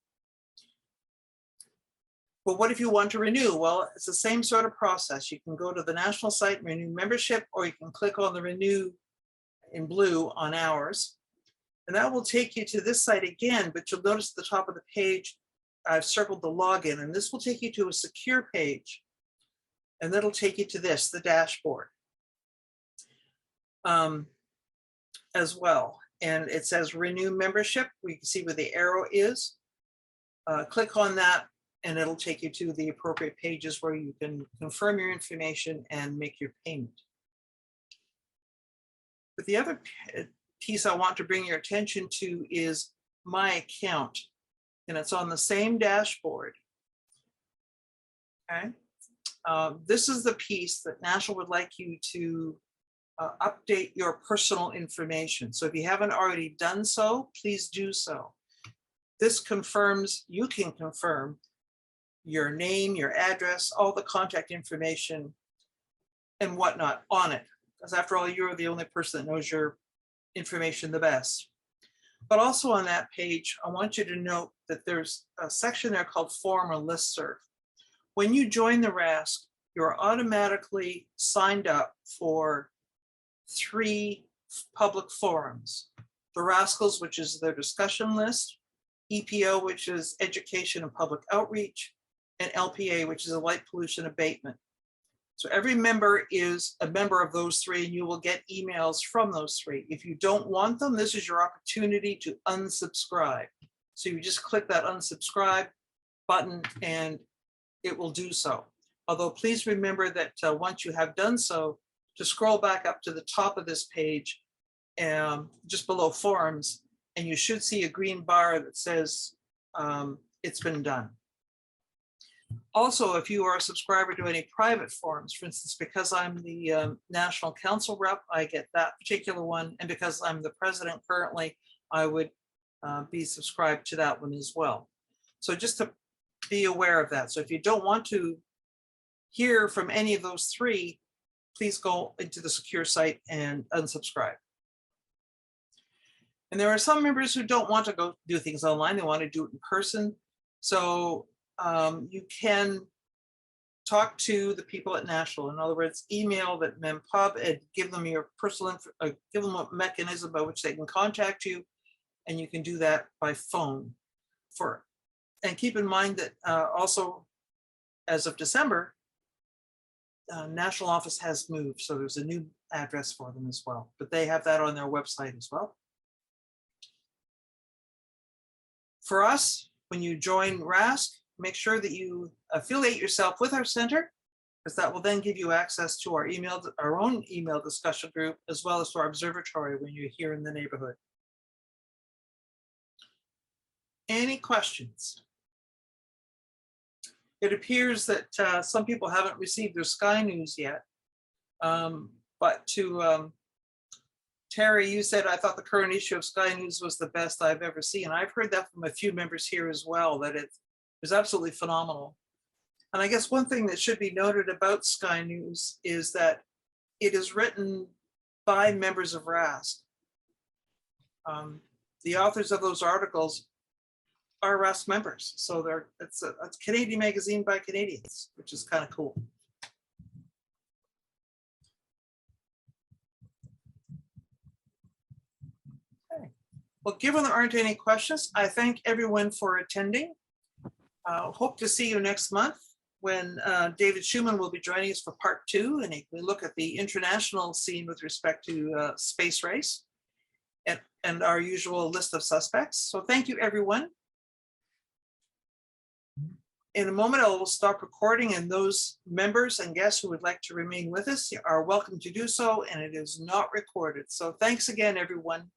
But what if you want to renew? Well, it's the same sort of process. You can go to the national site and renew membership, or you can click on the renew in blue on ours. And that will take you to this site again, but you'll notice at the top of the page, I've circled the login, and this will take you to a secure page. And that'll take you to this, the dashboard as well. And it says renew membership. We can see where the arrow is. Click on that and it'll take you to the appropriate pages where you can confirm your information and make your payment. But the other piece I want to bring your attention to is my account, and it's on the same dashboard. Okay. This is the piece that National would like you to update your personal information. So if you haven't already done so, please do so. This confirms, you can confirm your name, your address, all the contact information and whatnot on it. Because after all, you're the only person that knows your information the best. But also on that page, I want you to note that there's a section there called Forum or Listserv. When you join the RASC, you're automatically signed up for 3 public forums. The Rascals, which is their discussion list, EPO, which is education and public outreach, and LPA, which is a light pollution abatement. So every member is a member of those 3, and you will get emails from those 3. If you don't want them, this is your opportunity to unsubscribe. So you just click that unsubscribe button and it will do so. Although please remember that once you have done so, to scroll back up to the top of this page, just below forums, and you should see a green bar that says it's been done. Also, if you are a subscriber to any private forums, for instance, because I'm the National Council rep, I get that particular one. And because I'm the president currently, I would be subscribed to that one as well. So just to be aware of that. So if you don't want to hear from any of those three, please go into the secure site and unsubscribe. And there are some members who don't want to go do things online. They want to do it in person. So you can talk to the people at National. In other words, email that mempub and give them your personal, give them a mechanism by which they can contact you. And you can do that by phone. And keep in mind that also, as of December, National Office has moved. So there's a new address for them as well. But they have that on their website as well. For us, when you join RASC, make sure that you affiliate yourself with our center, because that will then give you access to our own email discussion group, as well as to our observatory when you're here in the neighborhood. Any questions? It appears that some people haven't received their Sky News yet, but to Terry, you said, I thought the current issue of Sky News was the best I've ever seen. I've heard that from a few members here as well, that it was absolutely phenomenal. And I guess one thing that should be noted about Sky News is that it is written by members of RASC. The authors of those articles are RASC members. So it's a Canadian magazine by Canadians, which is kind of cool. Well, given there aren't any questions, I thank everyone for attending. Hope to see you next month when David Shuman will be joining us for part 2, and we look at the international scene with respect to space race and our usual list of suspects. So thank you, everyone. In a moment, I will stop recording, and those members and guests who would like to remain with us are welcome to do so, and it is not recorded. So thanks again, everyone.